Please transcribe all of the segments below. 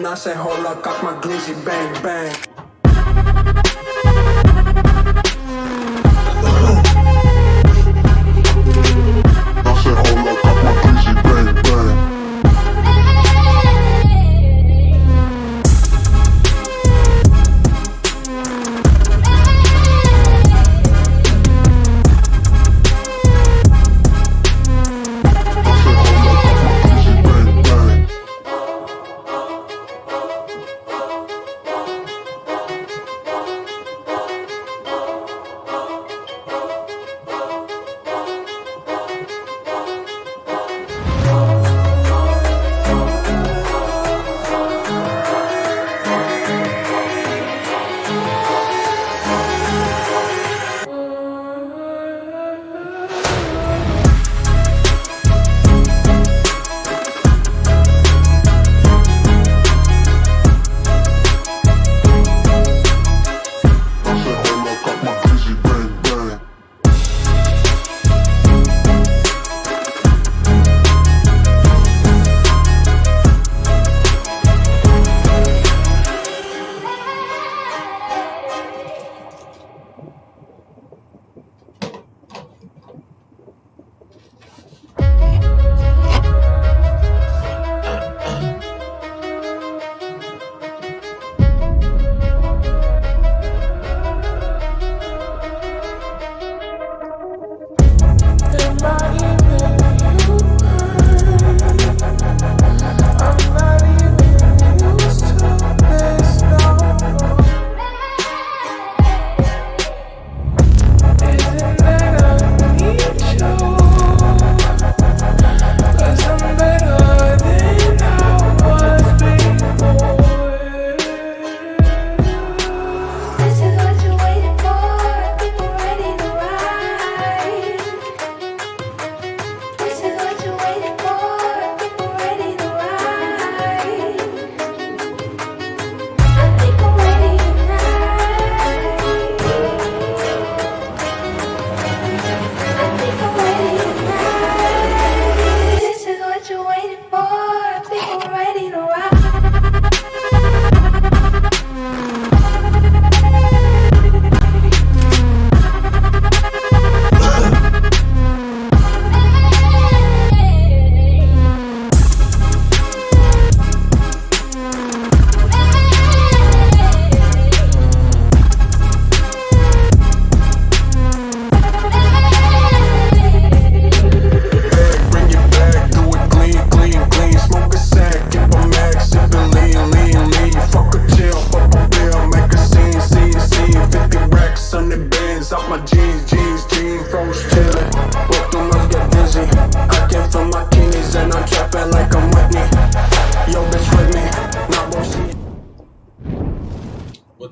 I say hold up, cock my glizzy, bang, bang.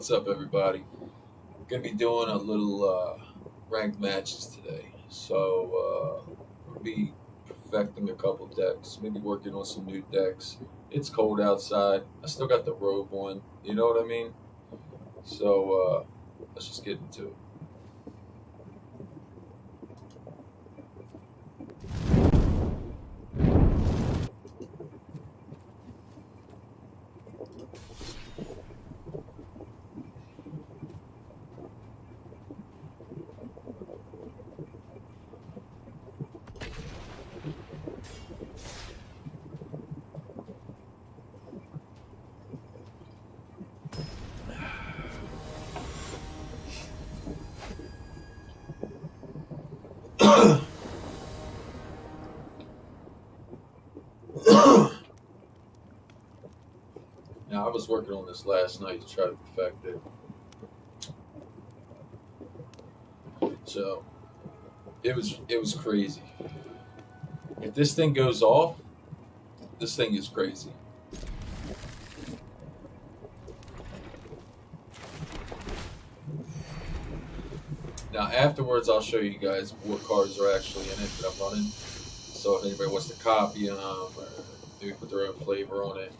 What's up, everybody? Gonna be doing a little ranked matches today, so we'll be perfecting a couple decks, maybe working on some new decks. It's cold outside. I still got the robe on, you know what I mean? So let's just get into it. Now, I was working on this last night to try to perfect it. So it was crazy. If this thing goes off, this thing is crazy. Now afterwards, I'll show you guys what cards are actually in it that I'm running. So if anybody wants to copy them or maybe put their own flavor on it.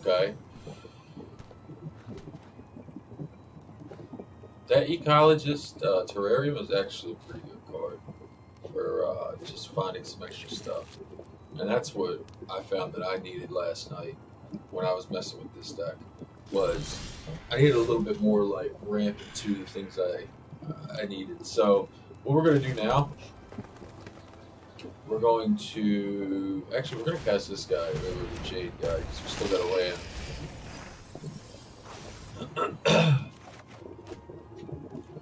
Okay. That Ecologist Terrarium is actually a pretty good card for just finding some extra stuff. And that's what I found that I needed last night when I was messing with this deck. Was I needed a little bit more like ramp to the things I needed. So what we're going to do now, we're going to cast this guy over the Jade guy because we still got a land.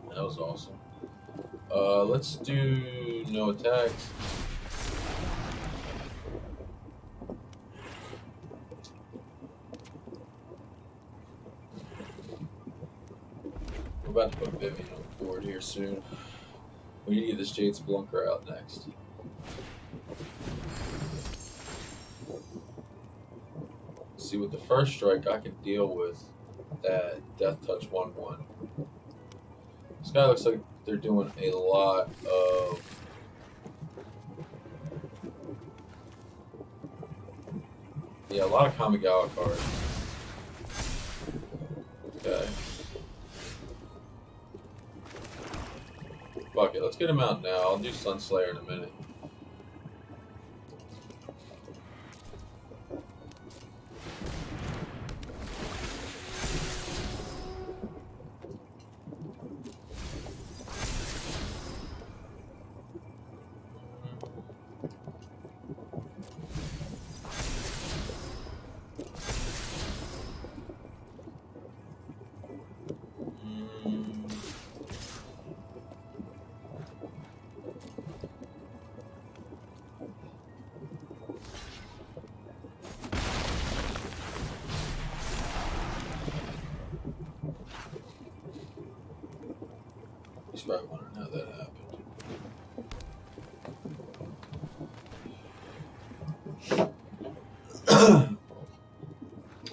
That was awesome. Let's do no attacks. We're about to put Vivian on the board here soon. We need to get this Jade Splunker out next. See, with the first strike, I can deal with that Death Touch 1/1. This guy looks like they're doing a lot of a lot of Kamigawa cards. Okay. Fuck it, let's get him out now. I'll do Sunslayer in a minute. He's probably wondering how that happened.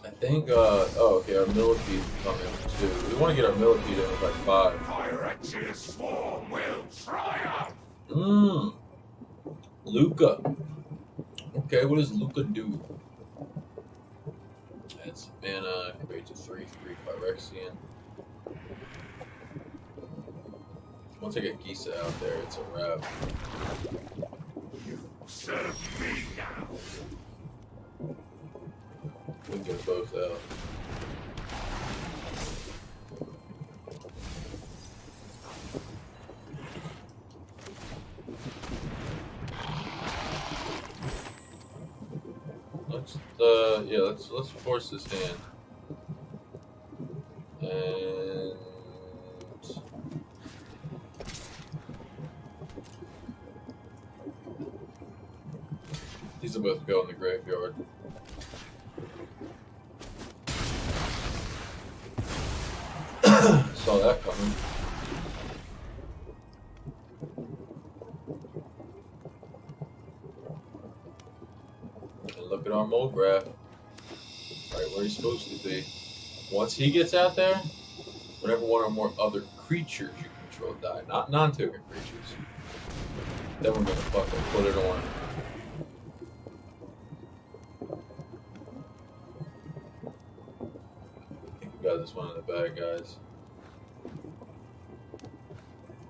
I think, okay, our Millipede coming too. We want to get our Millipede in with like 5. Pyrex's swarm will triumph! Luca. Okay, what does Luca do? It's mana, compared to 3/3 Phyrexian. Once I get Gisa out there, it's a wrap. You serve me now! We can get both out. Let's force this hand. And these will both go in the graveyard. Saw that coming. And look at our mold graph. Right where he's supposed to be. Once he gets out there, whenever one or more other creatures you control die, not non-token creatures, then we're gonna fucking put it on. I think we got this one in the bag, guys.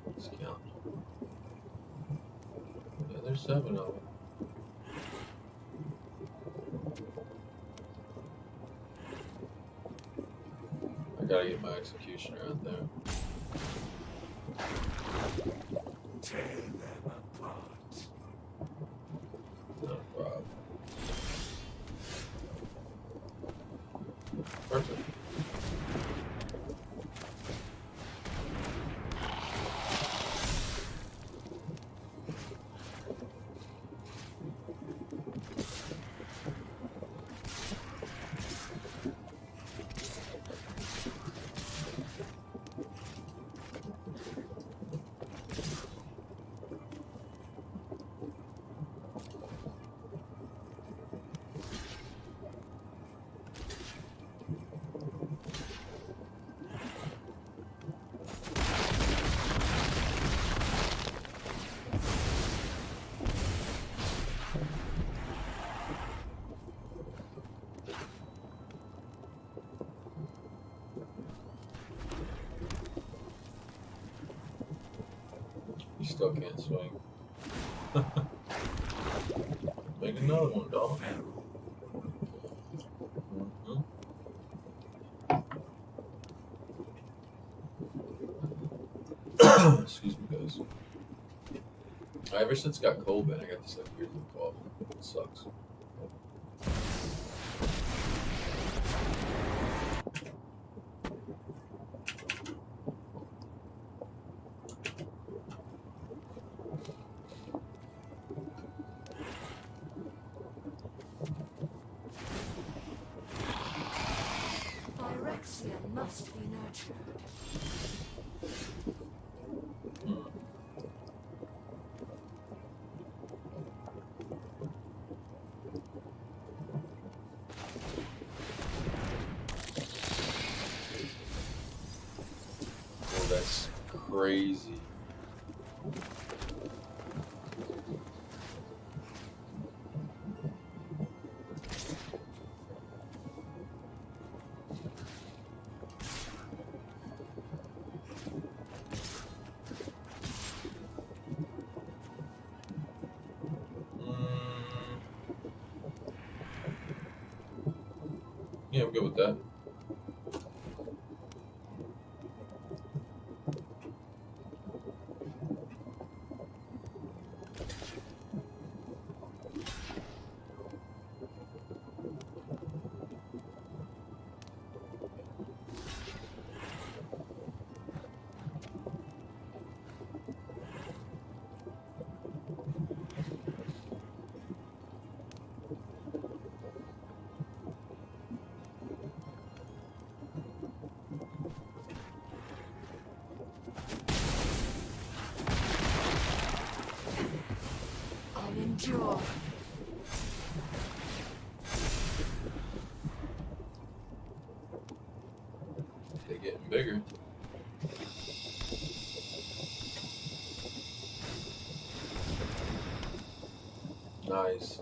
Let's count. Yeah, there's 7 of them. I gotta get my executioner out there. Tear them apart. Not a problem. Perfect. still can't swing. Make another one, dog. Excuse me, guys. Ever since it got cold, man, I got this like weird little cough. It sucks. Pyrexia must be nurtured. Oh, that's crazy. Yeah, I'm good with that. I'll endure. They're getting bigger. Nice.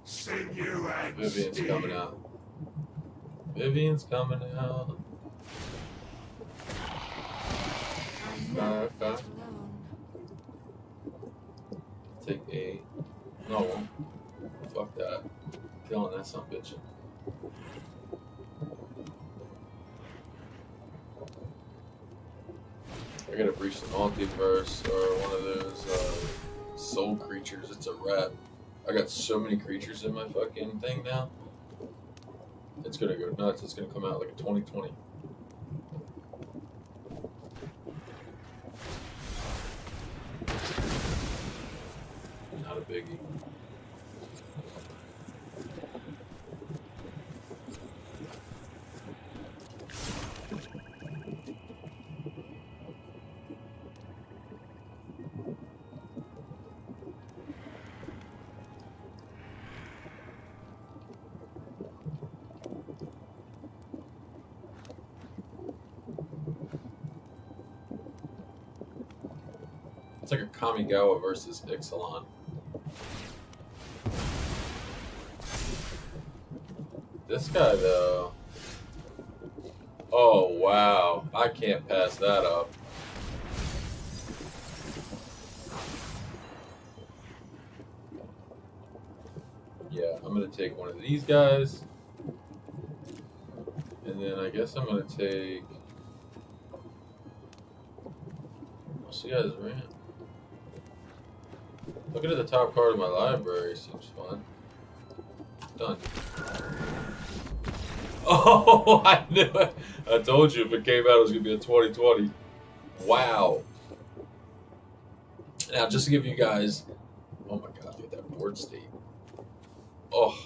Sinew and Vivian's steel. coming out. Vivian's coming out. I never Okay. felt alone. Take a. No, I won't. Fuck that. Killing that son of a bitch. I gotta breach the multiverse or one of those soul creatures. It's a wrap. I got so many creatures in my fucking thing now. It's gonna go nuts. It's gonna come out like a 2020. Not a biggie. It's like a Kamigawa versus Ixalan. This guy, though. Oh, wow. I can't pass that up. Yeah, I'm going to take one of these guys. And then I guess I'm going to take... I'll see how this ran. Looking at the top card of my library seems fun. Done. Oh, I knew it. I told you if it came out, it was going to be a 2020. Wow. Now, just to give you guys... Oh my god, look at that board state. Oh.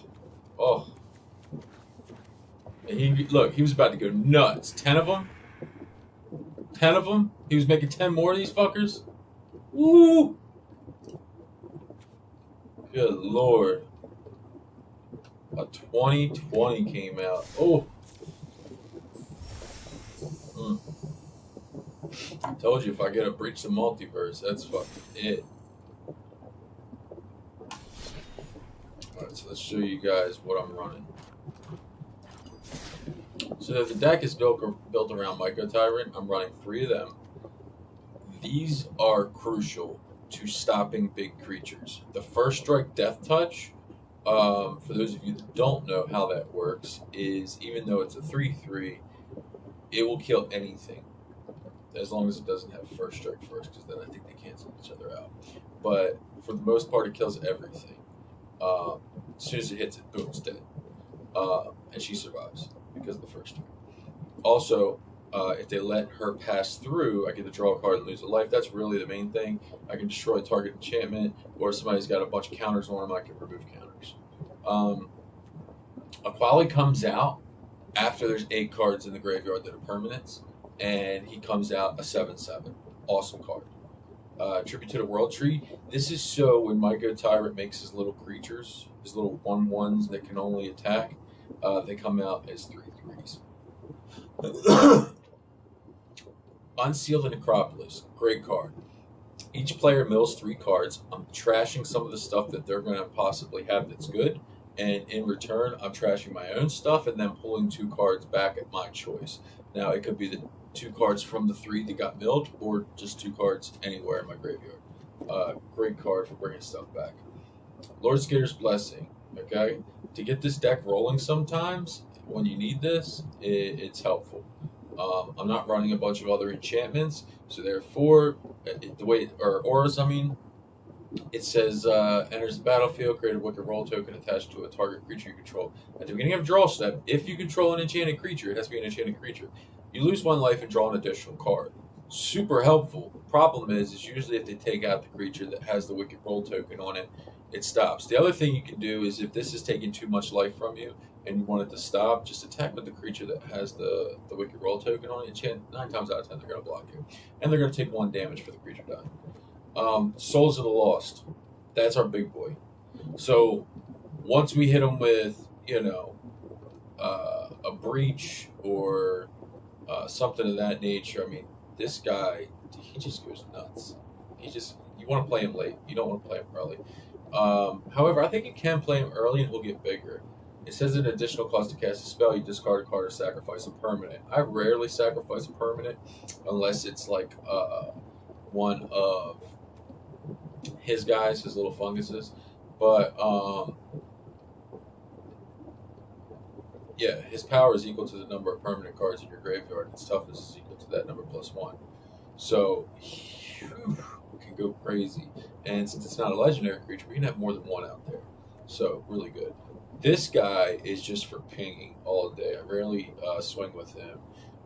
And he was about to go nuts. 10 of them? 10 of them? He was making 10 more of these fuckers? Woo! Good lord. A 2020 came out. Oh. I told you if I get a breach the multiverse, that's fucking it. Alright, so let's show you guys what I'm running. So the deck is built around Myco Tyrant. I'm running 3 of them. These are crucial to stopping big creatures. The first strike death touch, for those of you that don't know how that works, is even though it's a 3/3, it will kill anything as long as it doesn't have first strike first, because then I think they cancel each other out. But for the most part, it kills everything. As soon as it hits it, boom, it's dead. And she survives because of the first strike. Also, if they let her pass through, I get to draw a card and lose a life. That's really the main thing. I can destroy a target enchantment, or if somebody's got a bunch of counters on them, I can remove counters. Aquali comes out after there's 8 cards in the graveyard that are permanents, and he comes out a 7/7. Awesome card. Tribute to the World Tree. This is so when Myco Tyrant makes his little creatures, his little 1/1s that can only attack, they come out as 3/3s. Unseal the Necropolis. Great card. Each player mills 3 cards. I'm trashing some of the stuff that they're going to possibly have that's good. And in return, I'm trashing my own stuff and then pulling 2 cards back at my choice. Now, it could be the 2 cards from the 3 that got milled, or just 2 cards anywhere in my graveyard. Great card for bringing stuff back. Lord Skitter's Blessing. Okay? To get this deck rolling sometimes, when you need this, it's helpful. I'm not running a bunch of other enchantments, so therefore, the way, or auras, I mean, it says, enters the battlefield, create a wicked roll token attached to a target creature you control. At the beginning of draw step, if you control an enchanted creature, it has to be an enchanted creature, you lose 1 life and draw an additional card. Super helpful. Problem is usually if they take out the creature that has the wicked roll token on it, it stops. The other thing you can do is if this is taking too much life from you and you want it to stop, just attack with the creature that has the wicked roll token on it. 9 times out of 10, they're going to block you. And they're going to take 1 damage for the creature dying. Souls of the Lost. That's our big boy. So once we hit them with, a breach or something of that nature, I mean, this guy, he just goes nuts. You want to play him late. You don't want to play him early. However, I think you can play him early and he'll get bigger. It says an additional cost to cast a spell, you discard a card or sacrifice a permanent. I rarely sacrifice a permanent unless it's like one of his guys, his little funguses. But yeah, his power is equal to the number of permanent cards in your graveyard. Its toughness is equal to that number plus 1. So, it can go crazy. And since it's not a legendary creature, we can have more than 1 out there. So, really good. This guy is just for pinging all day. I rarely swing with him.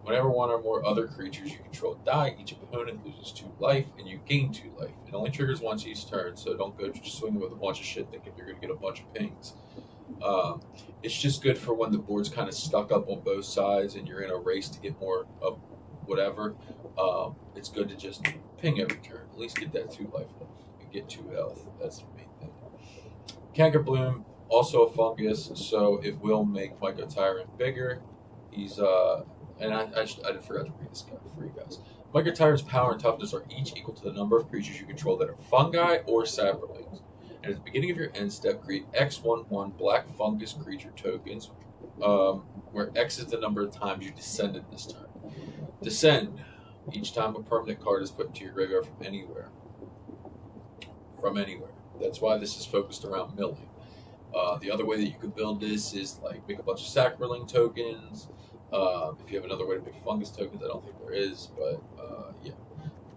Whenever 1 or more other creatures you control die, each opponent loses 2 life, and you gain 2 life. It only triggers once each turn, so don't go swinging with a bunch of shit thinking you're going to get a bunch of pings. It's just good for when the board's kind of stuck up on both sides and you're in a race to get more of whatever. It's good to just ping every turn. At least get that 2 life off and get 2 health. That's the main thing. Canker Bloom, also a fungus, so it will make Myco Tyrant bigger. He's and I forgot to read this guy for you guys. Myco Tyrant's power and toughness are each equal to the number of creatures you control that are fungi or saplings. And at the beginning of your end step, create X11 black fungus creature tokens, where X is the number of times you descended this turn. Descend each time a permanent card is put into your graveyard from anywhere. That's why this is focused around milling. The other way that you could build this is like make a bunch of Sacrilling tokens. If you have another way to make fungus tokens, I don't think there is, but yeah.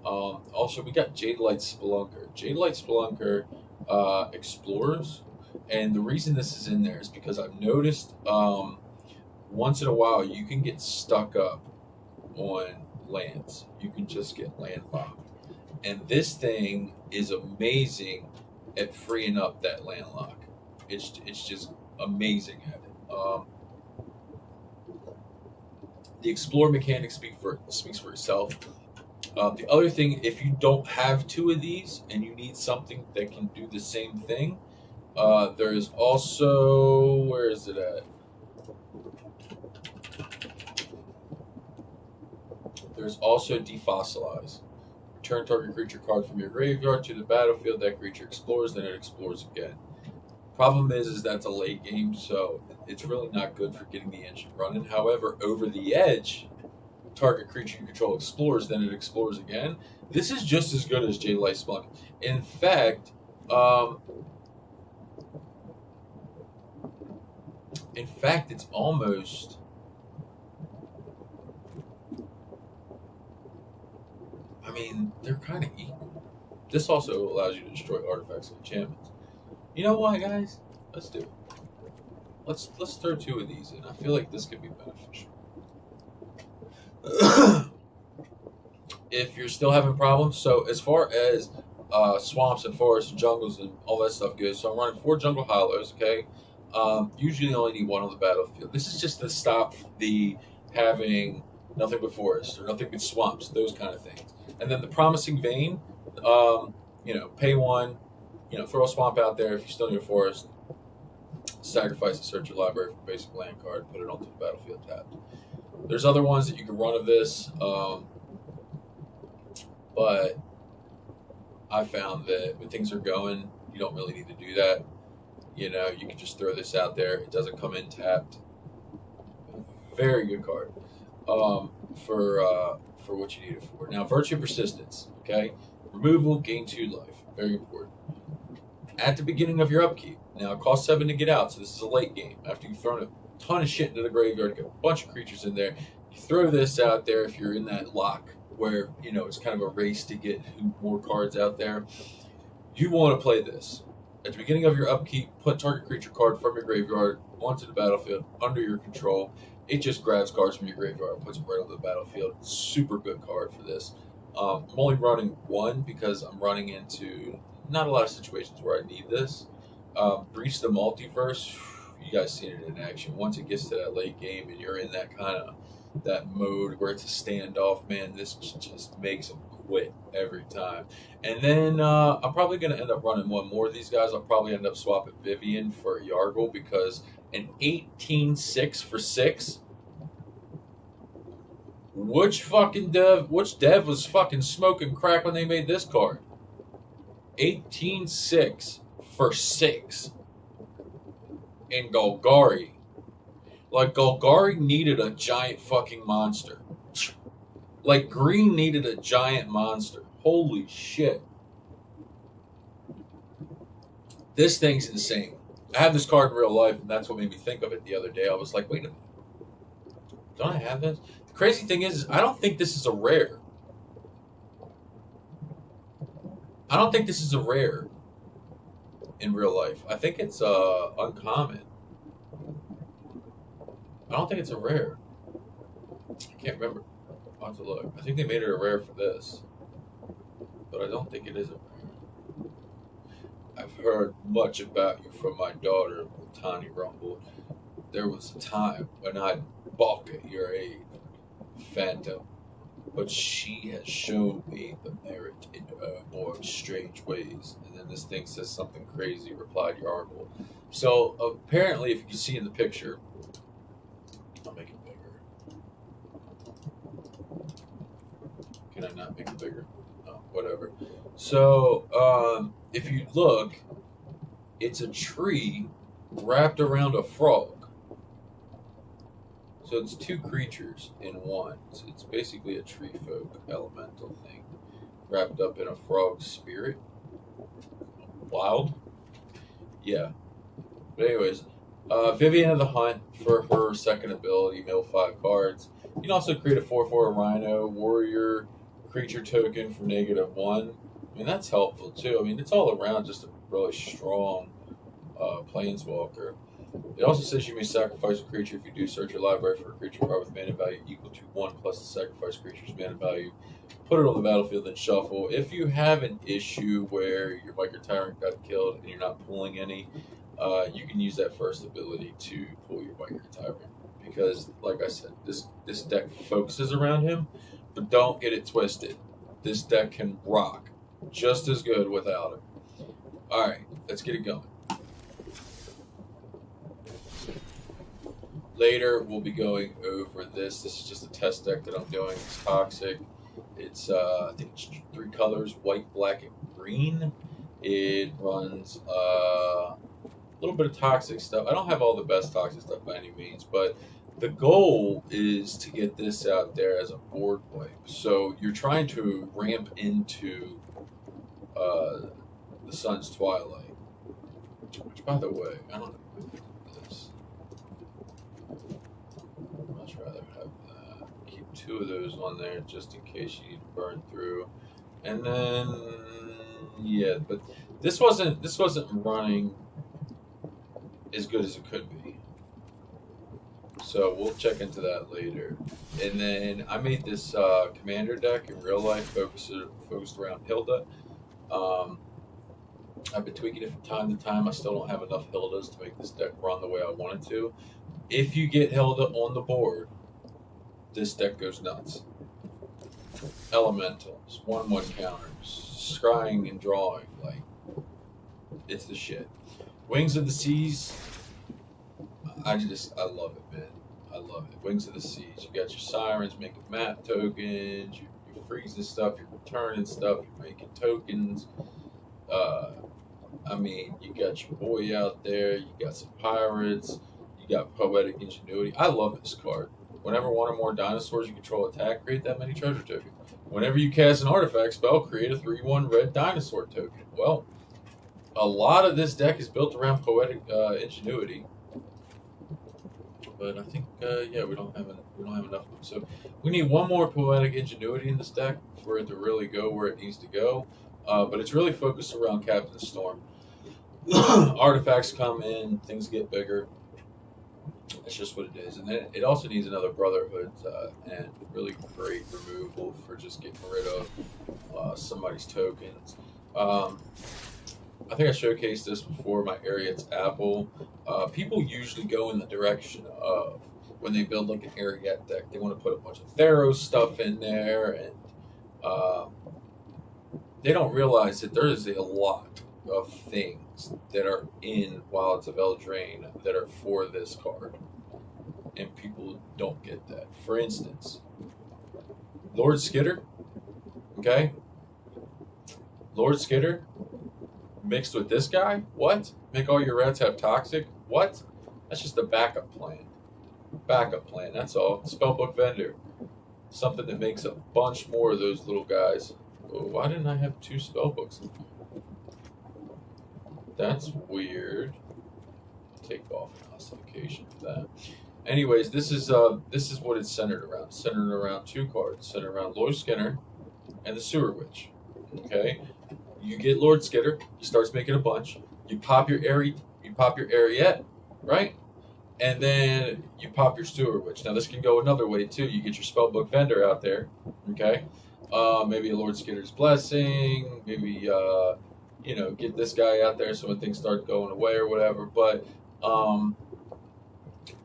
Also, we got Jadelight Spelunker. Jadelight Spelunker explores, and the reason this is in there is because I've noticed once in a while you can get stuck up on lands. You can just get landlocked, and this thing is amazing at freeing up that landlock. It's just amazing at it. The explore mechanic speaks for itself. The other thing, if you don't have 2 of these and you need something that can do the same thing, there is also, where is it at? There's also Defossilize. Return target creature card from your graveyard to the battlefield. That creature explores, then it explores again. Problem is that's a late game, so it's really not good for getting the engine running. However, over the edge, target creature you control explores, then it explores again. This is just as good as J-Light Spelunk. In fact, it's almost. I mean, they're kind of equal. This also allows you to destroy artifacts and enchantments. You know what, guys? Let's do it. Let's throw 2 of these in. I feel like this could be beneficial. If you're still having problems, so as far as swamps and forests and jungles and all that stuff goes, so I'm running 4 jungle hollows. Okay, usually only need 1 on the battlefield. This is just to stop the having nothing but forests or nothing but swamps, those kind of things. And then the promising vein, pay 1, throw a swamp out there if you're still in your forest. Sacrifice and search your library for a basic land card, put it onto the battlefield tapped. There's other ones that you can run of this, but I found that when things are going, you don't really need to do that. You can just throw this out there. It doesn't come in tapped. Very good card for what you need it for. Now, Virtue Persistence, okay? Removal, gain 2 life. Very important. At the beginning of your upkeep. Now, it costs 7 to get out, so this is a late game. After you've thrown a ton of shit into the graveyard, got a bunch of creatures in there, you throw this out there if you're in that lock where, it's kind of a race to get more cards out there. You want to play this. At the beginning of your upkeep, put target creature card from your graveyard onto the battlefield under your control. It just grabs cards from your graveyard and puts them right on the battlefield. Super good card for this. I'm only running 1 because I'm running into not a lot of situations where I need this. Breach the Multiverse, you guys seen it in action. Once it gets to that late game and you're in that mode where it's a standoff, man, this just makes them quit every time. And then I'm probably going to end up running 1 more of these guys. I'll probably end up swapping Vivian for Yargle because an 18-6 for 6. Which dev was fucking smoking crack when they made this card? 18-6 for 6 in Golgari. Like, Golgari needed a giant fucking monster. Like, green needed a giant monster. Holy shit. This thing's insane. I have this card in real life, and that's what made me think of it the other day. I was like, wait a minute. Don't I have this? The crazy thing is I don't think this is a rare. I don't think this is a rare in real life. I think it's uncommon. I don't think it's a rare. I can't remember. I'll have to look. I think they made it a rare for this. But I don't think it is a rare. I've heard much about you from my daughter, Tani rumbled. There was a time when I'd balk at your aid, Phantom, but she has shown me the merit in her more strange ways. And then this thing says something crazy, replied Yargle. So apparently, if you can see in the picture, I'll make it bigger. Can I not make it bigger? No, whatever. So if you look, it's a tree wrapped around a frog. So it's 2 creatures in one. So it's basically a tree folk elemental thing wrapped up in a frog spirit. Wild. Yeah. But anyways, Vivian of the Hunt for her second ability, mill 5 cards. You can also create a 4/4 Rhino Warrior creature token for -1. I mean, that's helpful too. I mean, it's all around just a really strong Planeswalker. It also says you may sacrifice a creature. If you do, search your library for a creature card with mana value equal to 1 plus the sacrifice creature's mana value. Put it on the battlefield and shuffle. If you have an issue where your Biker Tyrant got killed and you're not pulling any, you can use that first ability to pull your Biker Tyrant. Because, like I said, this deck focuses around him, but don't get it twisted. This deck can rock just as good without him. Alright, let's get it going. Later, we'll be going over this. This is just a test deck that I'm doing. It's Toxic. It's, I think it's 3 colors, white, black, and green. It runs little bit of toxic stuff. I don't have all the best toxic stuff by any means, but the goal is to get this out there as a board wipe. So you're trying to ramp into the sun's twilight. Which, by the way, I don't know this. I'd much rather have that. Keep 2 of those on there just in case you need to burn through. And then, yeah, but this wasn't running as good as it could be. So we'll check into that later. And then I made this commander deck in real life focused around Hilda. I've been tweaking it from time to time. I still don't have enough Hildas to make this deck run the way I want it to. If you get Hilda on the board, this deck goes nuts. Elementals, 1/1 counters, scrying and drawing, like, it's the shit. Wings of the Seas, I love it, man. I love it. Wings of the Seas. You got your sirens making map tokens, you're freezing stuff, you're returning stuff, you're making tokens. I mean, you got your boy out there, you got some pirates, you got poetic ingenuity. I love this card. Whenever 1 or more dinosaurs you control attack, create that many treasure tokens. Whenever you cast an artifact spell, create a 3/1 red dinosaur token. Well, a lot of this deck is built around poetic ingenuity. But I think, yeah, we don't have enough of them. So we need 1 more poetic ingenuity in this deck for it to really go where it needs to go. But it's really focused around Captain Storm. Artifacts come in, things get bigger. That's just what it is. And then it also needs another Brotherhood and really great removal for just getting rid of somebody's tokens. I think I showcased this before, my Ariet's Apple. People usually go in the direction of, when they build like an Ariet deck, they want to put a bunch of Theros stuff in there, and they don't realize that there is a lot of things that are in Wilds of Eldraine that are for this card. And people don't get that. For instance, Lord Skitter, okay? Lord Skitter mixed with this guy? What? Make all your rats have toxic? What? That's just a backup plan. Backup plan, that's all. Spellbook Vendor. Something that makes a bunch more of those little guys. Oh, why didn't I have 2 spellbooks in here? That's weird. Take off classification for that. Anyways, this is what it's centered around. It's centered around 2 cards. Centered around Lord Skinner and the Sewer Witch. Okay? You get Lord Skitter, he starts making a bunch. You pop your Ariet, right? And then you pop your Sewer Witch. Now this can go another way too. You get your Spellbook Vendor out there, okay? Maybe a Lord Skitter's Blessing, maybe get this guy out there so when things start going away or whatever. But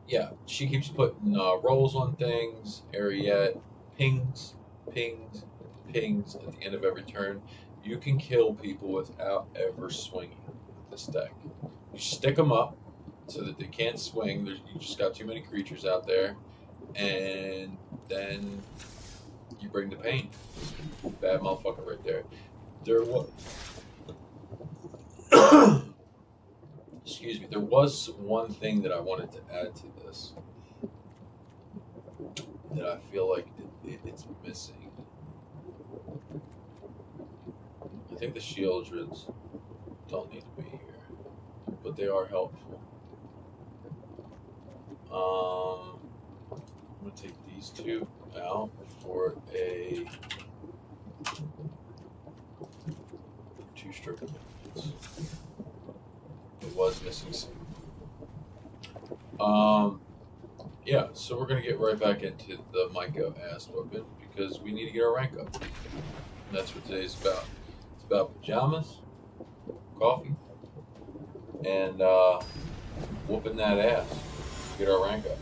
yeah, she keeps putting rolls on things. Ariet pings at the end of every turn. You can kill people without ever swinging with this deck. You stick them up so that they can't swing. You just got too many creatures out there, and then you bring the pain. Bad motherfucker right there. Excuse me. There was one thing that I wanted to add to this that I feel like it's missing. I think the Shieldreds don't need to be here, but they are helpful. I'm going to take these 2 out for a 2-stroke abilities. It was missing some. Yeah, so we're going to get right back into the Myco ass whooping because we need to get our rank up. And that's what today's about. It's about pajamas, coffee, and whooping that ass. Get our rank up.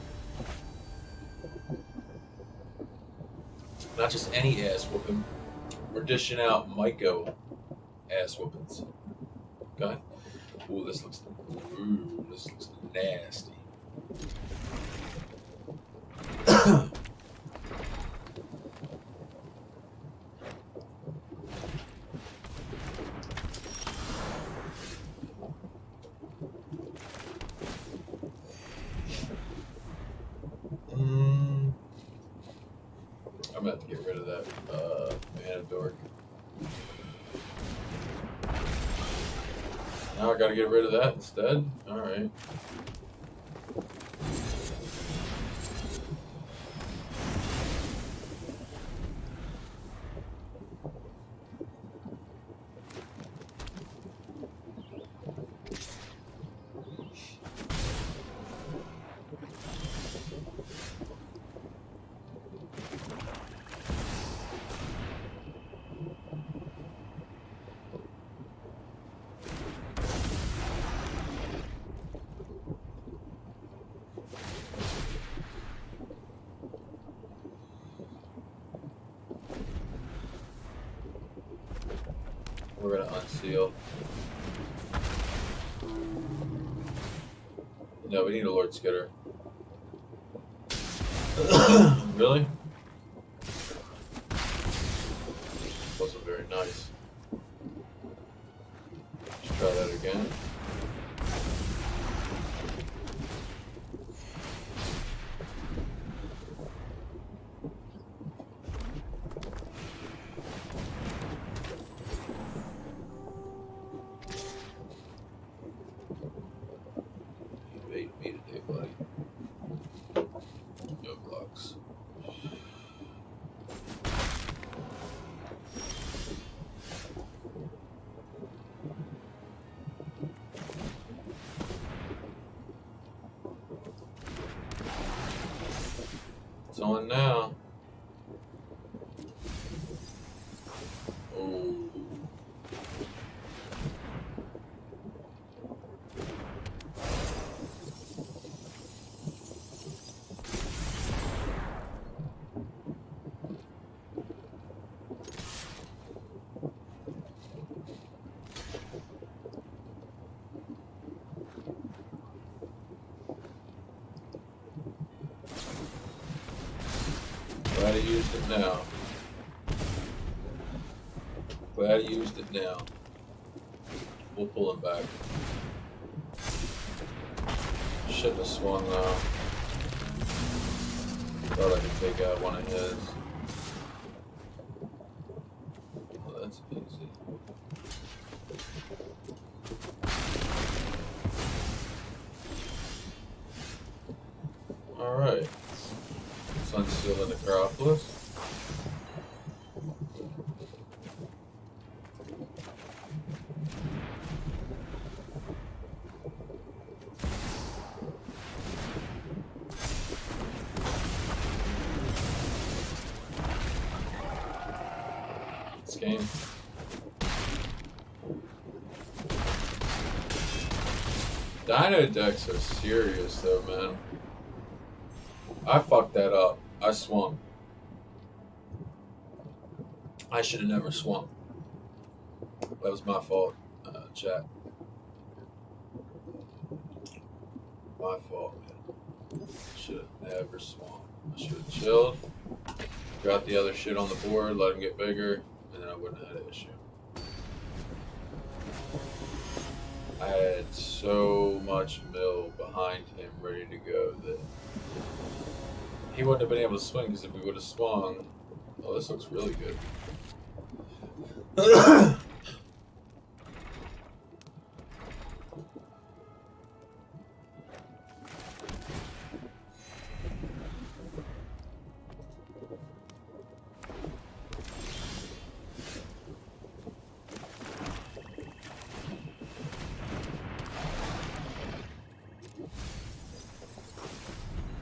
Not just any ass whooping. We're dishing out Myco ass whoopings. Okay? Ooh, this looks nasty. gonna have to get rid of that mana dork. Now I gotta get rid of that instead? Alright. We're gonna unseal. No, we need a Lord Skitter. Really? Wasn't very nice. Let's try that again. It's on now. Oh. Glad I used it now. Glad I used it now. We'll pull him back. Shouldn't have swung though. Thought I could take out one of his. Well, that's easy. Alright. Let's unseal the necropolis. This game. Dino decks are serious though, man. I fucked that up. I swung. I should have never swung. That was my fault, chat. My fault, man. Should have never swung. I should have chilled, got the other shit on the board, let him get bigger, and then I wouldn't have had an issue. I had so much mill behind him ready to go that he wouldn't have been able to swing, because if we would have swung, oh, this looks really good.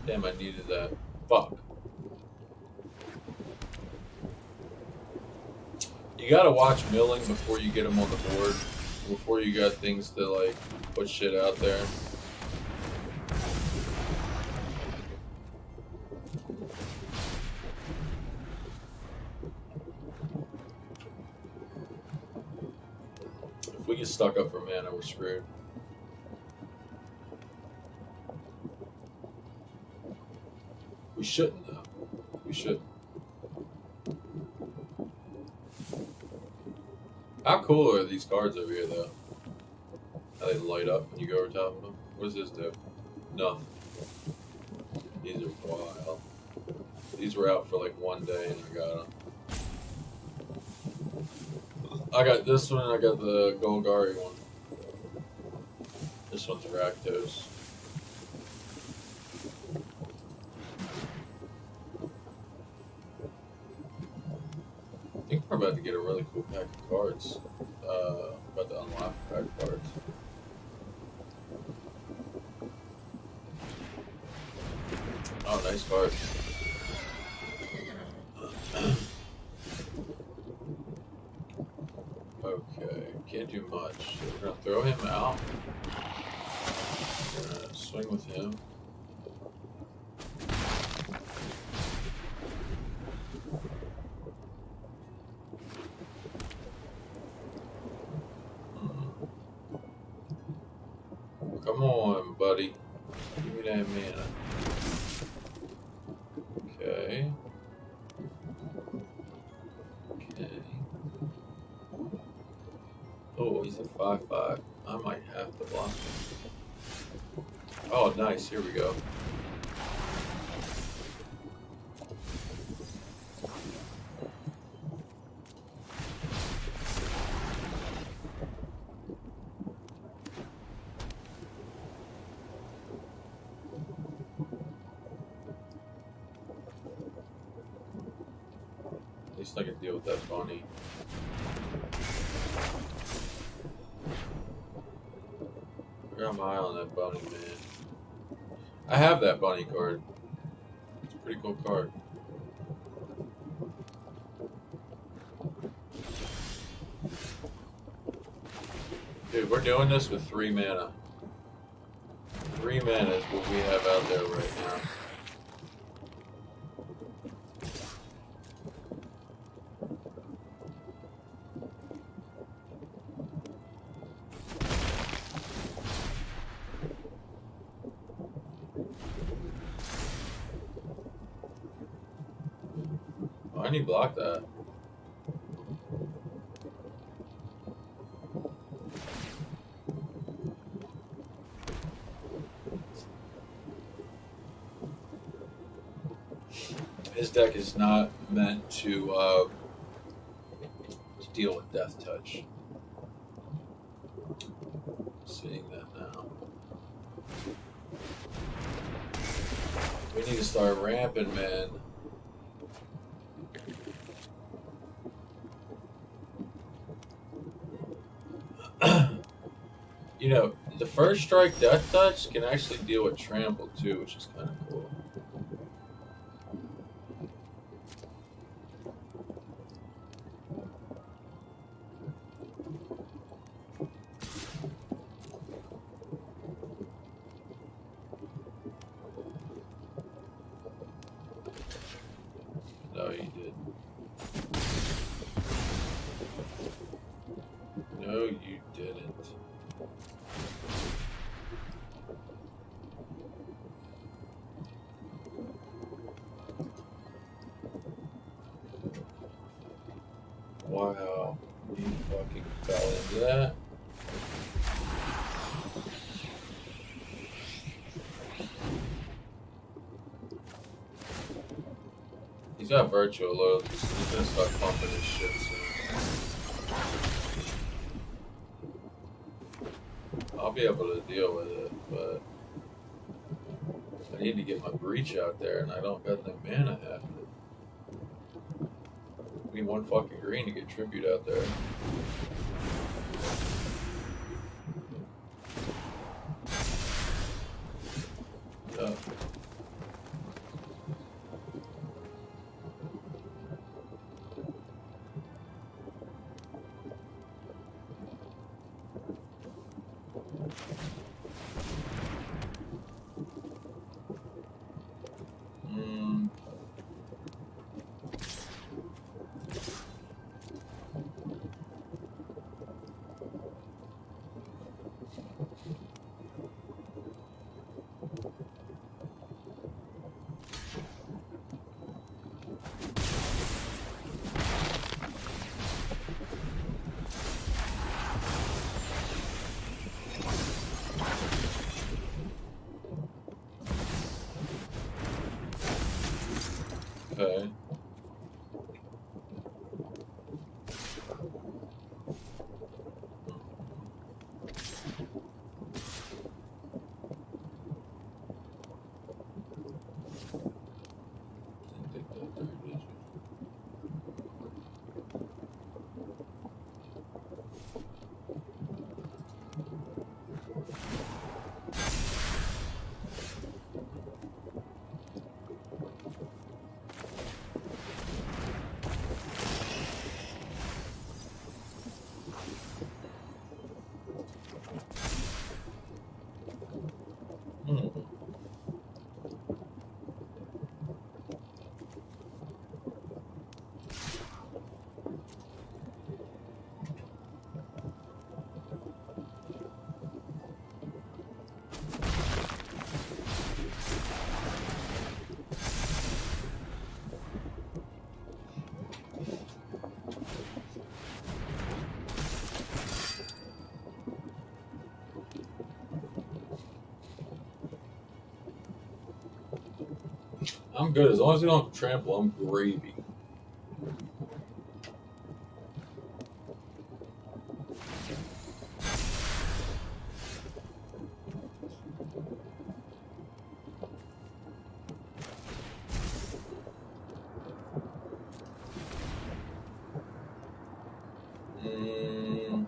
Damn, I needed that. Fuck. You gotta watch milling before you get them on the board. Before you got things to, like, put shit out there. If we get stuck up for mana, we're screwed. We shouldn't, though. We shouldn't. How cool are these cards over here, though? How they light up when you go over top of them? What does this do? Nothing. These are wild. These These were out for like one day and I got them. I got this one and I got the Golgari one. This one's Rakdos. I think we're about to get a really cool pack of cards. About to unlock a pack of cards. Oh, nice card. Okay, can't do much. So we're gonna throw him out. We're gonna swing with him. Come on, buddy. Give me that mana. Okay. Okay. Oh, he's a 5/5. I might have to block him. Oh, nice. Here we go. At least I can deal with that bunny. I got my eye on that bunny, man. I have that bunny card. It's a pretty cool card. Dude, we're doing this with 3 mana. 3 mana is what we have out there right now. Why didn't he block that? His deck is not meant to deal with Death Touch. Seeing that now. We need to start ramping, man. You know, the first strike Death Touch can actually deal with Trample too, which is kind of cool. No, you didn't. No, you didn't. Wow, you fucking fell into that. He's got virtual loyalty, so he's gonna start pumping his shit soon. I'll be able to deal with it, but I need to get my breach out there, and I don't got the mana half of it. I need 1 fucking green to get tribute out there. Yeah. Okay. Didn't take that there, did you? Hmm. I'm good. As long as you don't trample, I'm gravy. Mm.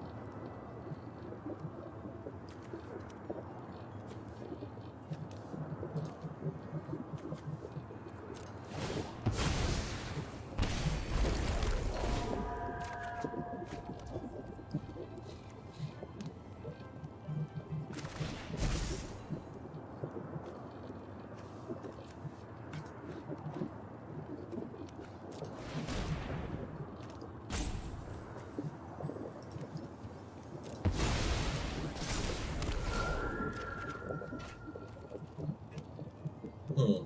Hmm.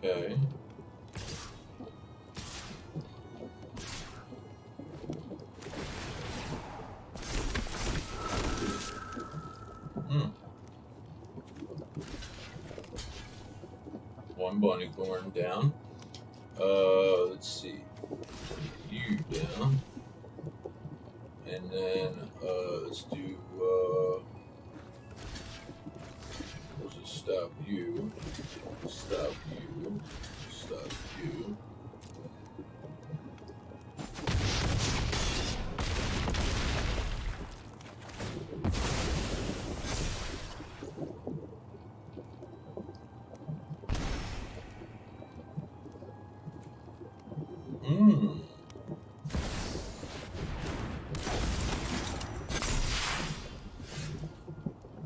Okay. Hmm. One bunny corn down. Let's see. You down. And then, let's do, let's just stop you. Stop you. Stop you. Mmm.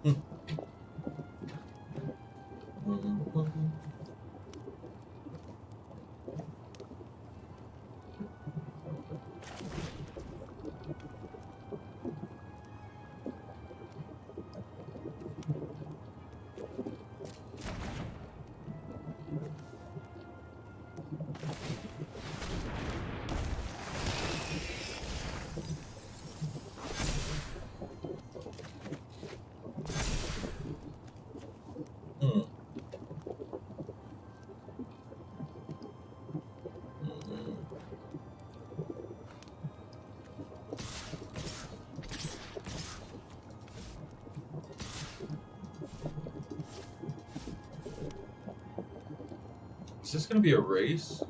Hmm. Is this gonna be a race?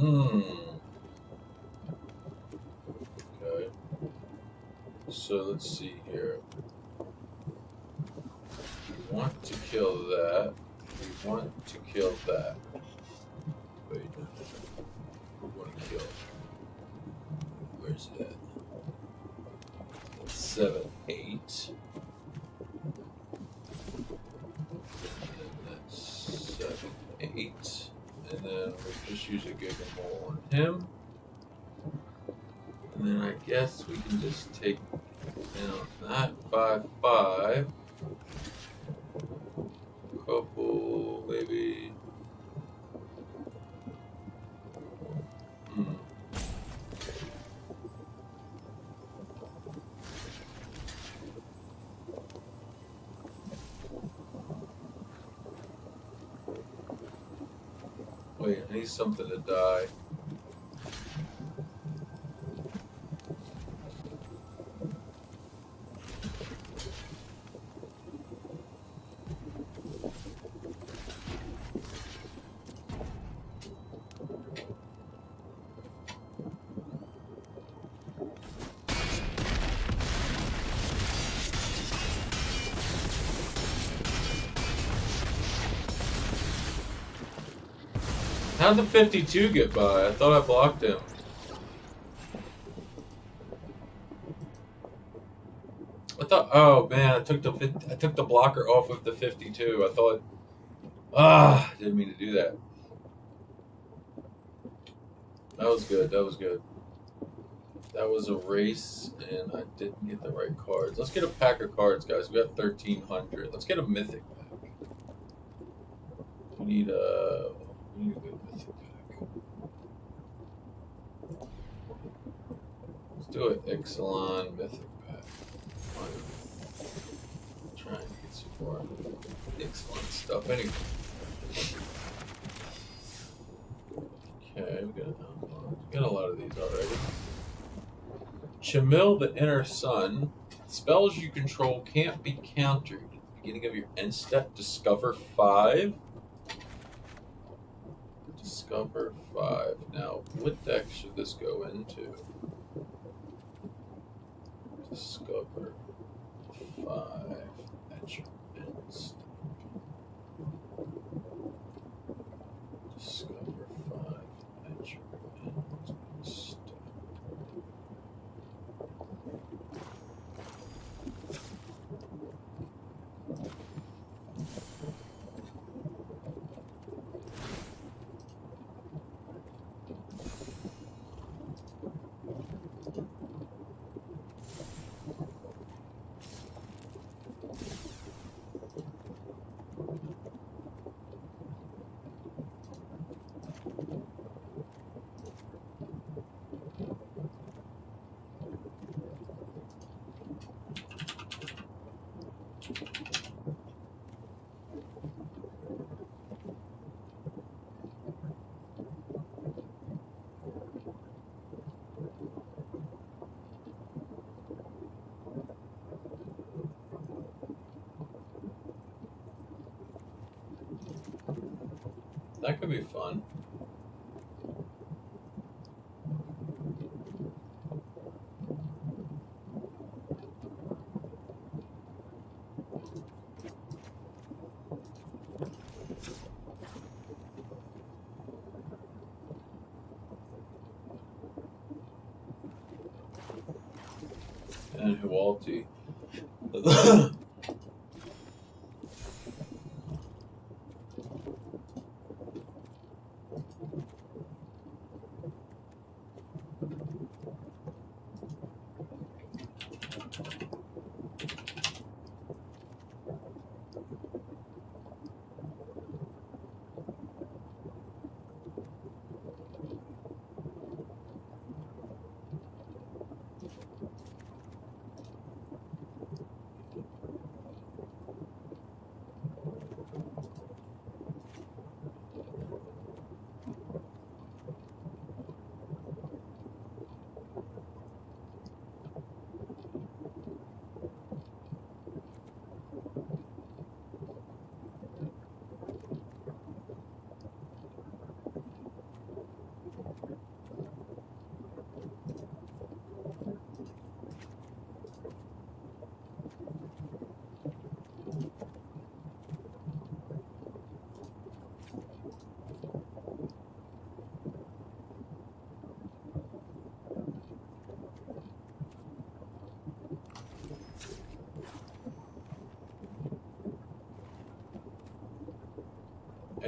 Hmm. So let's see here. We want to kill that. We want to kill that. Wait. We want to kill. Where's that? 7, 8. And then that's 7, 8. And then we'll just use a Gigamole on him. And then I guess we can just take down that 5, 5. Couple, maybe. Wait, I need something to die. How'd the 52 get by? I thought I blocked him. I thought, oh man, I took the blocker off of the 52. I thought, didn't mean to do that. That was good. That was good. That was a race, and I didn't get the right cards. Let's get a pack of cards, guys. We got 1,300. Let's get a mythic pack. We need a good mythic pack. Let's do an Ixalan mythic pack. Try and get some more Ixalan stuff. Anyway. Okay, we got a lot of these already. Chamil, the Inner Sun. Spells you control can't be countered. At the beginning of your end step, discover 5. Discover 5. Now, what deck should this go into? Discover 5 at your end step. Discover 5 at your end step. That could be fun. And Hualti.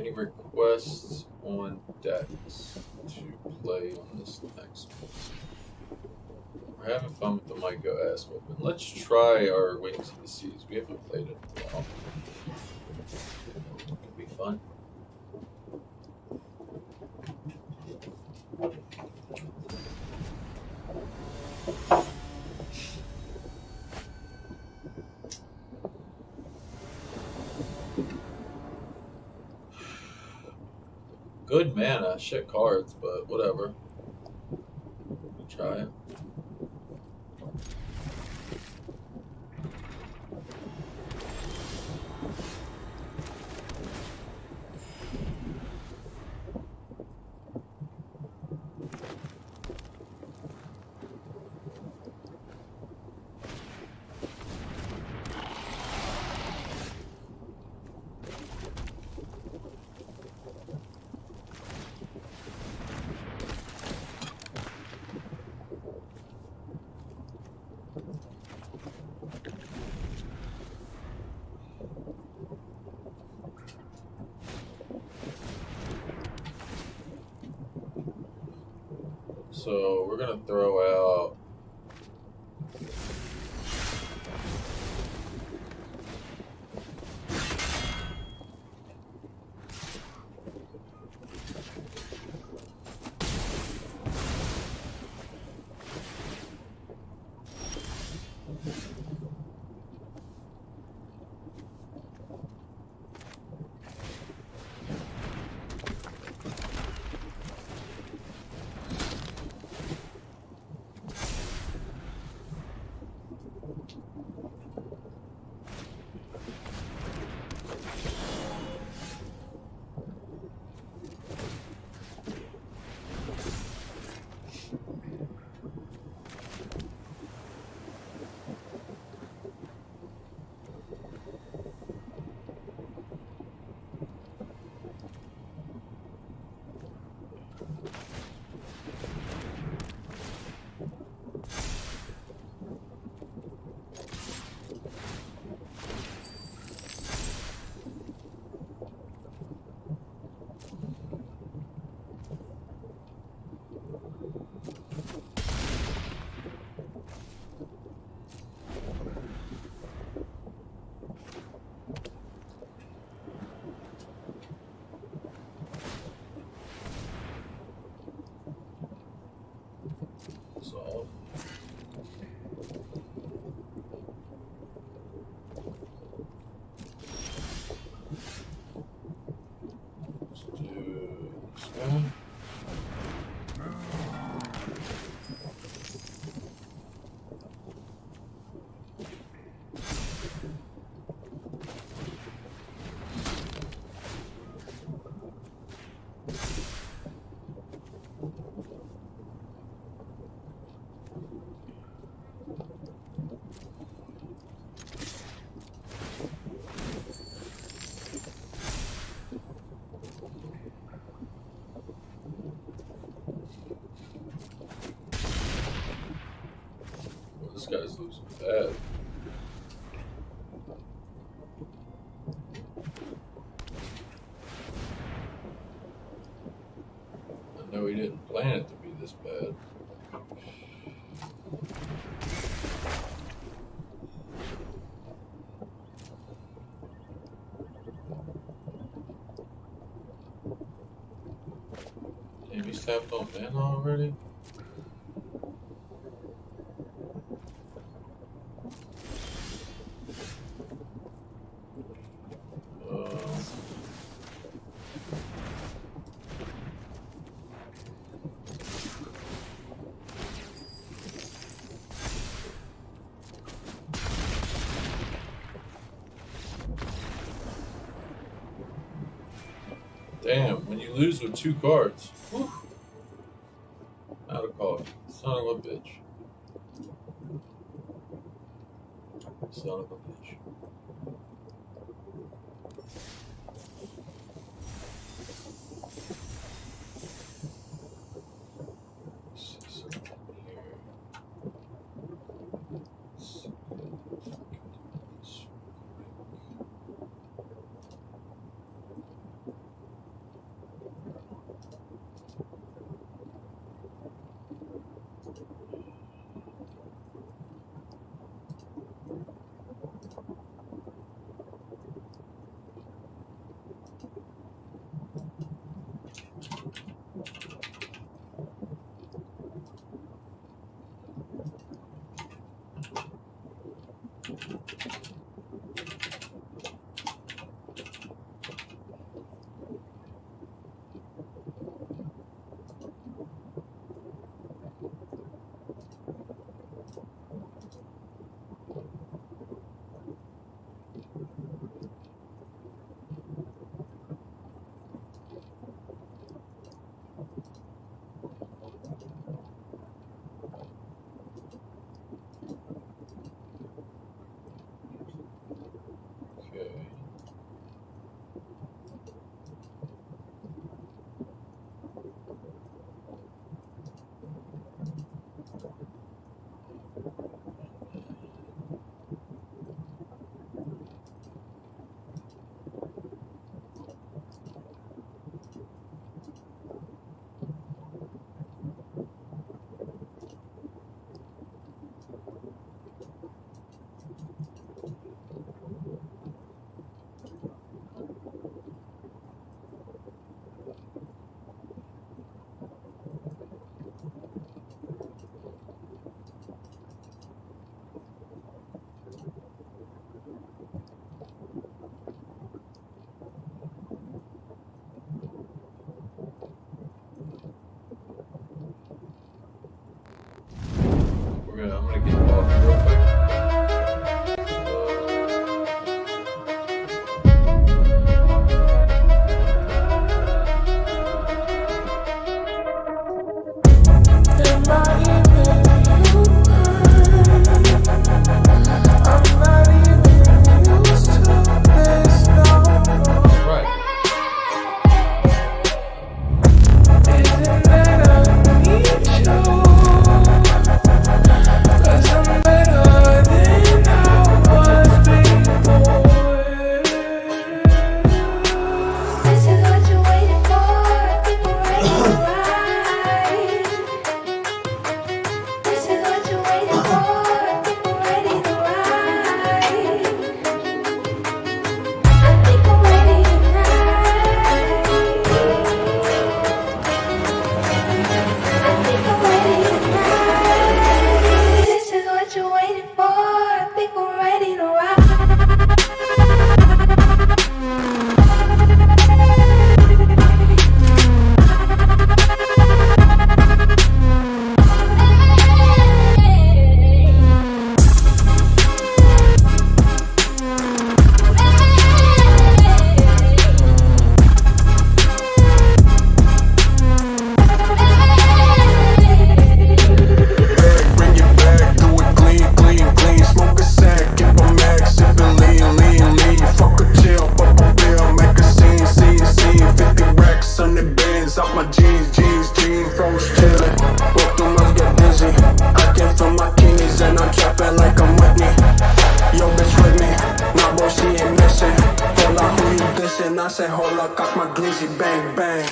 Any requests on decks to play on this next one? We're having fun with the Myco ass weapon. Let's try our Wings of the Seas. We haven't played it in a while. It could be fun. Good mana, shit cards, but whatever. We'll try it. So we're gonna throw out so let's do this one. Well, this guy's losing bad. I know he didn't plan it to be this bad. Damn, he's tapped on mana already? Damn, when you lose with 2 cards. Whew. Out of coffee. Son of a bitch. Son of a bitch. Let's see something here. Let's jean, froze chillin'. Walk through must get dizzy. I came from my kidneys and I'm trapping like I'm Whitney. Yo, bitch with me, nah boy, she ain't missing. Hold up, who you dissing? I say, hold up, cock my glizzy, bang, bang.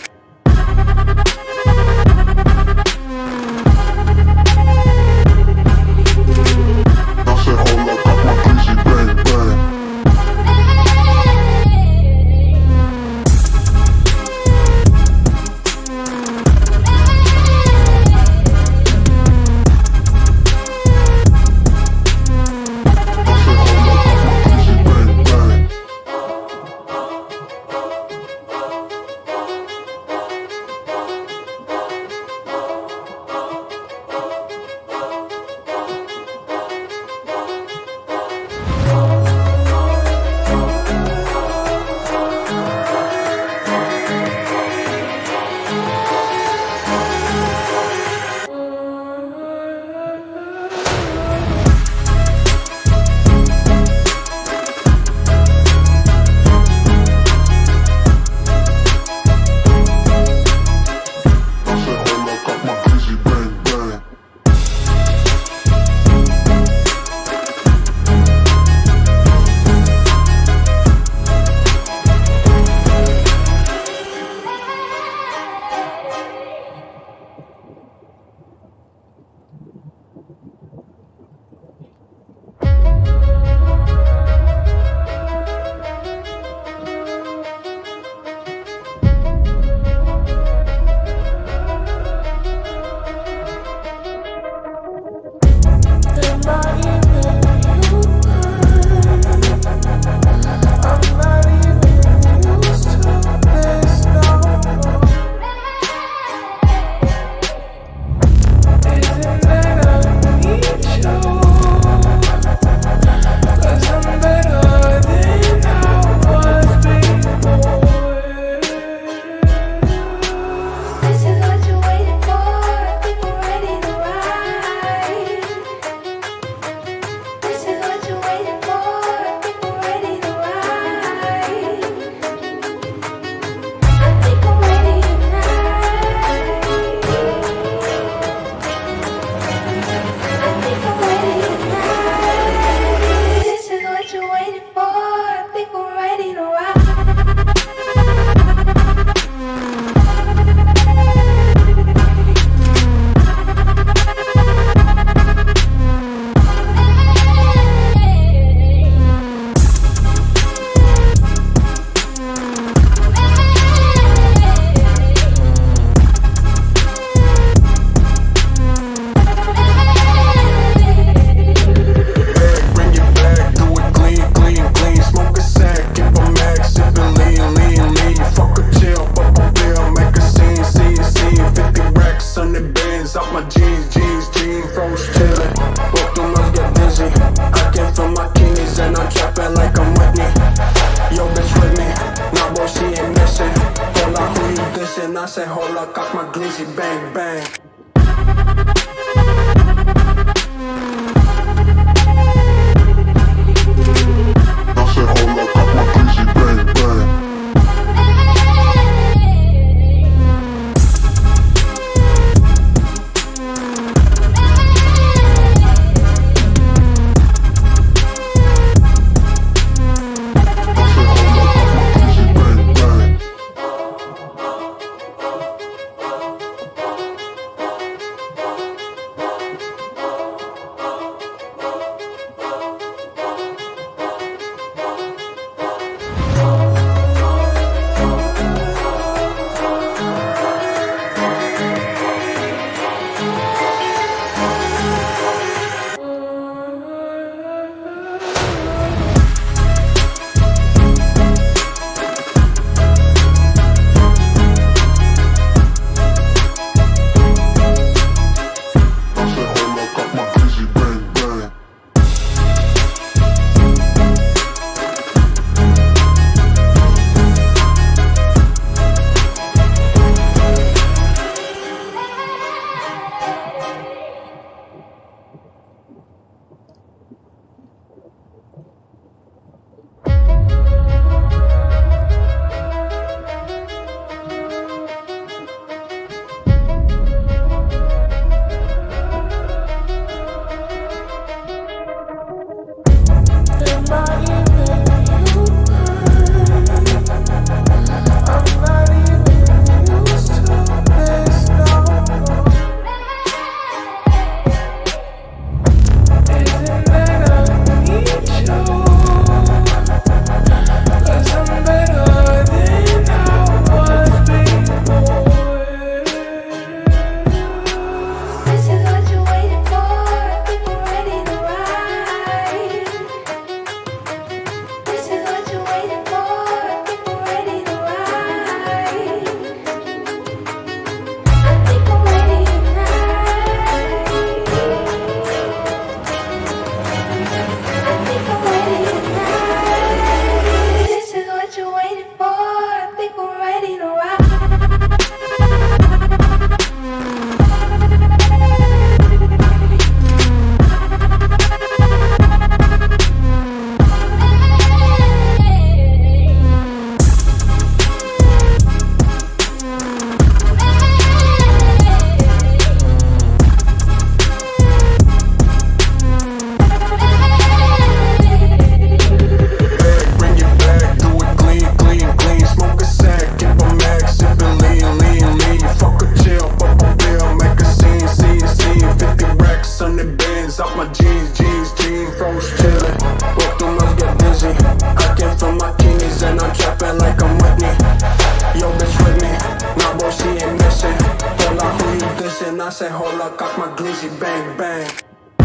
I say, hold up, cock my glizzy, bang, bang. I said, hold up, cock my glizzy, bang, bang. I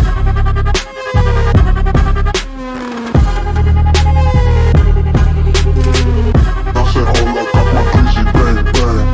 said, hold up, cock my glizzy, bang, bang.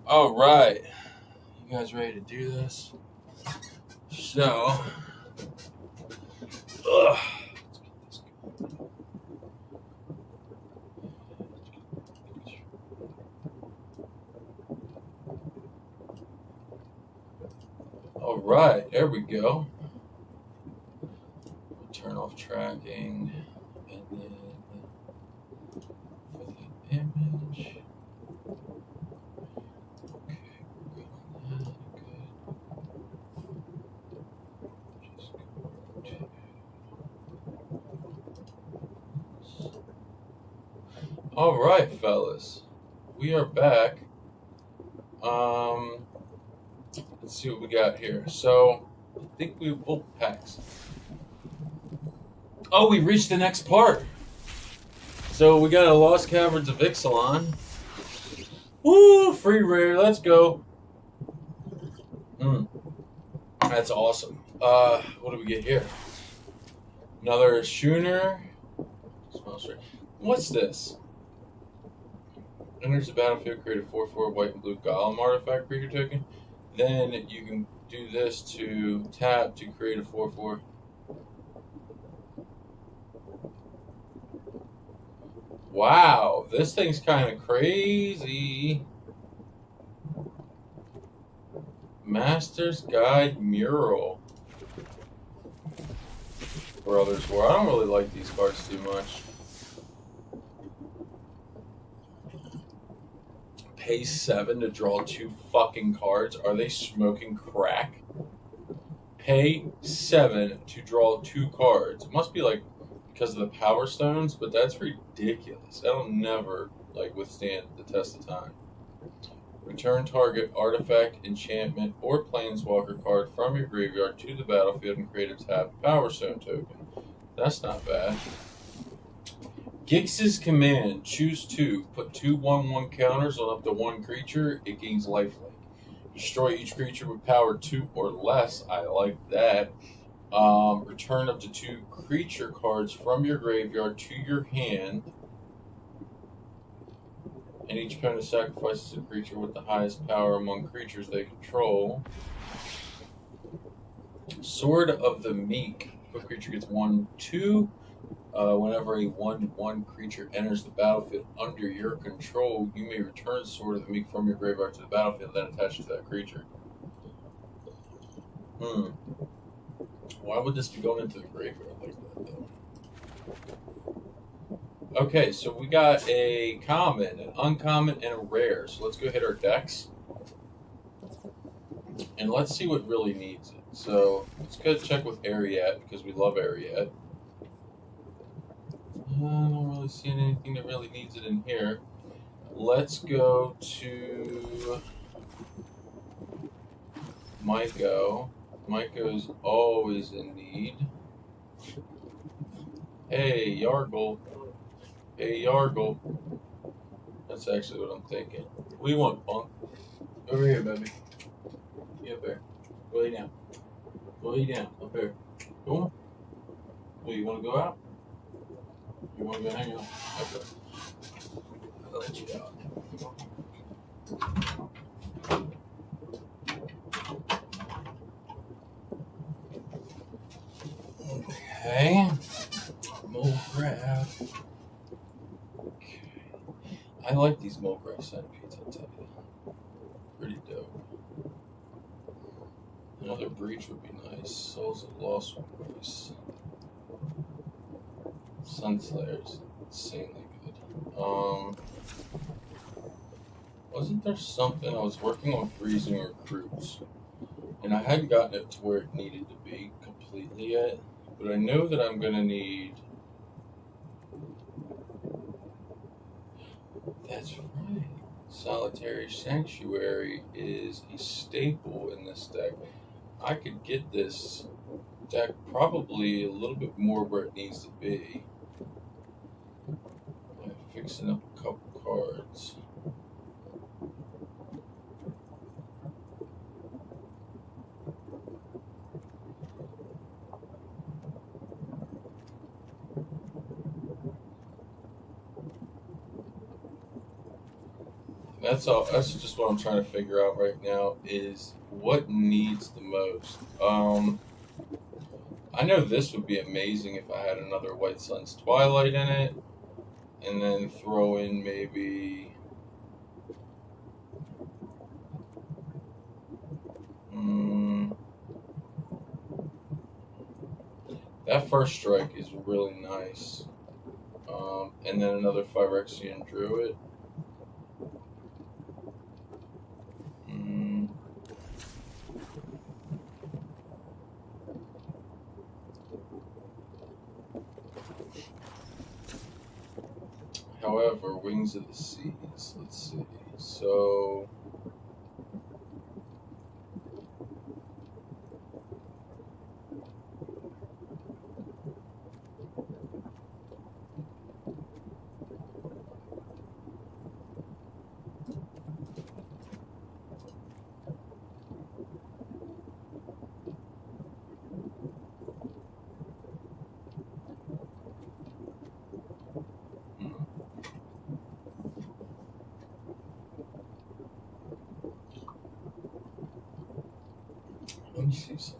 All right, you guys ready to do this? So, all right, there we go. Turn off tracking, and then for the image. Okay, we're good on that. Good. Just go to. All right, fellas, we are back. Let's see what we got here. So, I think we packs. Oh, we reached the next part. So we got a Lost Caverns of Ixalan. Woo! Free rare. Let's go. That's awesome. What do we get here? Another Schooner. Smells right. What's this? Enters the battlefield, create a 4/4 white and blue golem artifact creature token. Then you can do this to tap to create a 4/4. Wow, this thing's kind of crazy. Master's Guide Mural. Brothers War. I don't really like these cards too much. Pay 7 to draw 2 fucking cards. Are they smoking crack? Pay 7 to draw 2 cards. It must be like because of the power stones, but that's ridiculous. That'll never withstand the test of time. Return target artifact, enchantment, or planeswalker card from your graveyard to the battlefield and create a tapped power stone token. That's not bad. Gix's command, choose 2. Put 2 1/1 counters on up to 1 creature. It gains lifelink. Destroy each creature with power 2 or less. I like that. Return up to 2 creature cards from your graveyard to your hand. And each opponent sacrifices a creature with the highest power among creatures they control. Sword of the Meek. Put creature gets 1/2. Whenever a 1/1 creature enters the battlefield under your control, you may return Sword of the Meek from your graveyard to the battlefield, then attach it to that creature. Why would this be going into the graveyard like that, though? Okay, so we got a common, an uncommon, and a rare. So let's go hit our decks. And let's see what really needs it. So let's go check with Ariat, because we love Ariat. I don't really see anything that really needs it in here. Let's go to Myco. Myco's always in need. Hey, Yargle. Hey, Yargle. That's actually what I'm thinking. What do you want, punk? Over here, baby. Get up there. Go lay down. Go lay down. Up here. Go on. Well, you want to go out? You want to go hang out? Okay. I'll let you out. Okay. Mole crab. Okay. I like these mole crab centipedes, I'll tell you. Pretty dope. Another breach would be nice. Souls of Lost would be nice. Sunslayer's insanely good. Wasn't there something I was working on freezing recruits, and I hadn't gotten it to where it needed to be completely yet, but I know that I'm gonna need. That's right. Solitary Sanctuary is a staple in this deck. I could get this deck probably a little bit more where it needs to be. I'm fixing up a couple cards. That's all. That's just what I'm trying to figure out right now is what needs the most. I know this would be amazing if I had another White Sun's Twilight in it, and then throw in maybe. That first strike is really nice, and then another Phyrexian Druid. However, Wings of the Seas, let's see. So, let me see something.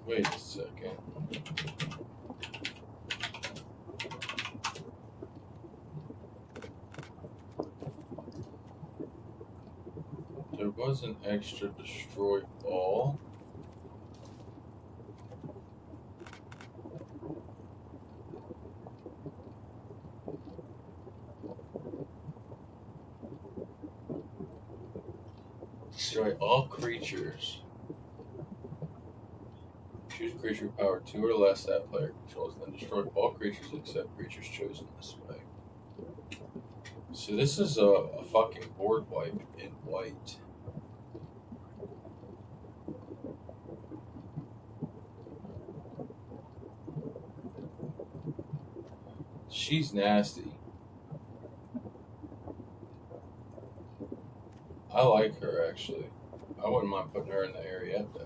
Wait a second. There was an extra destroy all. Destroy all creatures. Choose a creature with power 2 or less that player controls, then destroy all creatures except creatures chosen this way. So this is a fucking board wipe in white. She's nasty. I like her actually. I wouldn't mind putting her in the area deck.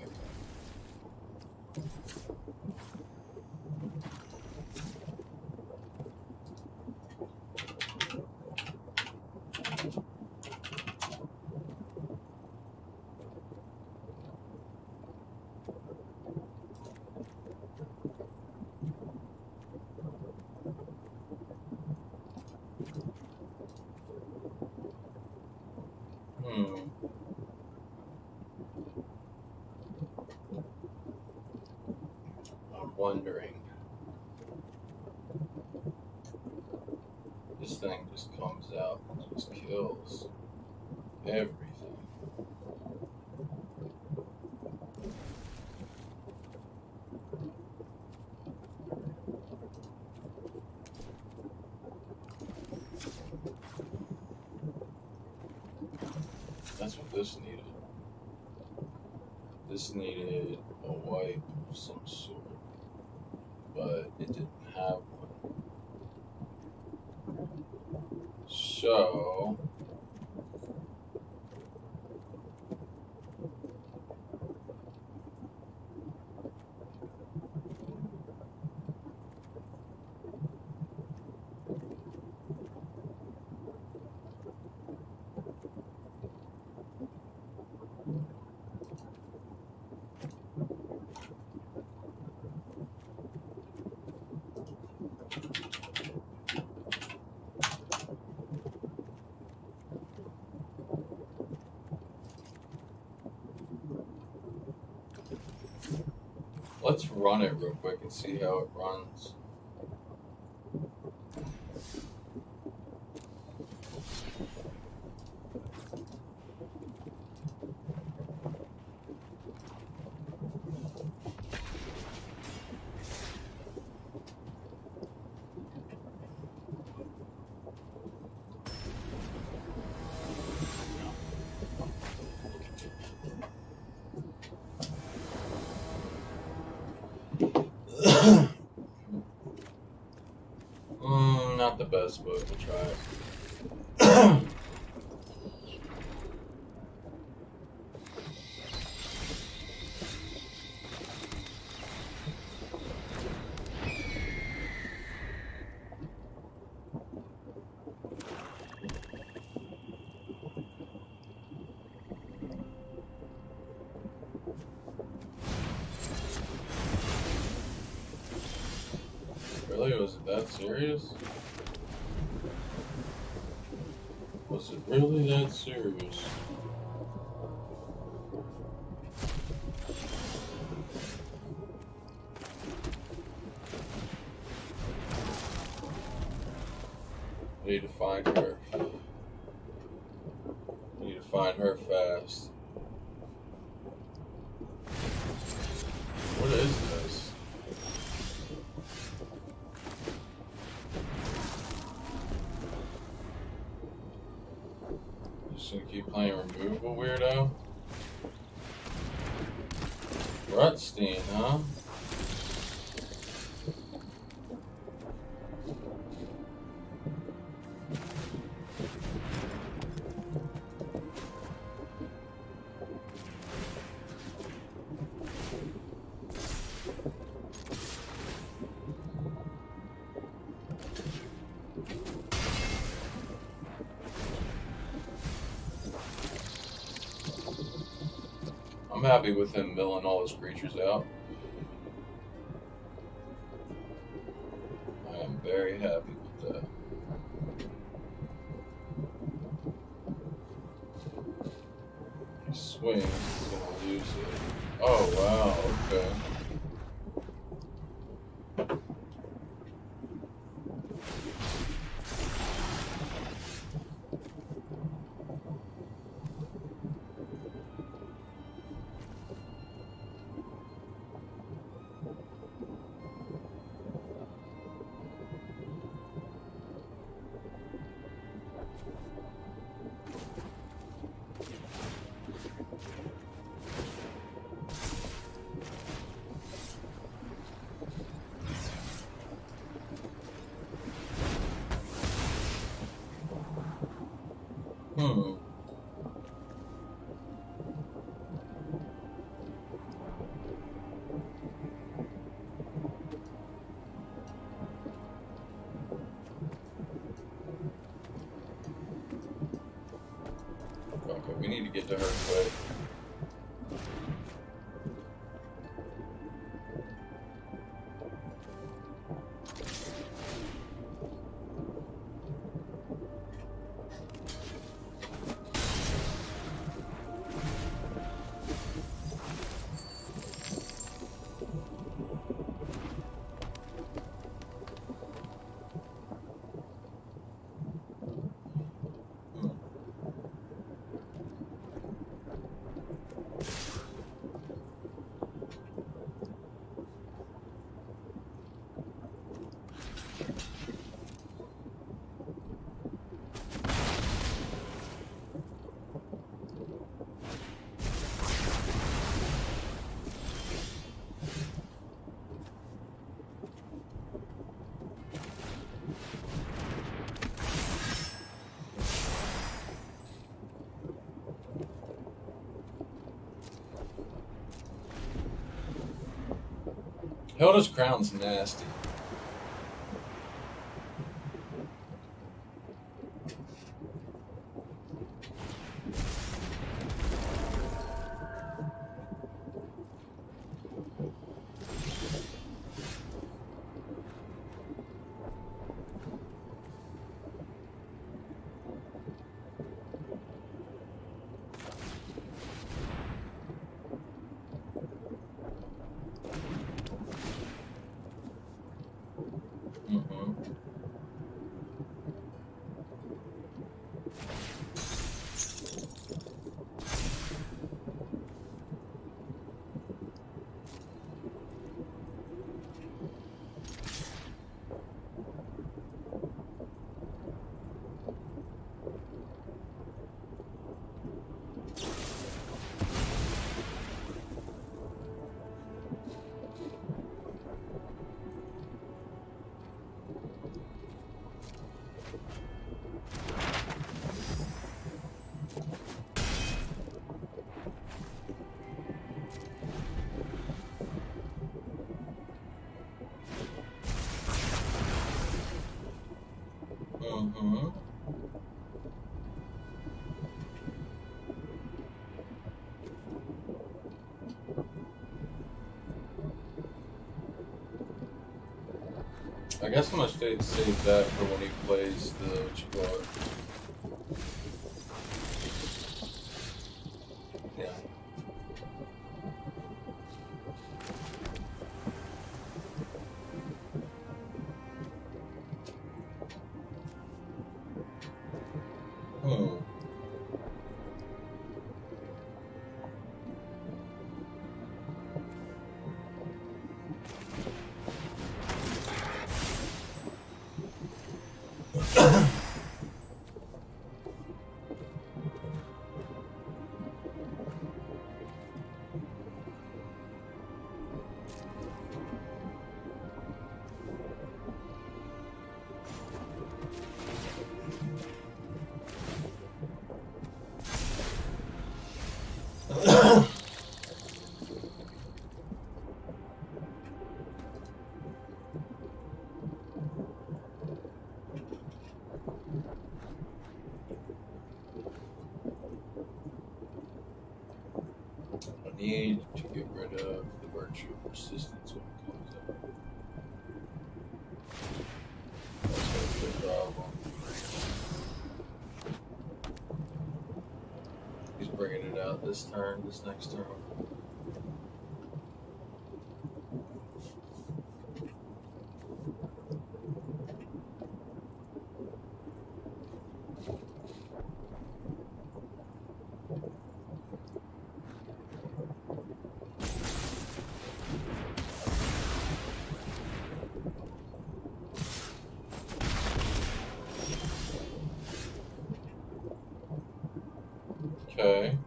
Hmm. I'm wondering. This thing just comes out and just kills everything. That's what this needed. This needed a wipe of some sort, but it didn't have one. So, let's run it real quick and see how it runs. Not the best, but we'll try it. Really? Was it that serious? Was it really that serious? I need to find her. I need to find her fast. What is this? Just gonna keep playing removal, weirdo? Rutstein, huh? I'm happy with him milling all his creatures out. I am very happy with that. He swings, he's gonna lose it. Oh wow, okay. Hmm. Okay, we need to get to her quick. Hilda's crown's nasty. I guess I'm gonna save that for when he plays the what you call it. Yeah. I need to get rid of the virtue persistence when it comes up. That's gonna be a problem. He's bringing it out this next turn. Okay.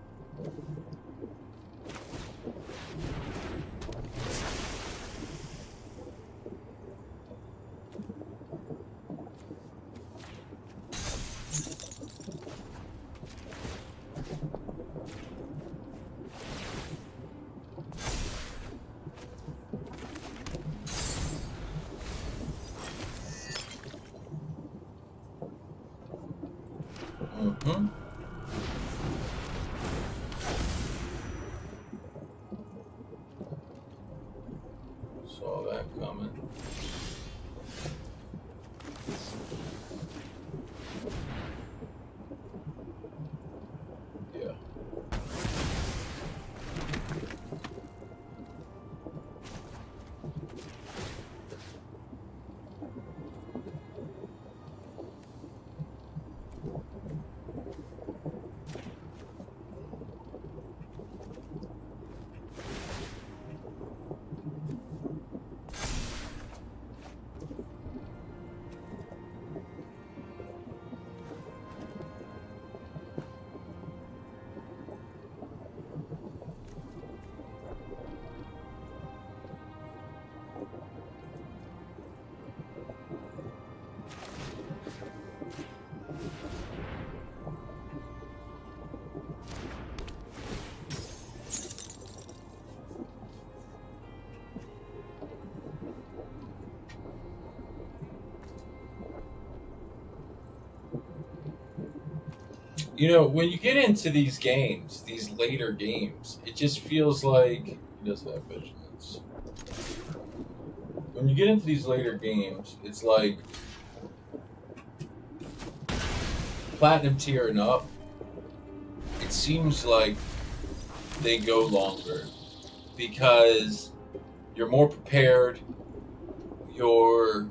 Saw that coming. Yeah. You know, when you get into these games, these later games, it just feels like he doesn't have vigilance. When you get into these later games, it's like platinum tier and up. It seems like they go longer because you're more prepared. You're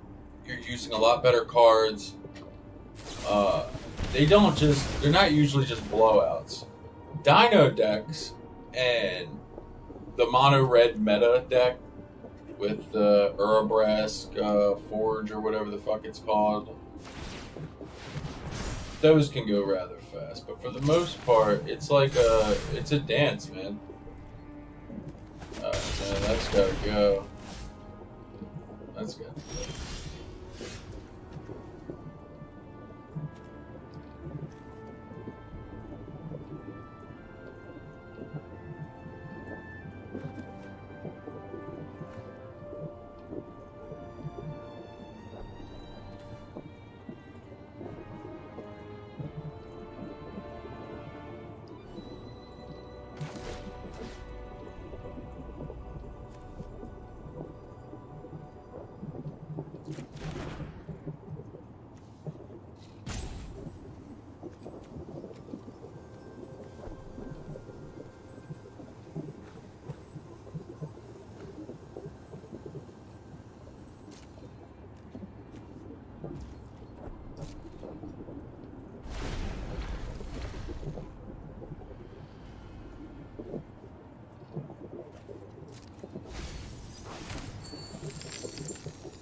using a lot better cards. They're not usually just blowouts. Dino decks and the mono red meta deck with the Urabrask Forge or whatever the fuck it's called, those can go rather fast. But for the most part, it's a dance, man. Man, that's gotta go. That's gotta go.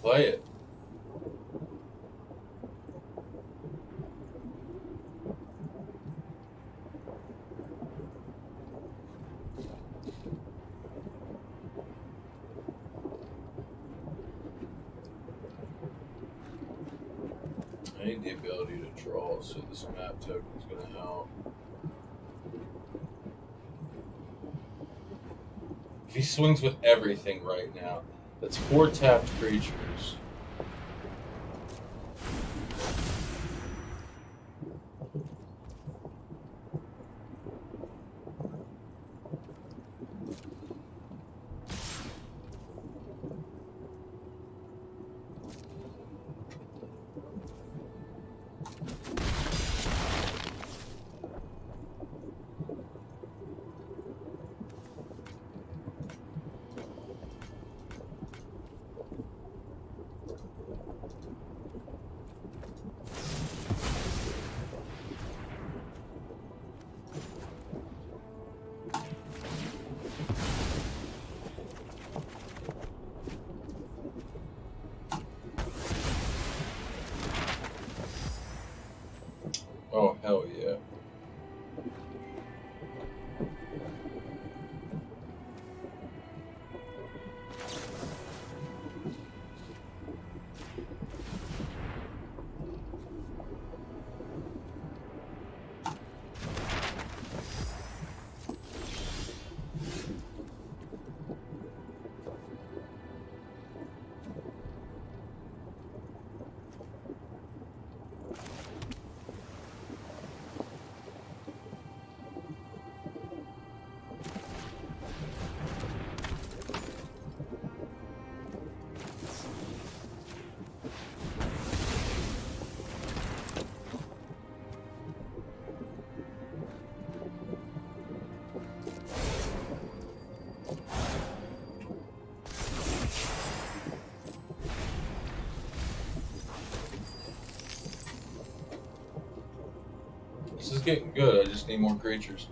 Play it. I need the ability to draw, so this map token is going to help. If he swings with everything right now, that's 4 tapped creatures. Oh, hell yeah. This is getting good. I just need more creatures.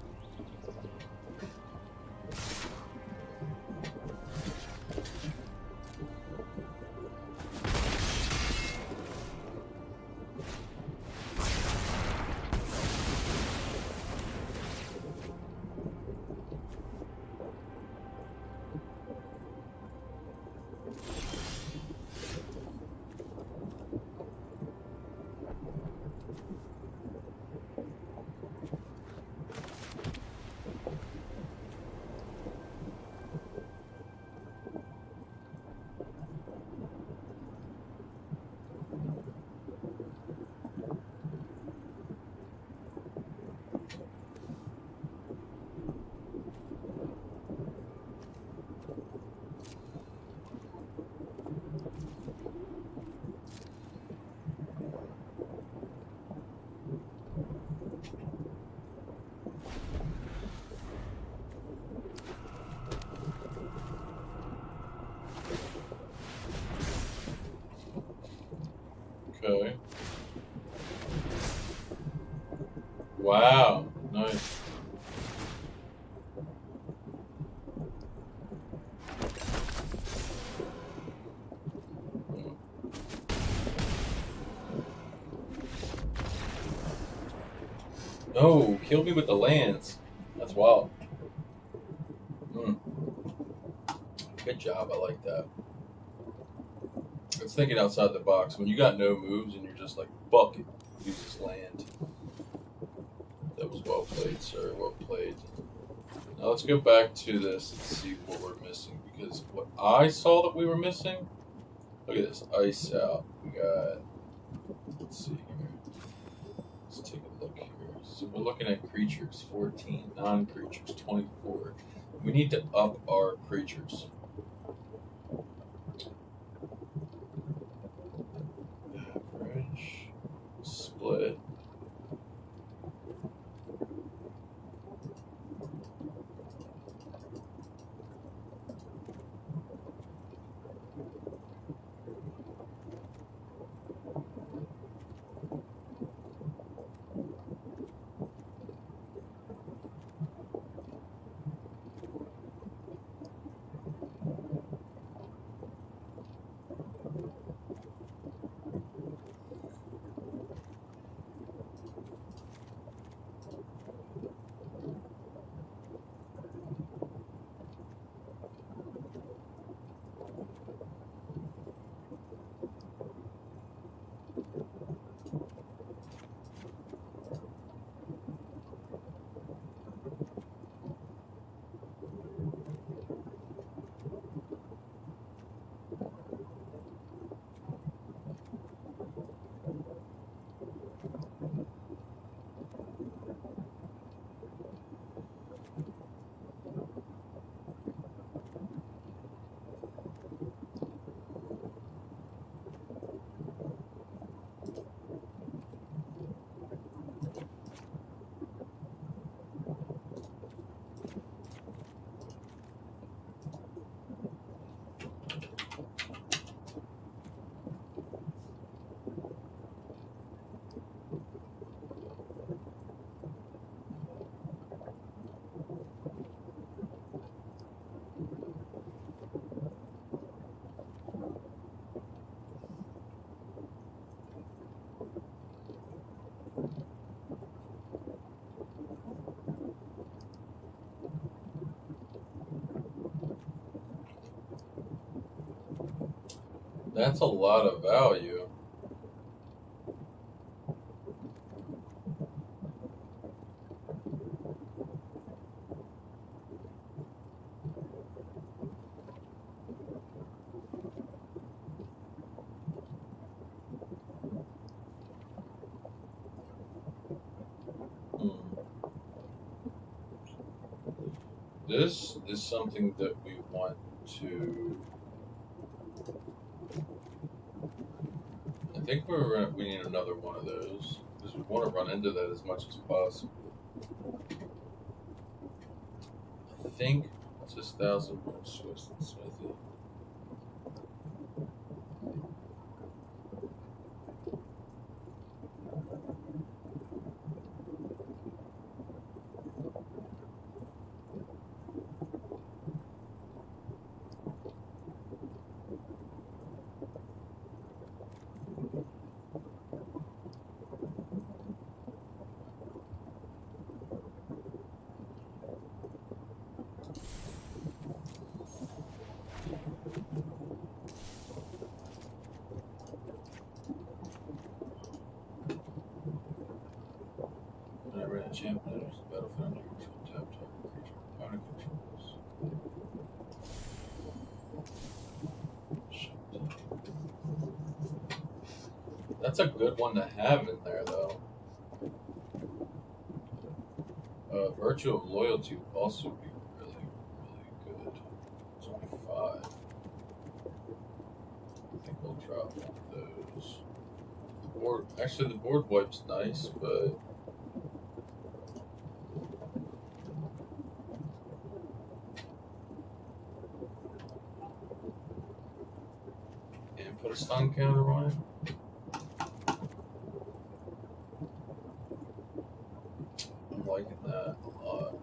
Wow, nice. No, kill me with the lance. That's wild. Mm. Good job. I like that. I was thinking outside the box. When you got no moves and you're just like, fuck it, use this land. That was well played, sir. Well played. Now let's go back to this and see what we're missing. Because what I saw that we were missing, look at this, ice out. We got, let's see here. Let's take a look here. So we're looking at creatures, 14, non-creatures, 24. We need to up our creatures. Average, split. That's a lot of value. This is something that we want to. I think we need another one of those because we want to run into that as much as possible. I think it's just 1,000 more Swiss and Smithy. When I ran a champ, there's a battlefield under control, tap target creature, opponent controls. That's a good one to have in there, though. Virtue of Loyalty would also be really, really good. It's only 5. I think we'll drop one of those. The board, actually, the board wipe's nice, but and put a stun counter on it. that a lot.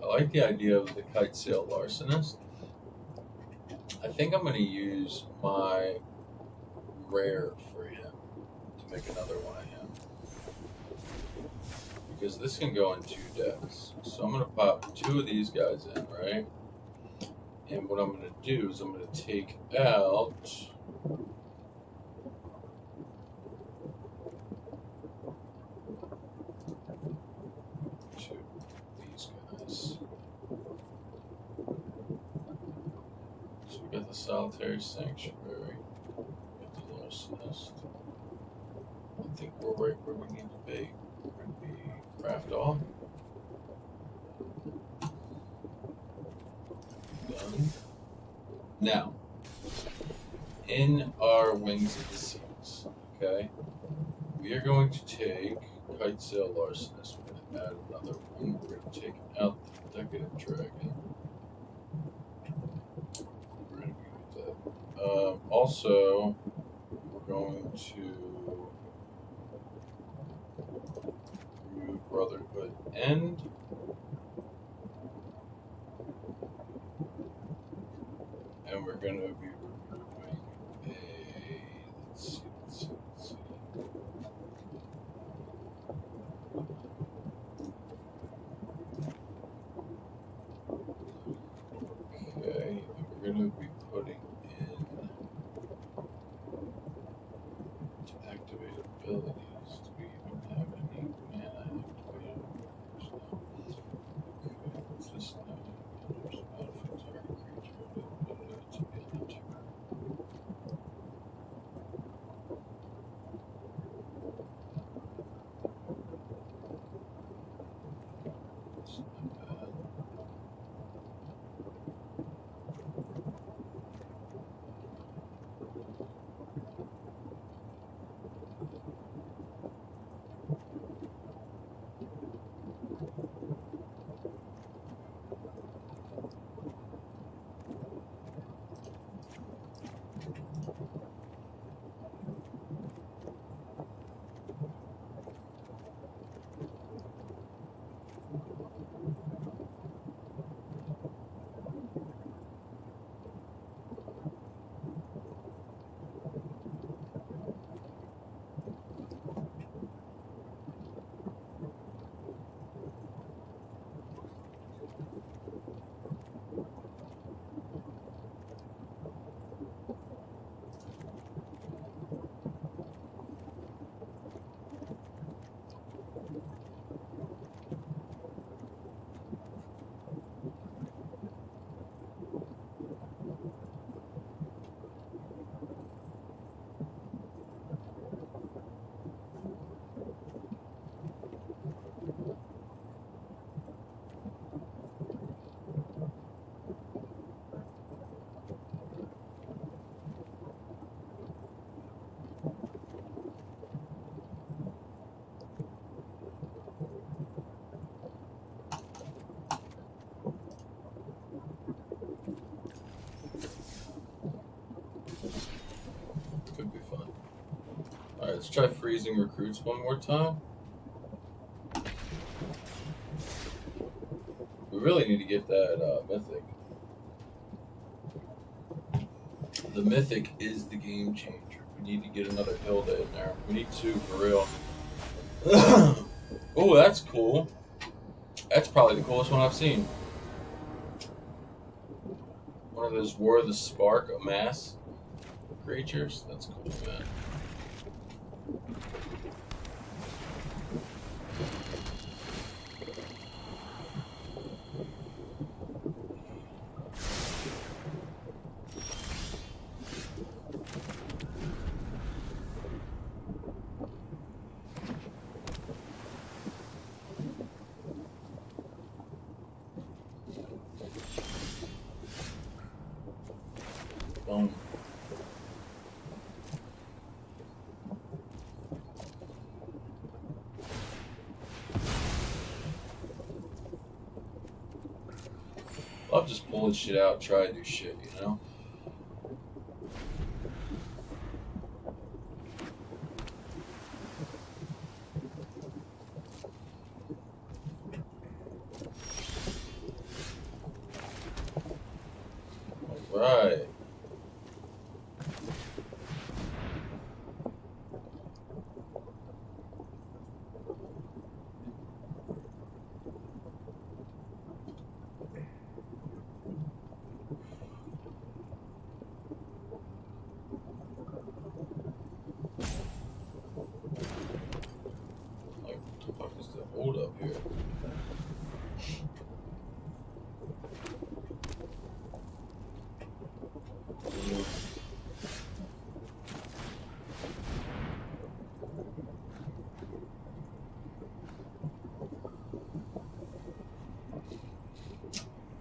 I like the idea of the kite sail larcenist. I think I'm going to use my rare for him to make another one of him. Because this can go in 2 decks. So I'm going to pop 2 of these guys in, right? And what I'm going to do is I'm going to take out these guys. So we got the Solitary Sanctuary, we got the Larcenist. I think we're right where we need to be. We're going to be Craft All. Done. Now, in our Wings of the Seas, okay, we are going to take Kite Sail Larcenist. We're going to add another one. We're going to take out the Decadent Dragon. We're going to do that. Also, we're going to remove Brotherhood End. And we're going to be removing a, let's see. Okay, and we're going to be putting in to activate abilities. Do we even have any mana activated? Okay, what's this now? There's battlefield target creature. To be an attacker. It's not bad. Could be fun. Alright, let's try freezing recruits one more time. We really need to get that mythic. The mythic is the game changer. We need to get another Hilda in there. We need 2 for real. Oh, that's cool. That's probably the coolest one I've seen. One of those War of the Spark, a mass creatures. That's cool, man. Boom. Love just pulling shit out, try to do shit, you know?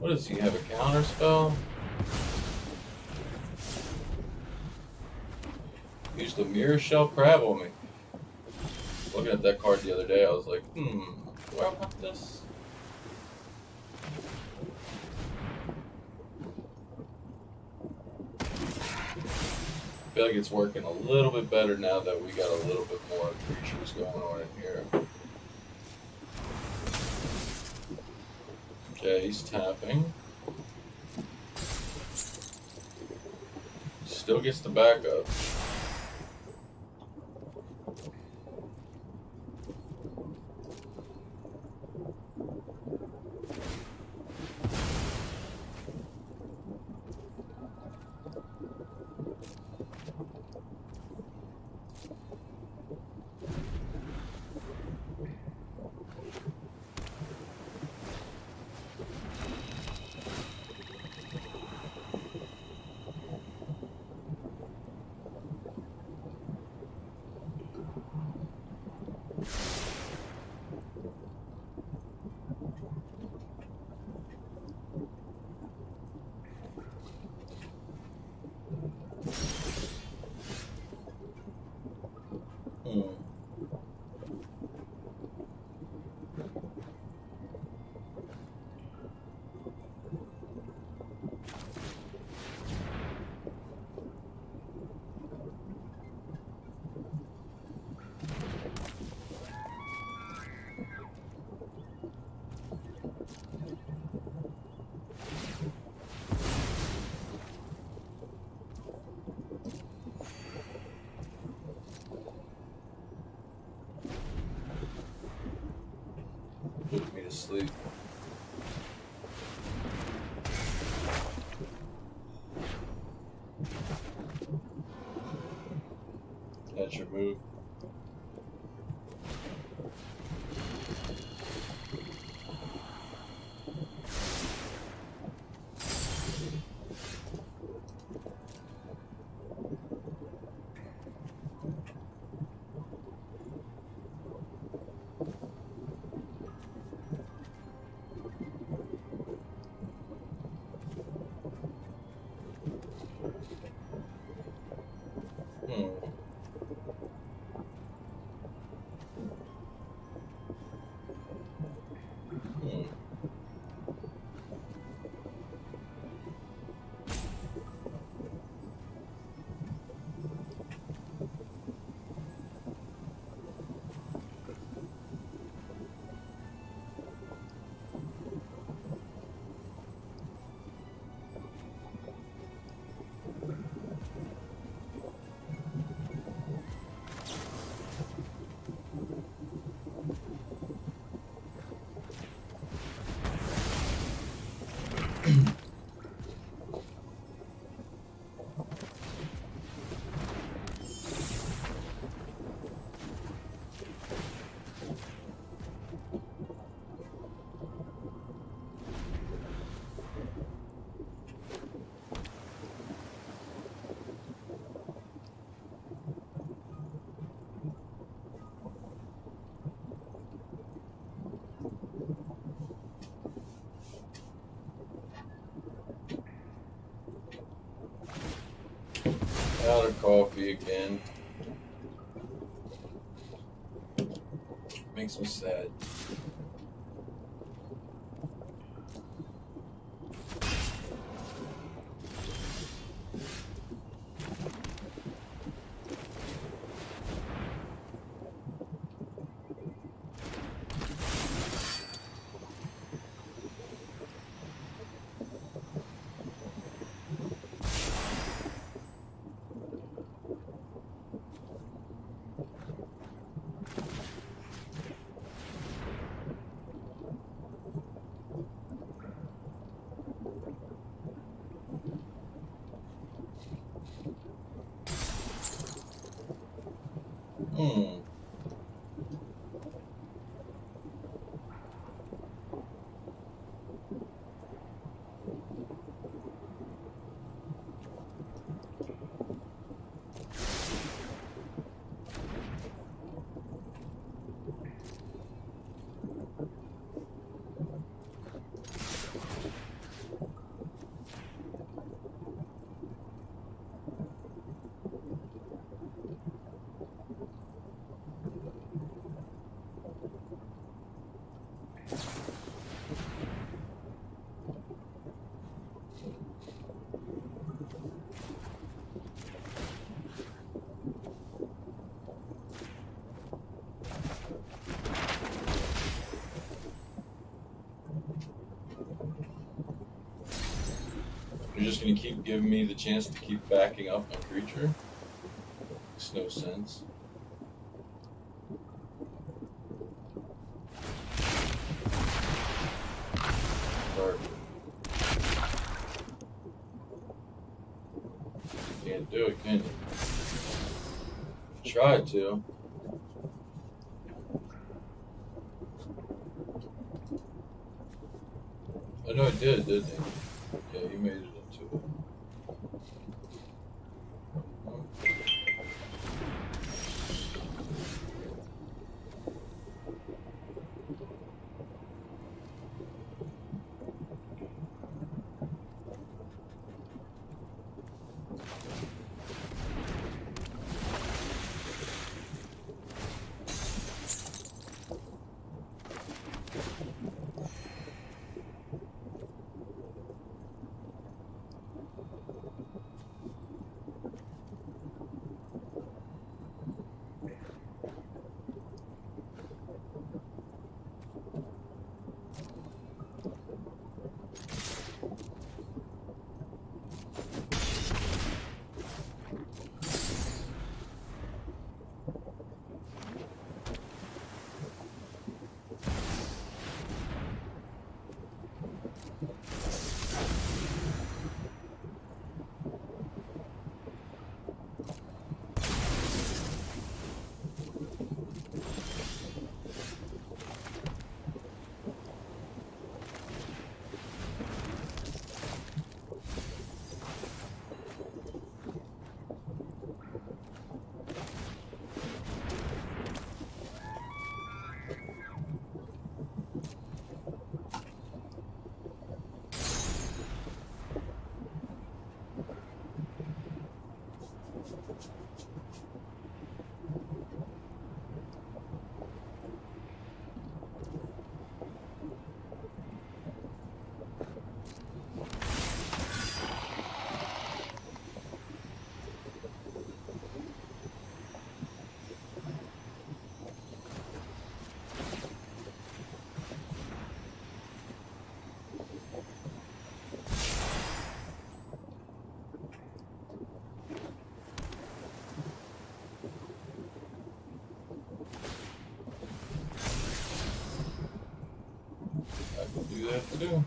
What does he have? A counter spell? Used a mirror shell crab on me. Looking at that card the other day, I was like, do I want this? I feel like it's working a little bit better now that we got a little bit more creatures going on in here. Okay, he's tapping. Still gets the backup. Put me to sleep. That's your move. Out of coffee again. Makes me sad. just gonna keep giving me the chance to keep backing up my creature? Makes no sense. Can't do it, can you? Tried to. I know it did, didn't it? Yeah, you made it into it. Do that to do.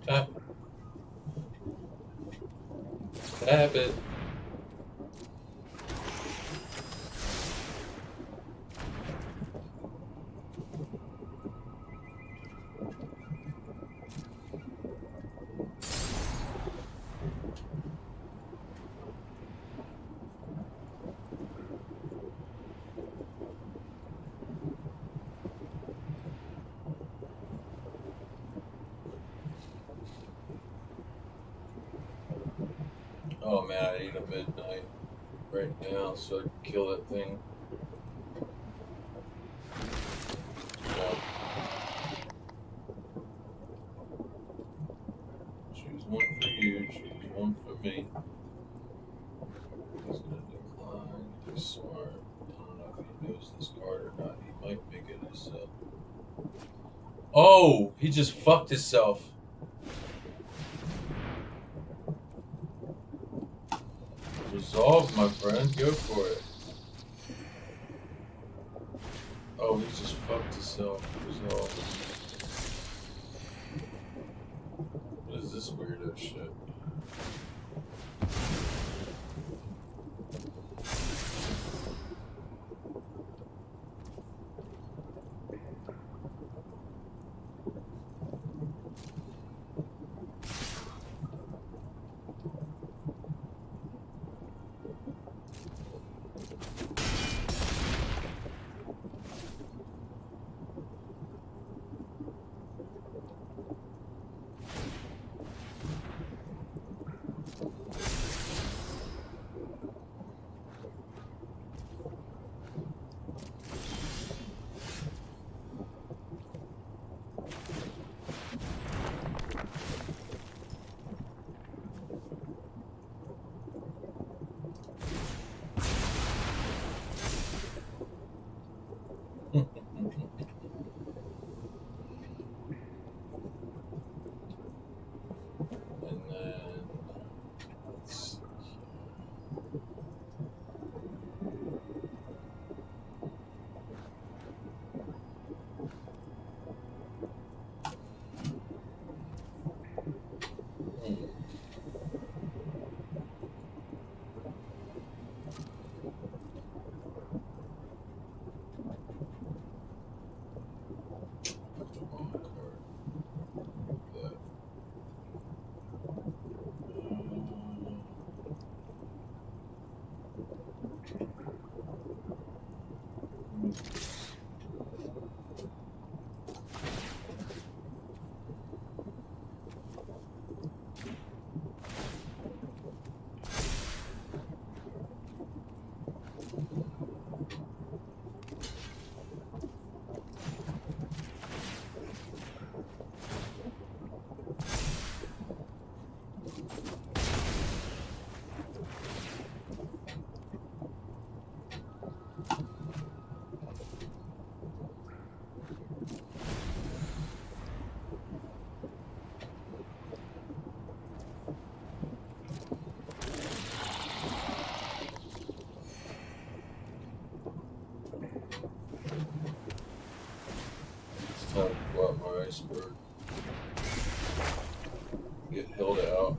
Tap. Tap it. Oh man, I need a midnight right now so I can kill that thing. Yeah. Choose one for you. Choose one for me. He's gonna decline. He's smart. I don't know if he knows this card or not. He might make it himself. Oh, he just fucked himself. Resolve, my friend. Go for it. Oh, he just fucked himself. Resolve. What is this weirdo shit? And then let's see. Wrong card. That. It's time to go out my iceberg. Get held out.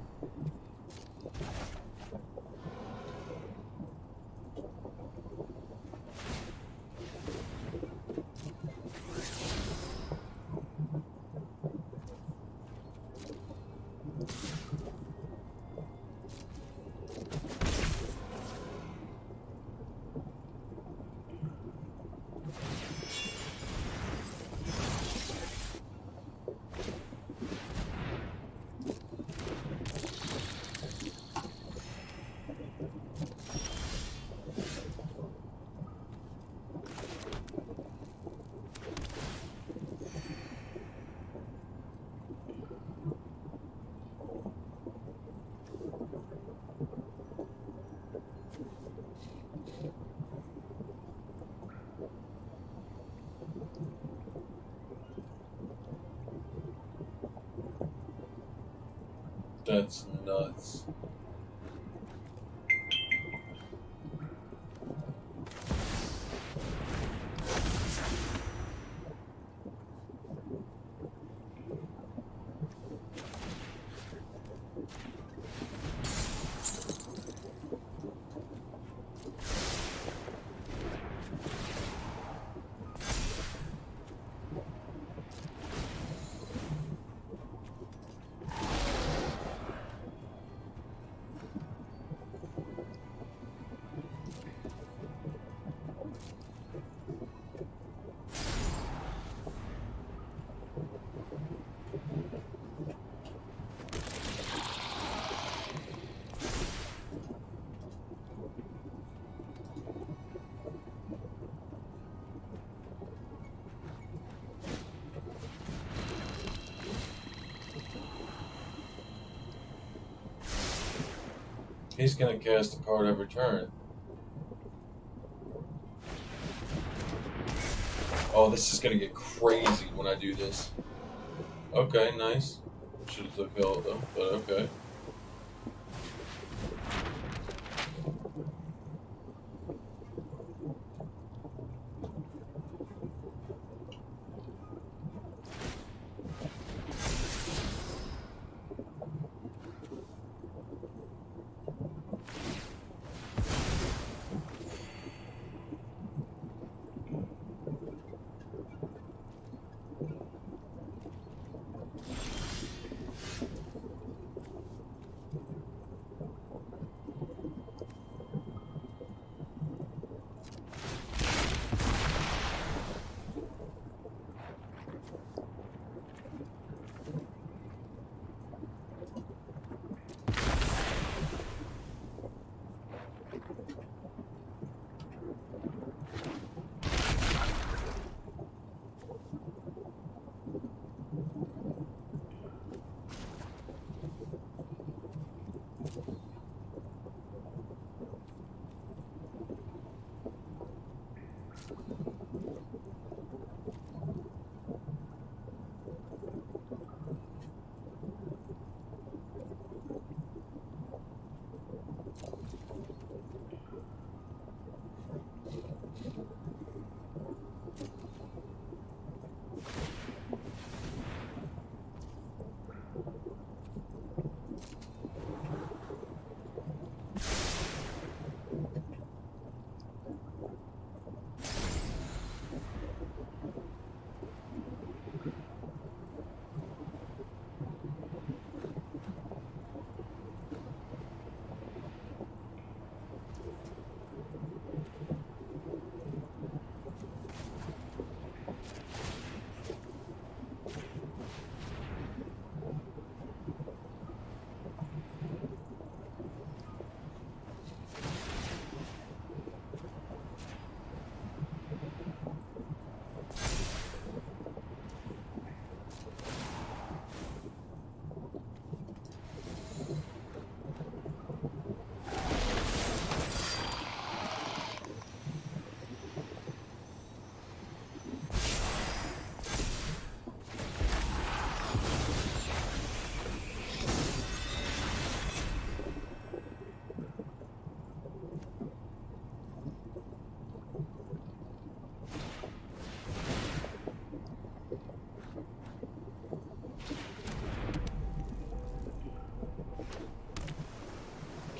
That's nuts. He's gonna cast a card every turn. Oh, this is gonna get crazy when I do this. Okay, nice. Should have took Hill though, but okay.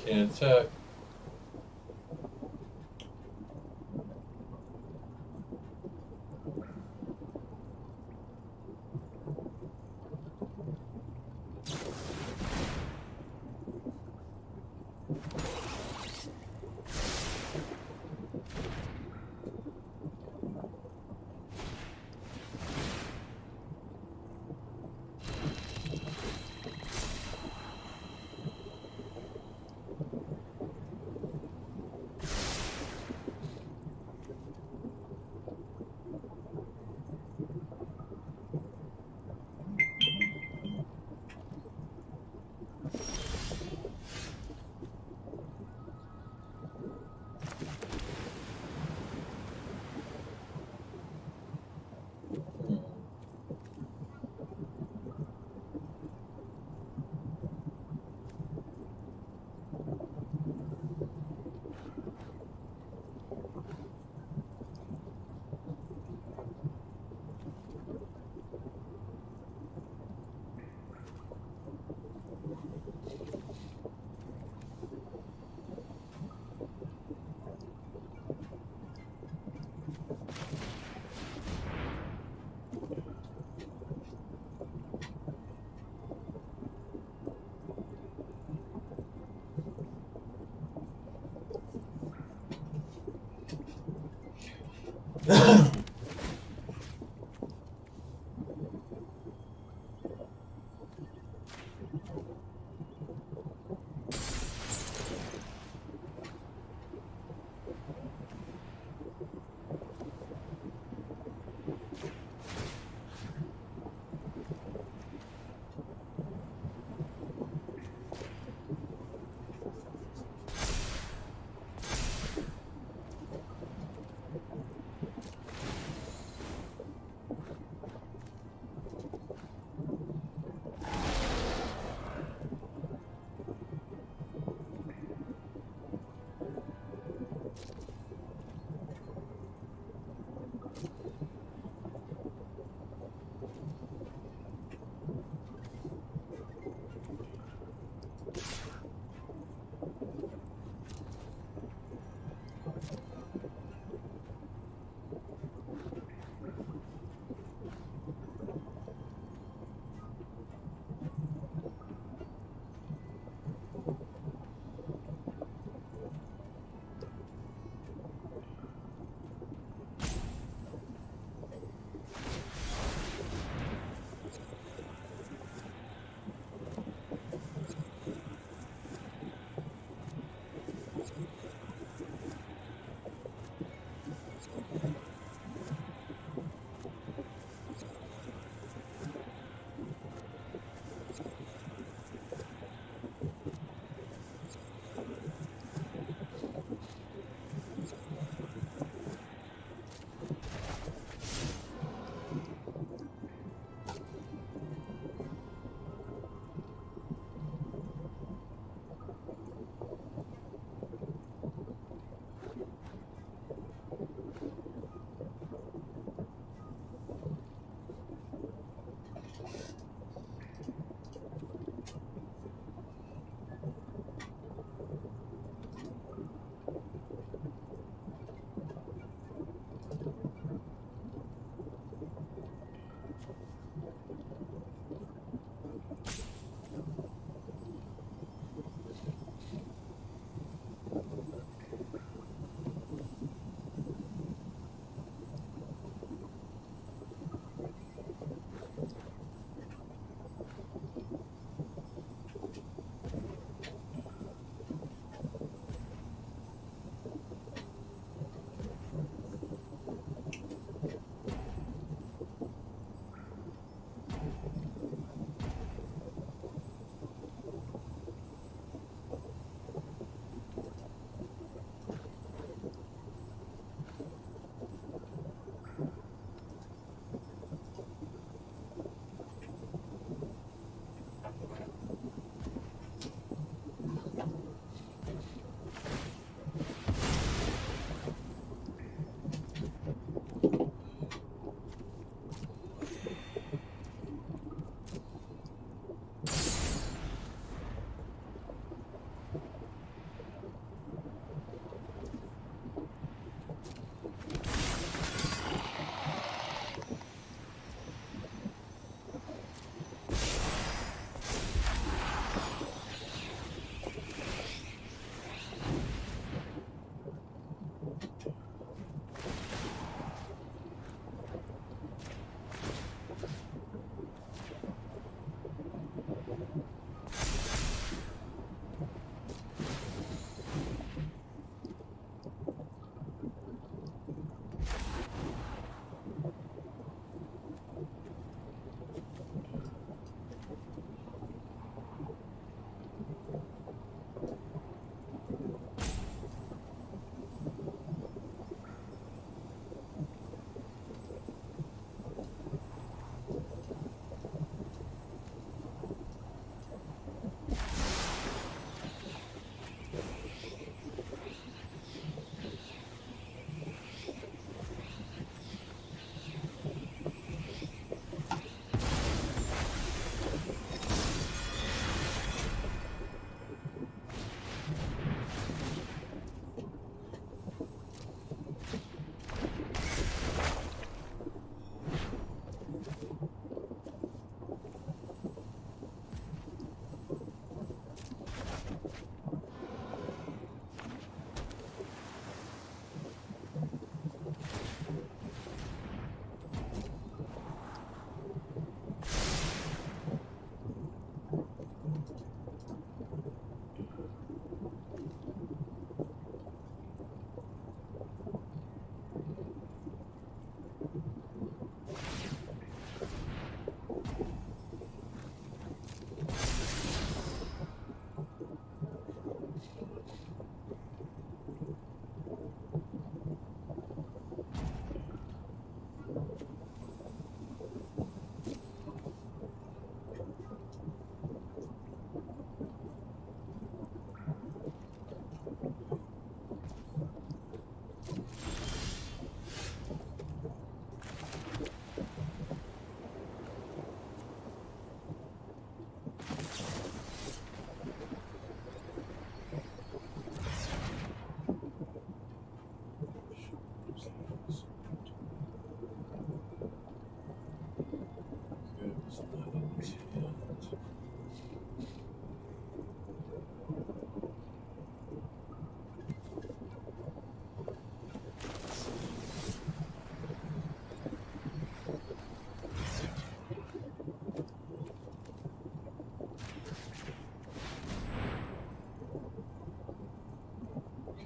Can't attack.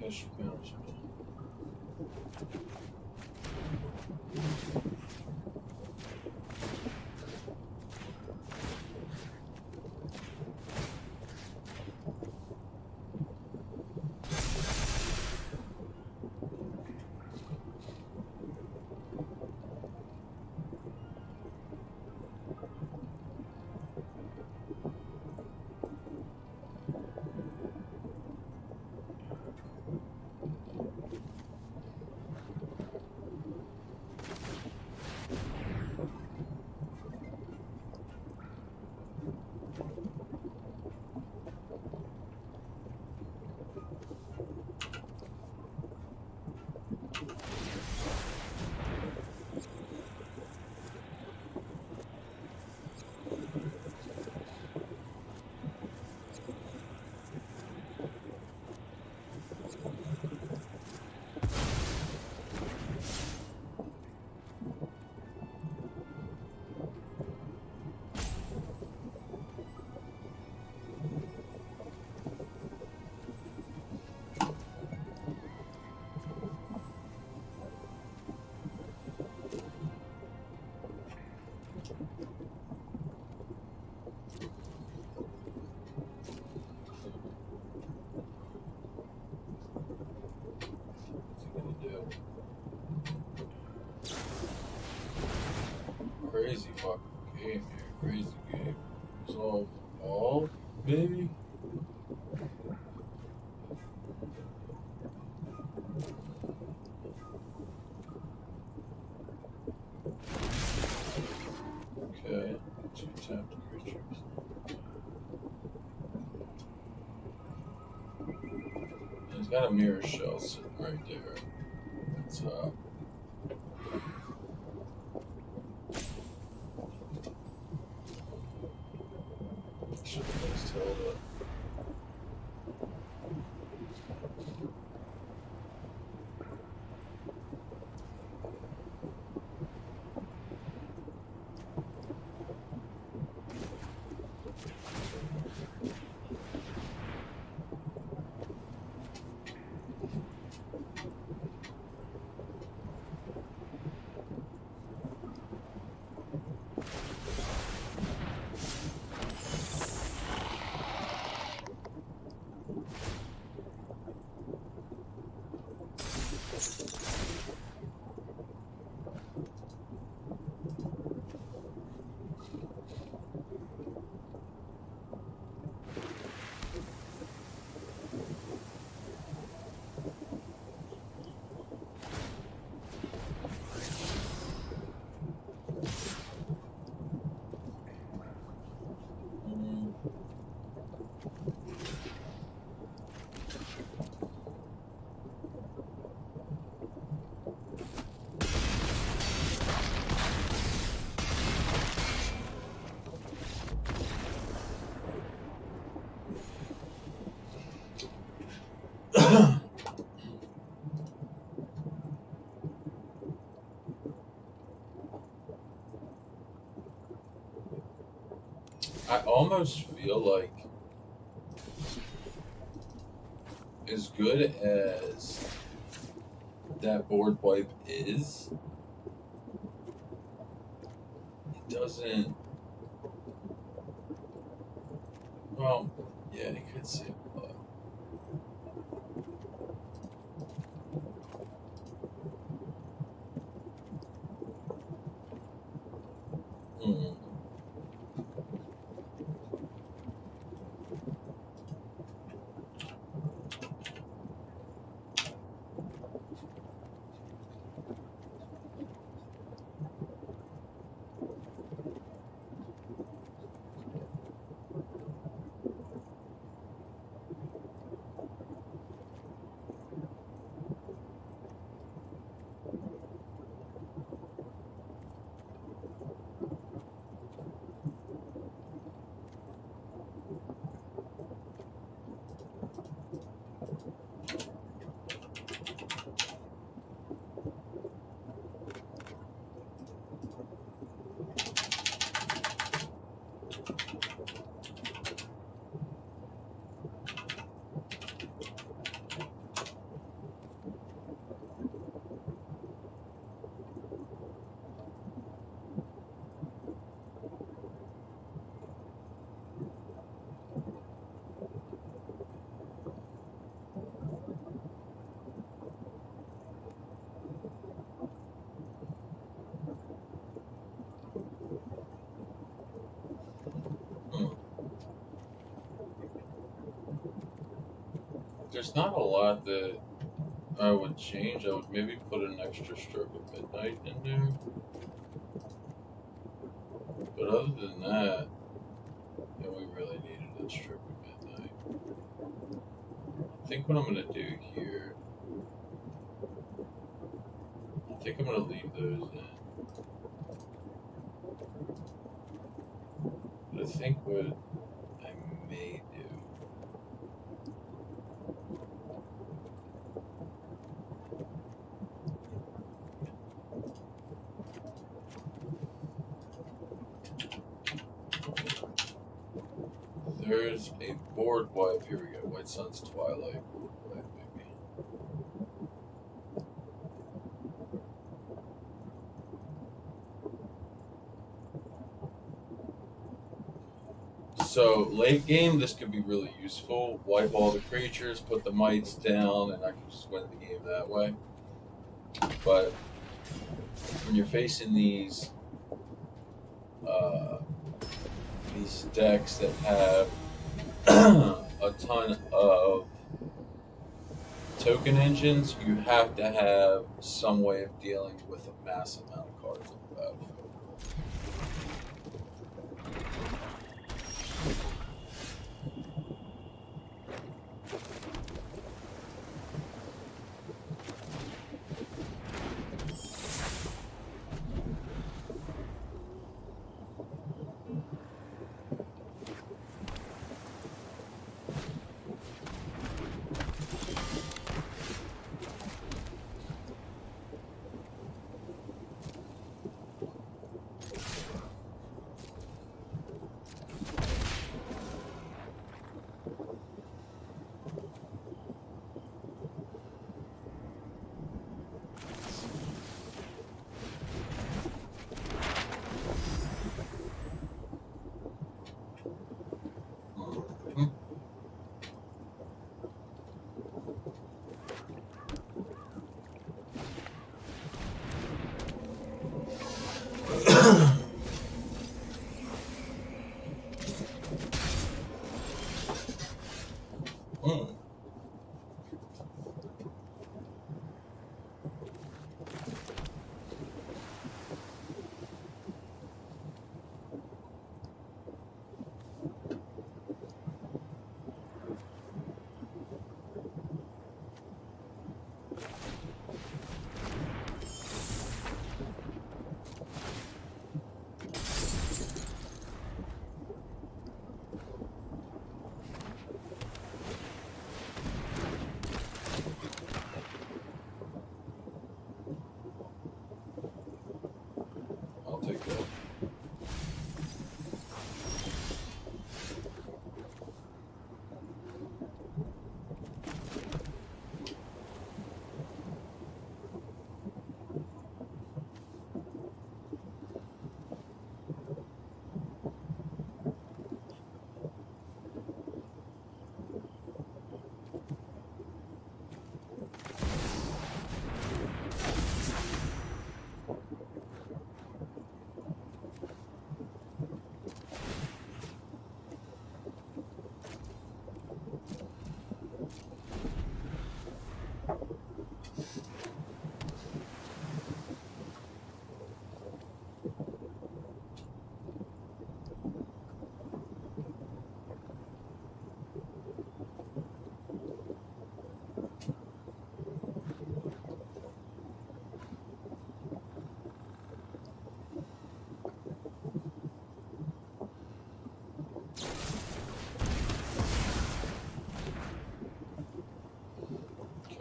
cash management. Crazy fucking game, man. Crazy game. Solve all, maybe? Okay. 2 tapped creatures. He's got a mirror shell sitting right there. It's should have placed Hilda. I almost feel like, as good as that board wipe is, it doesn't. Well, yeah, you could say, but. Hmm. there's not a lot that I would change. I would maybe put an extra stroke of midnight in there. But other than that, yeah, we really needed a stroke of midnight. I think what I'm gonna do here, I think I'm gonna leave those in. But I think what I may do, there's a board wipe. Here we go. White Sun's Twilight board wipe, maybe. So late game, this could be really useful. Wipe all the creatures, put the mites down, and I can just win the game that way. But when you're facing these decks that have a ton of token engines, you have to have some way of dealing with a massive amount of cards on the battlefield. I'll take that.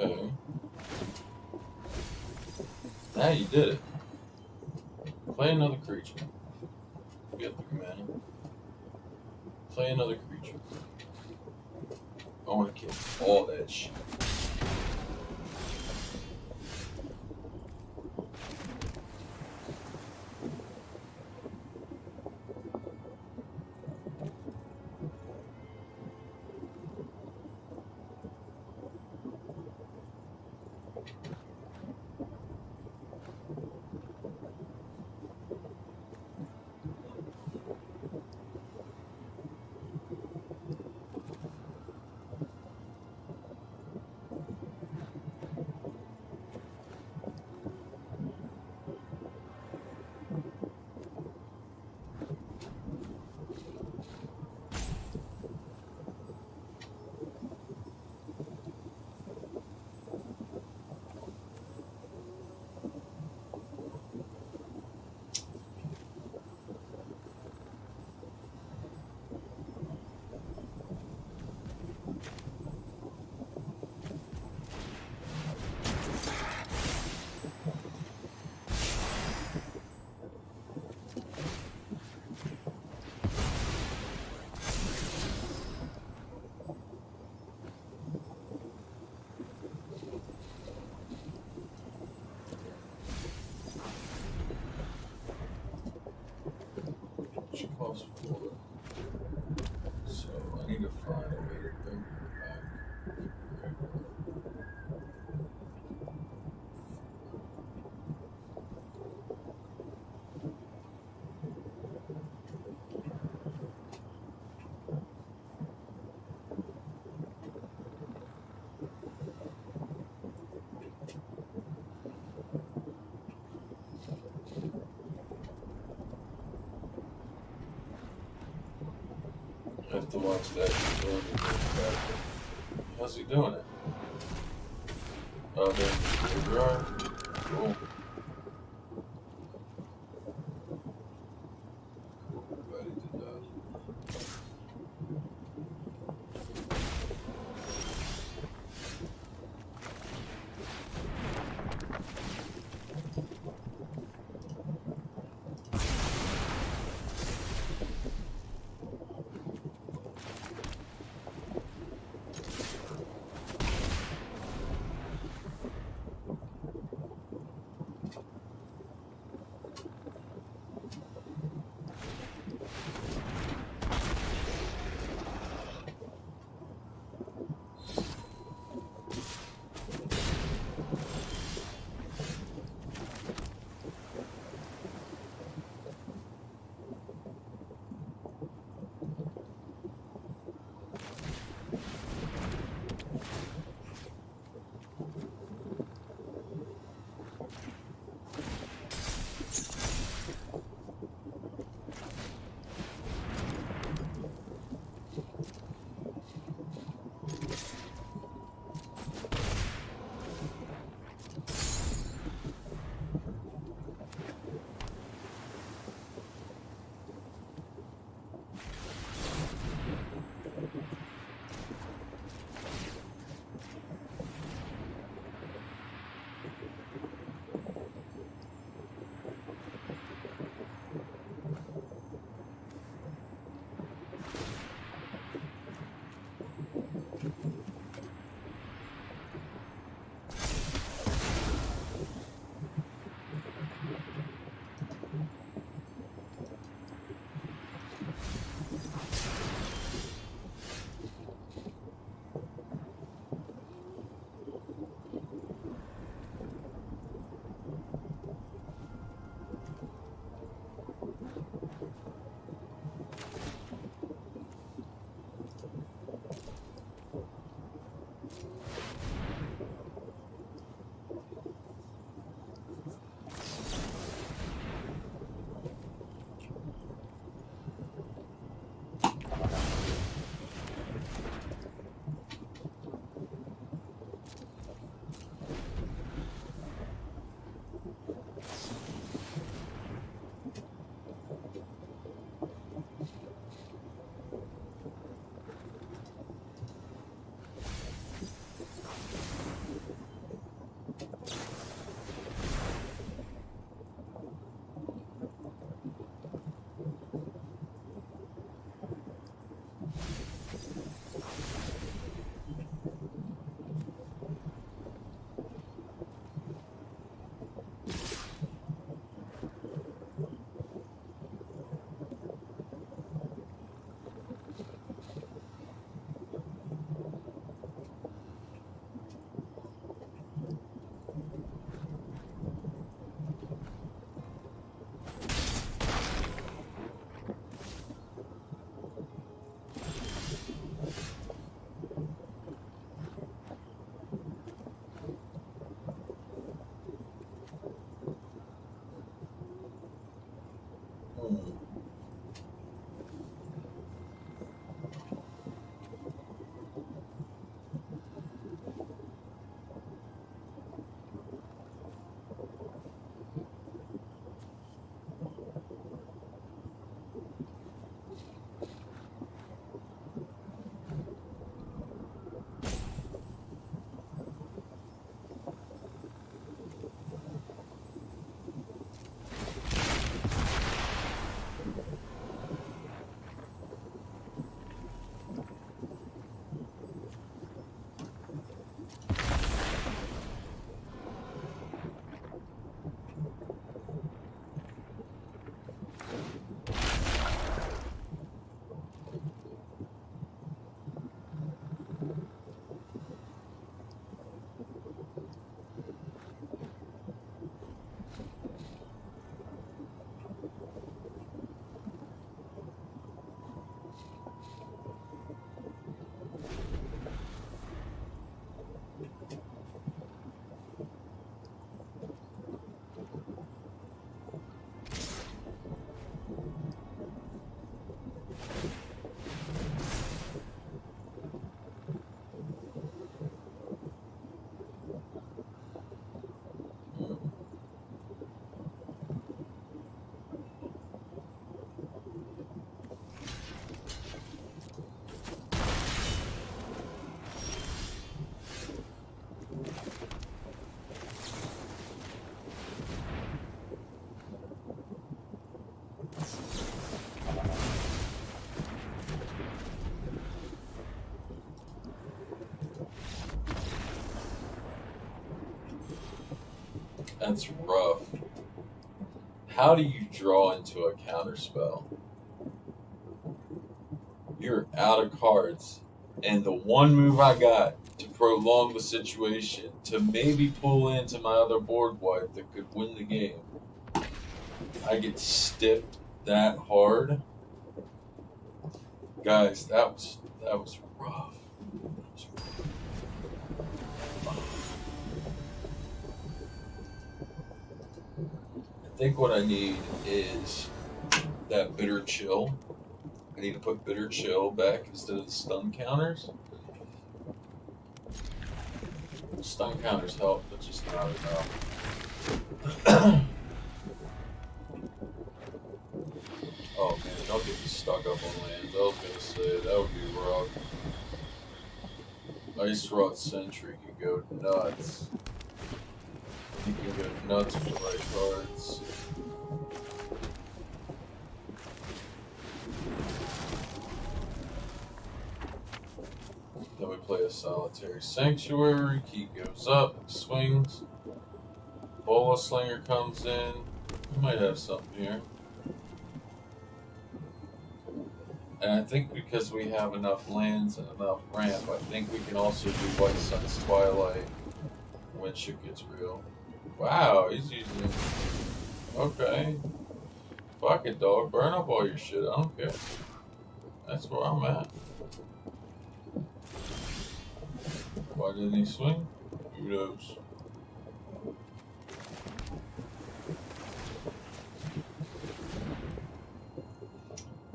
Okay. Now you did it. Play another creature. Get 3 mana. Play another creature. I want to kill all that shit. lost for it. So I need to find a way to bring her back. I have to watch that. How's he doing it? Oh, there you are. Cool. Cool. Glad he did that. That's rough. How do you draw into a counterspell? You're out of cards, and the one move I got to prolong the situation, to maybe pull into my other board wipe that could win the game, I get stiffed that hard. Guys, that was rough. I think what I need is that bitter chill. I need to put bitter chill back instead of the stun counters. Stun counters help, but just not enough. Oh man, don't get me stuck up on lands. I was gonna say that would be rough. Ice Rot Sentry could go nuts. He can go nuts with the right cards. Then we play a Solitary Sanctuary. Key goes up, swings. Bola Slinger comes in. We might have something here. And I think because we have enough lands and enough ramp, I think we can also do White Sun's Twilight when shit gets real. Wow, he's using... Okay. Fuck it, dog. Burn up all your shit. I don't care. That's where I'm at. Why didn't he swing? Who knows?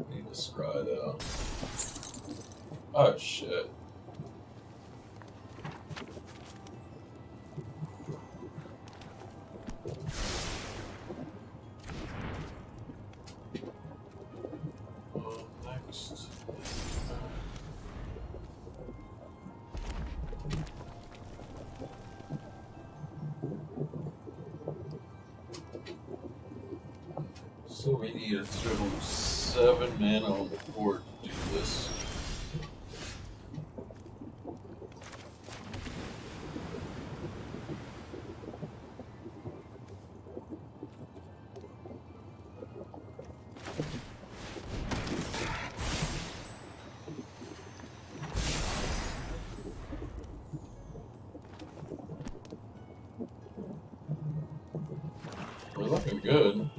Need to scry that. Oh shit. Next. So we need a total of 7 mana on the board to do this. We're looking good.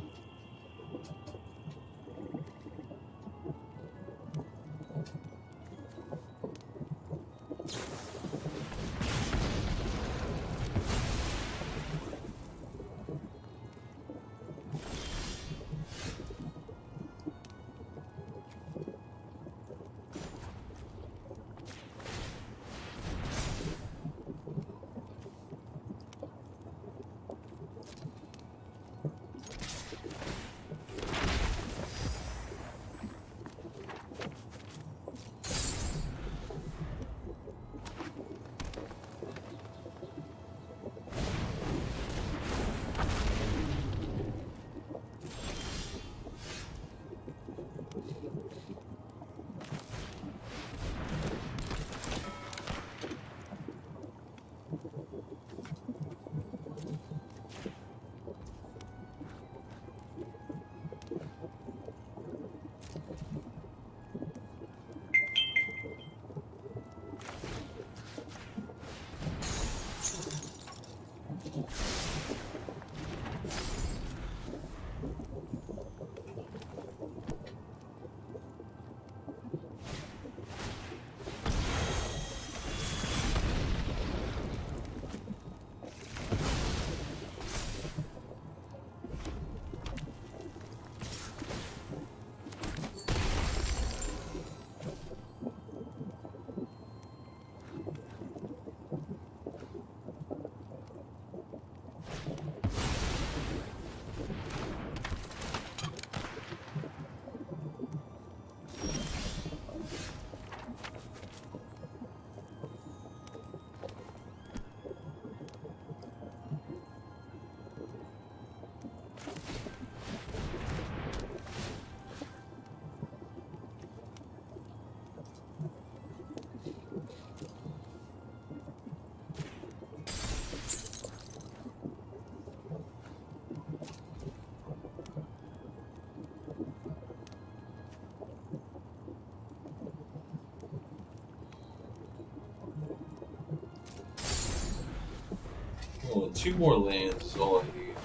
Well, 2 more lands is all I need.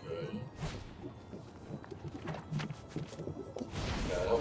Okay. Yeah.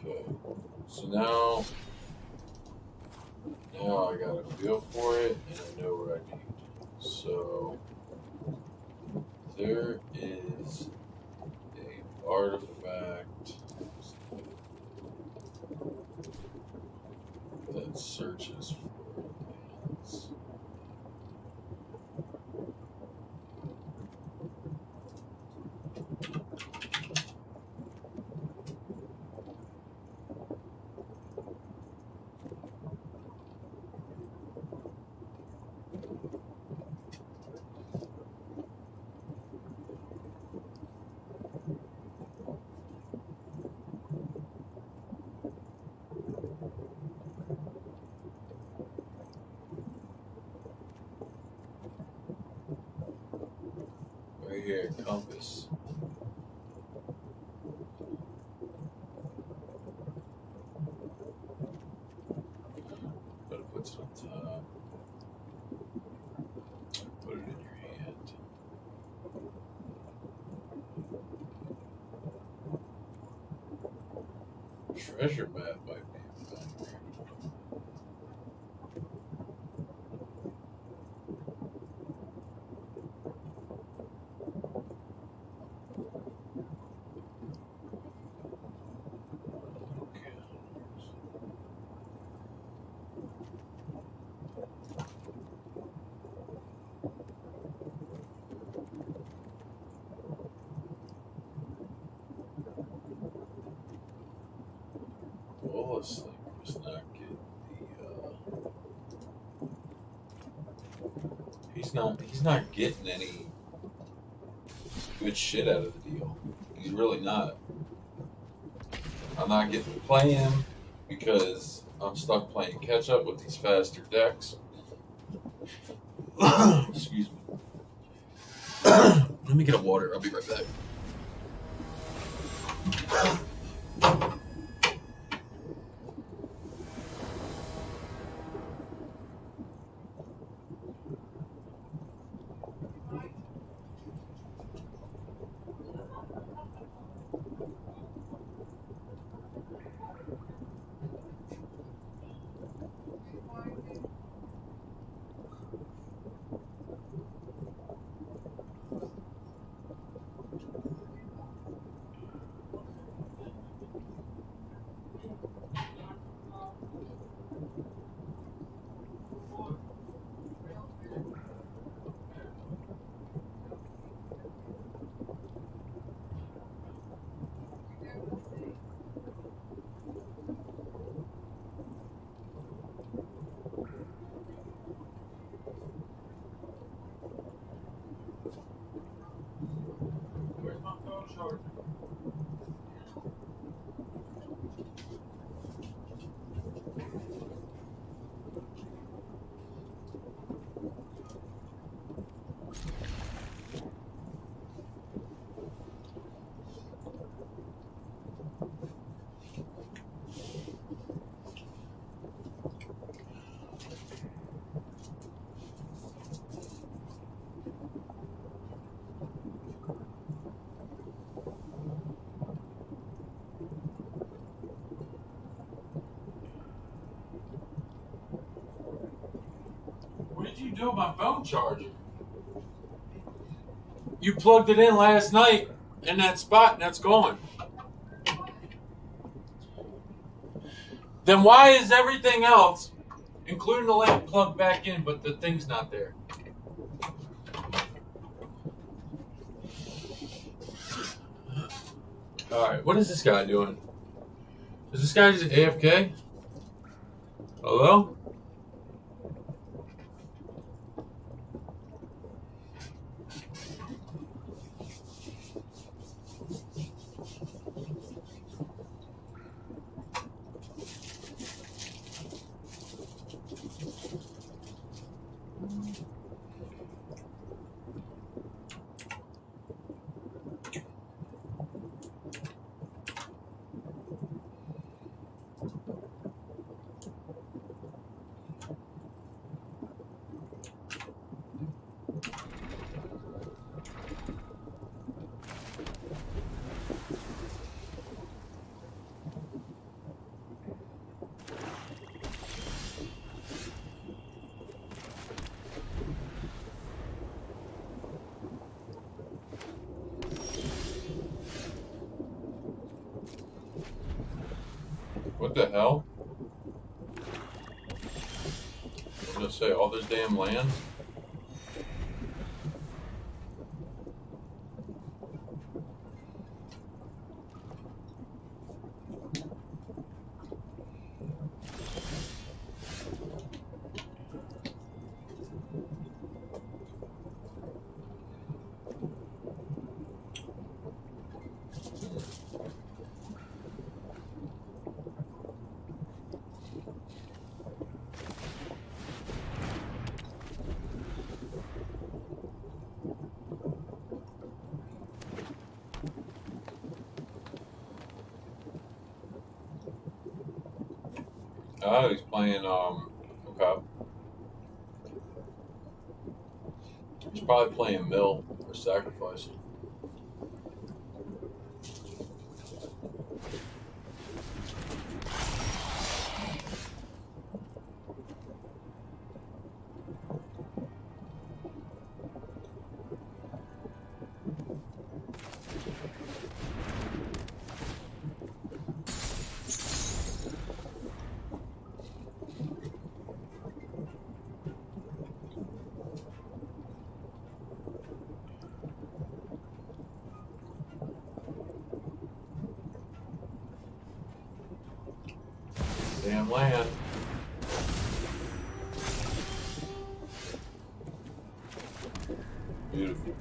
Okay. So now I got a feel for it and I know what I need. So there is a artifact that searches for lands. Right here, compass. But it puts it on top. Put it in your hand. Treasure map might be better. Wallace was not getting the he's not getting any good shit out of the deal. He's really not. I'm not getting to play him because I'm stuck playing catch up with these faster decks. Excuse me. Let me get a water. I'll be right back. Where's my phone charger? What did you do with my phone charger? You plugged it in last night in that spot and that's gone. Then why is everything else, including the lamp, plugged back in, but the thing's not there? Alright, what is this guy doing? Is this guy just AFK? Hello? What the hell? I'm gonna say all this damn land. Oh, he's playing, okay. He's probably playing Mill or Sacrifice. Damn land. Beautiful.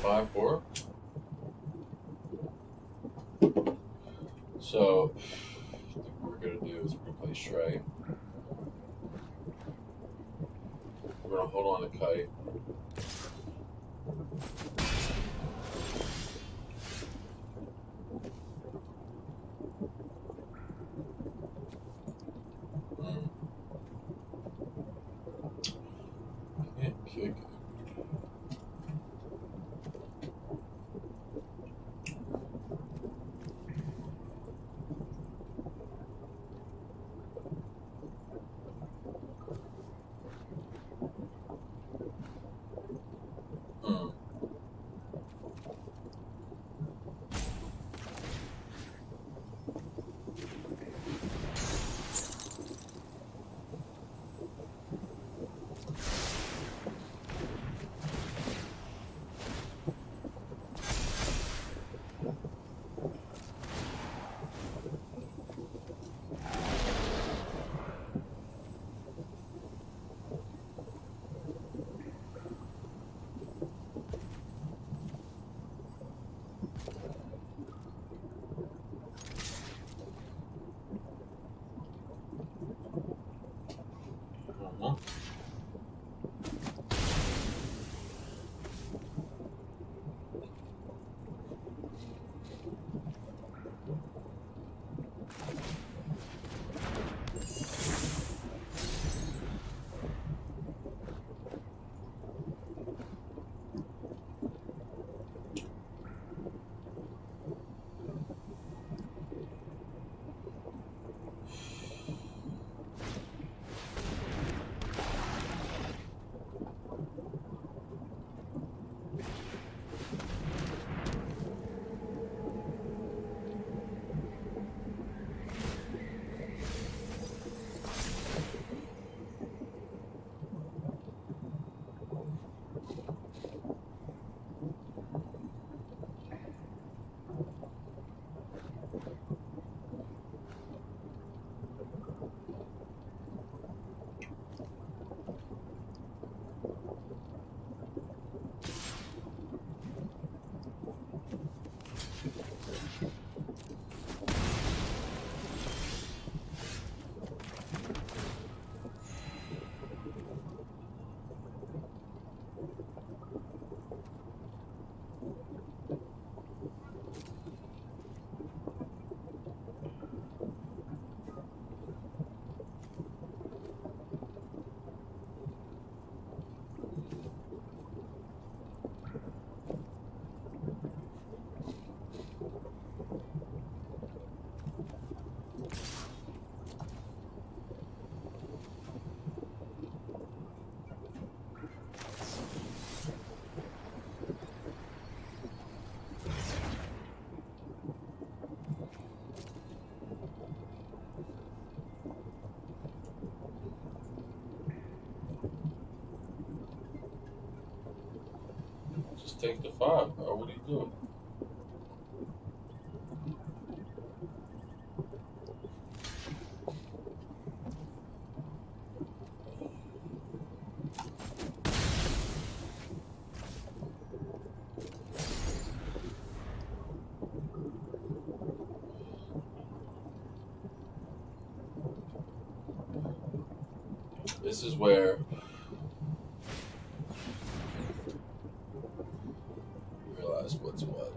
5-4. So, I think what we're gonna do is we're gonna play Stray. We're gonna hold on to Kite. Can't kick it. Uh-huh. Just take the 5, bro. What are you doing? This is where you realize what's what.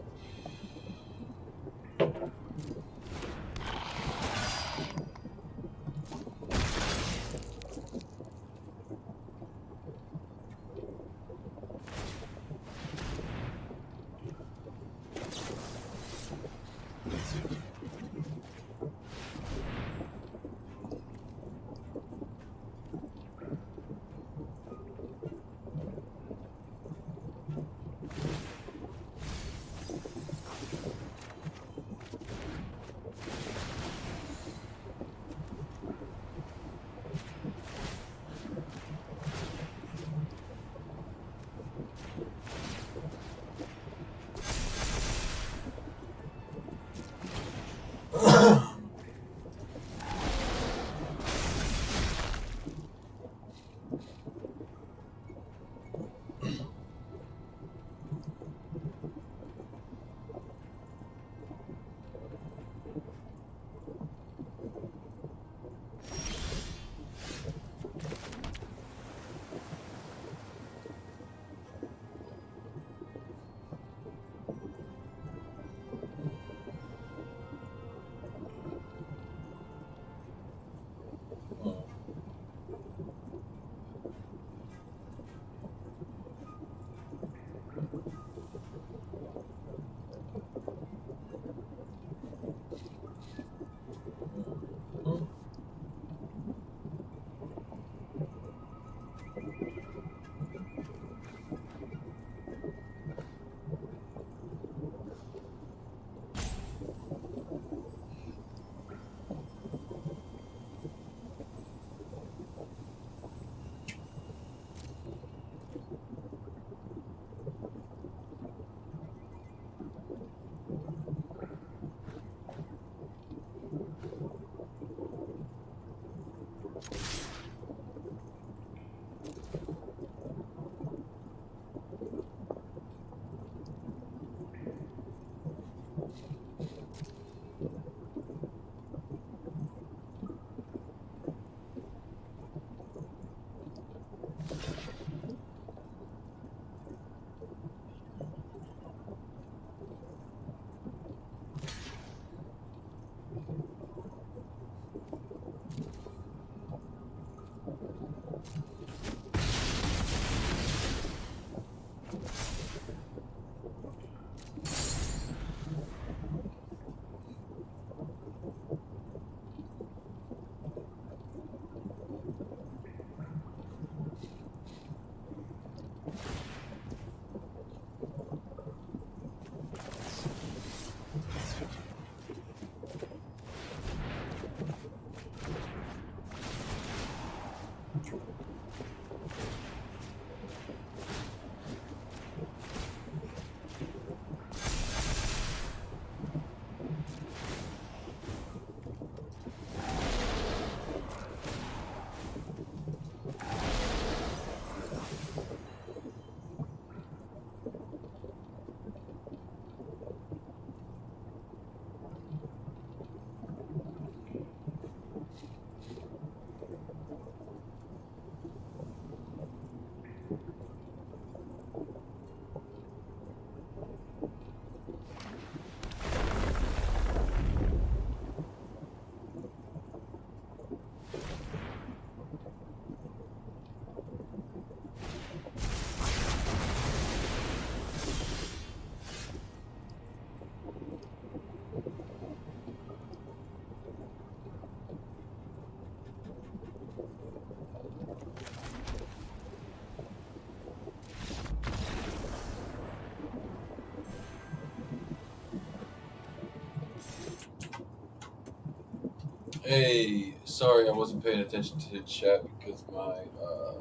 Hey, sorry I wasn't paying attention to the chat because my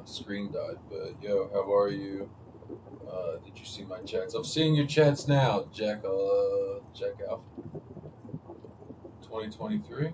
screen died. But yo, how are you? Did you see my chats? I'm seeing your chats now, Jack Alpha 2023.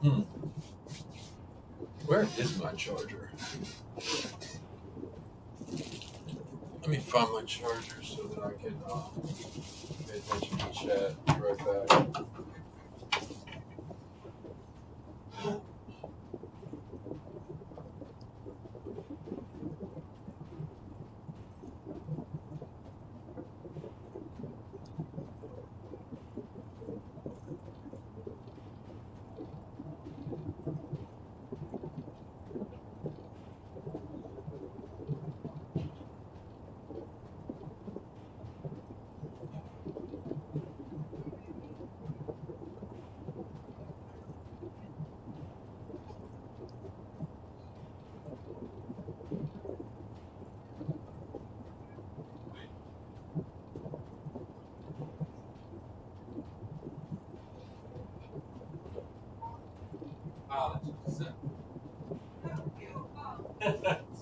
Hmm. Where is my charger? Let me find my charger so that I can pay attention to chat. Be right back.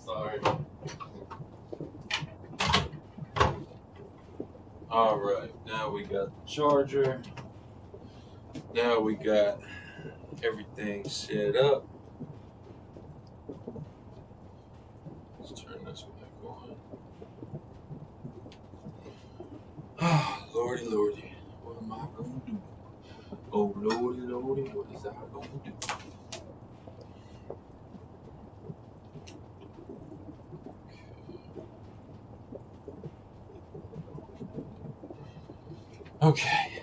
Sorry. All right, now we got the charger. Now we got everything set up. Let's turn this back on. Ah, lordy, lordy, what am I gonna do? Oh, lordy, lordy, what is I gonna do? Okay.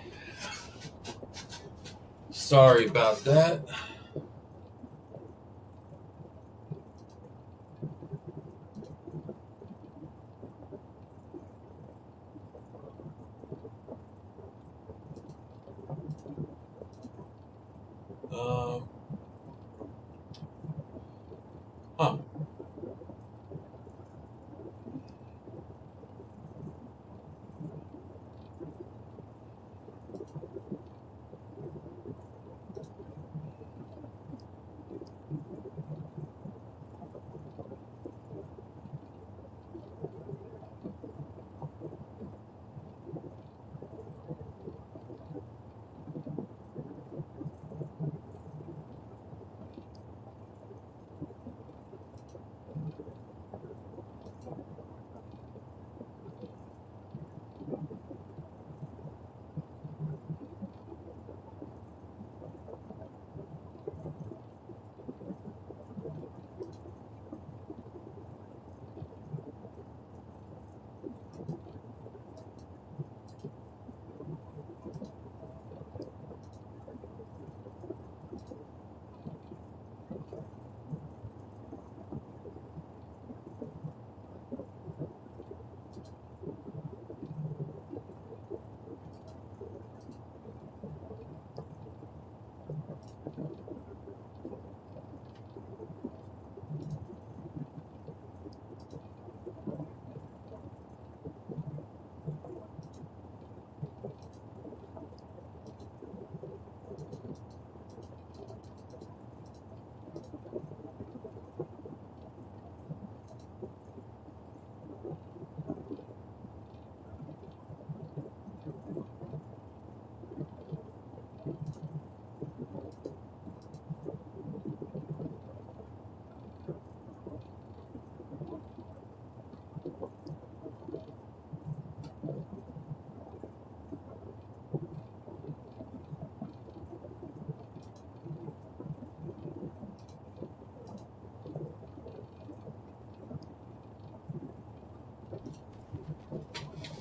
Sorry about that. Um, huh.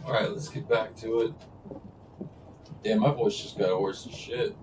All right, let's get back to it. Damn, my voice just got worse as shit.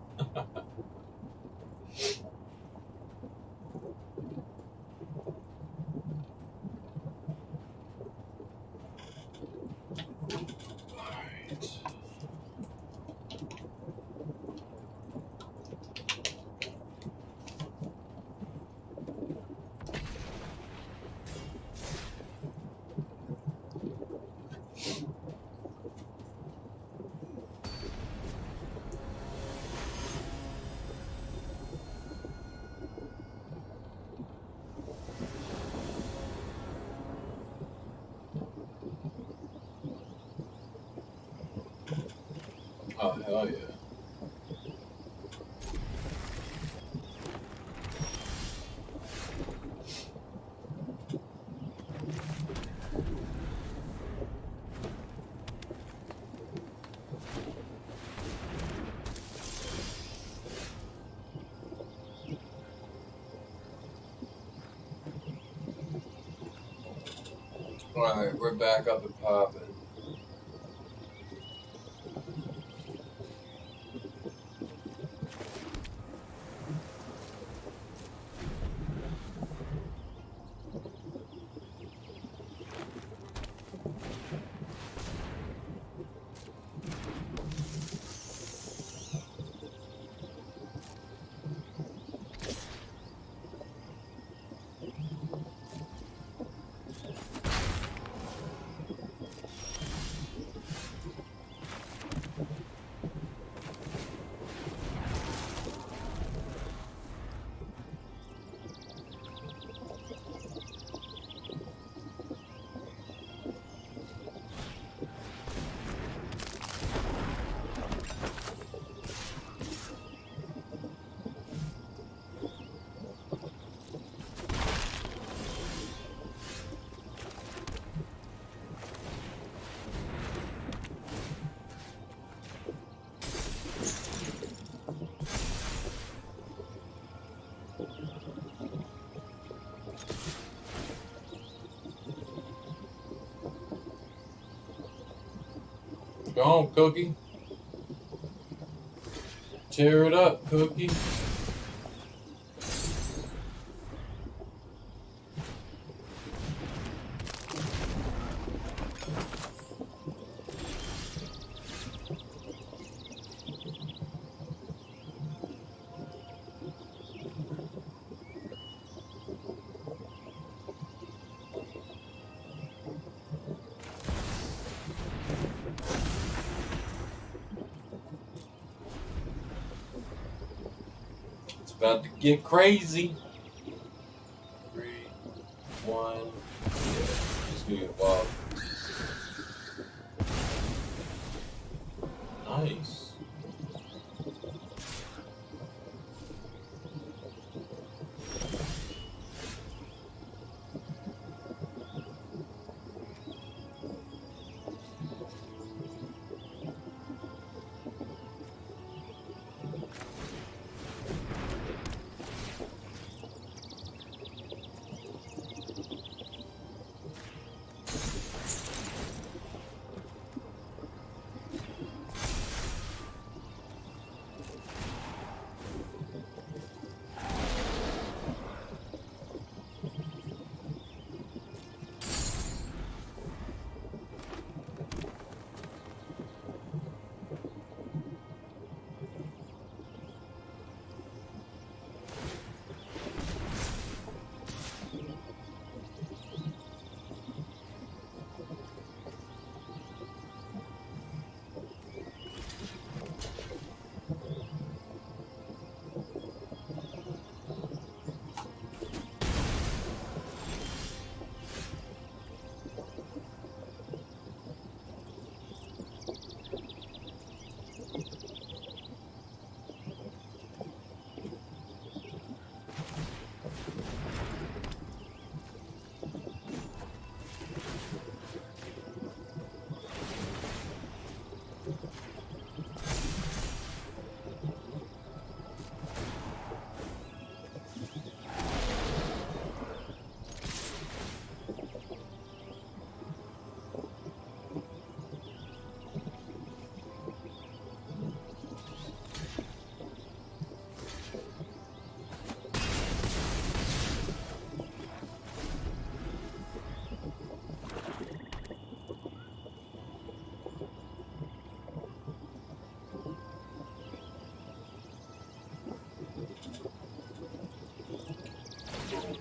Oh, hell yeah. Alright, we're back up and popping. Go on, Cookie. Tear it up, Cookie. About to get crazy. 3, 1. Yeah, it's gonna get wild. Nice.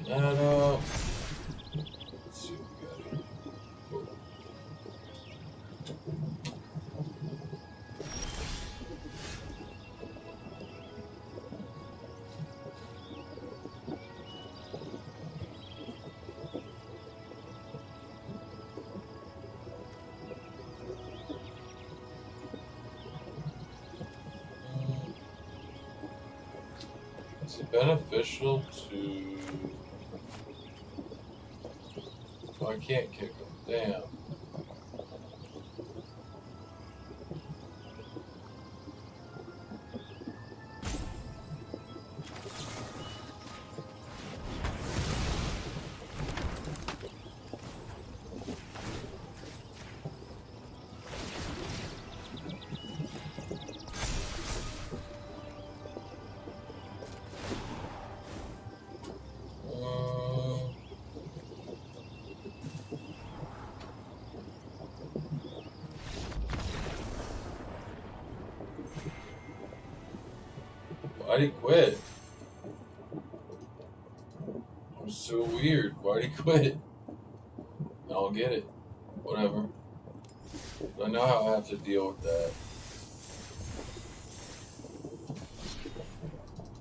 that up. Let's see what we got here. Cool. Is it beneficial to... Oh, I can't kick him. Damn. Why'd he quit? It was so weird. Why'd he quit? I don't get it. Whatever. I know how I have to deal with that.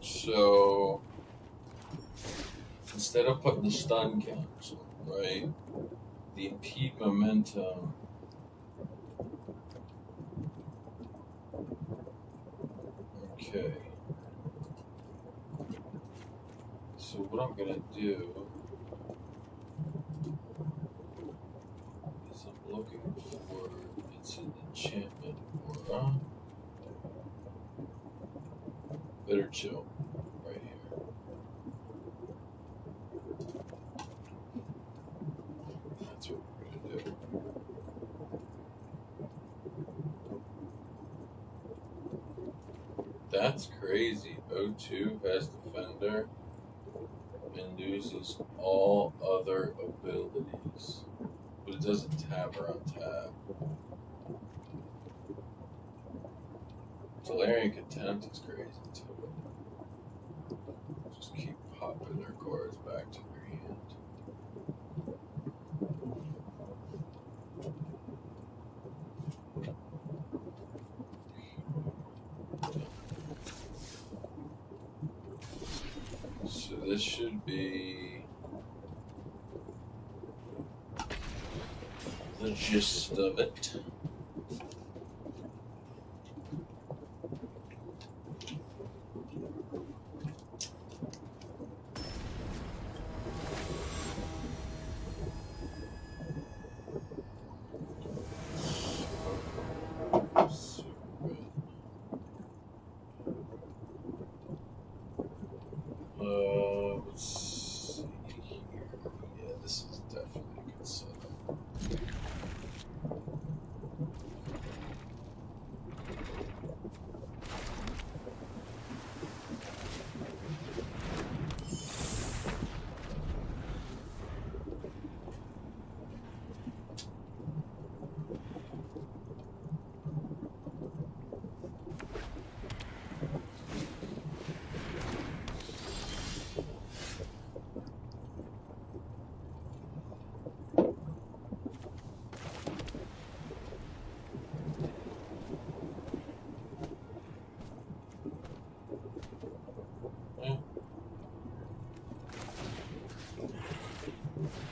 So, instead of putting the stun count, right? The impede momentum. Okay. So what I'm gonna do is I'm looking for it's an enchantment aura. Better chill right here. That's what we're gonna do. That's crazy. O2 has Defender and loses all other abilities, but it doesn't tap her on tap. Solarian Contempt is crazy too. Just keep popping their cards back to their hand. So this should be the gist of it. Let's see here. Yeah, this is definitely a good setup.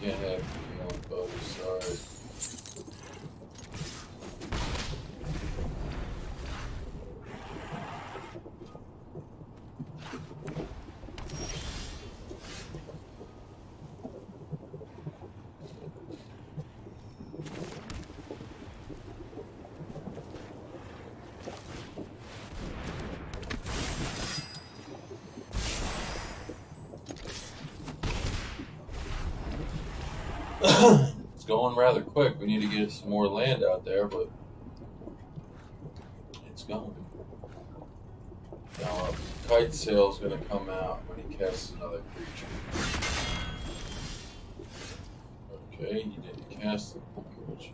Can't have you on both sides. It's going rather quick. We need to get some more land out there, but it's going. Now, Kite Sail is going to come out when he casts another creature. Okay, he didn't cast another creature.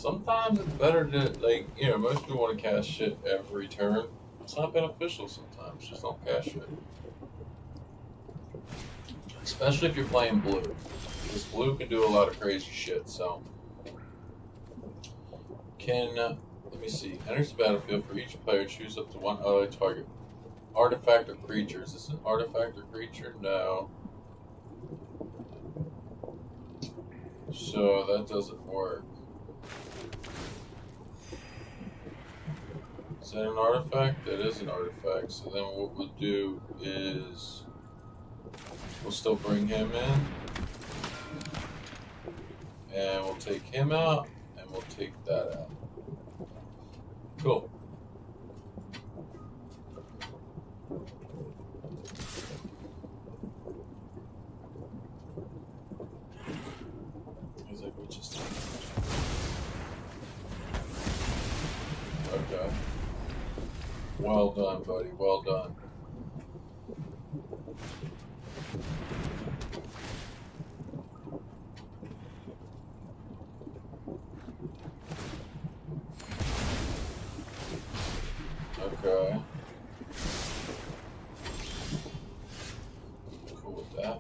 Sometimes it's better to, like, you know, most people want to cast shit every turn. It's not beneficial sometimes. Just don't cast shit. Especially if you're playing blue. Because blue can do a lot of crazy shit, so. Let me see. Enters the battlefield for each player. Choose up to one other target. Artifact or creature. Is this an artifact or creature? No. So that doesn't work. Is that an artifact? That is an artifact. So then what we'll do is we'll still bring him in. And we'll take him out. And we'll take that out. Cool. He's like, which is okay. Well done, buddy. Well done. Okay. Cool with that.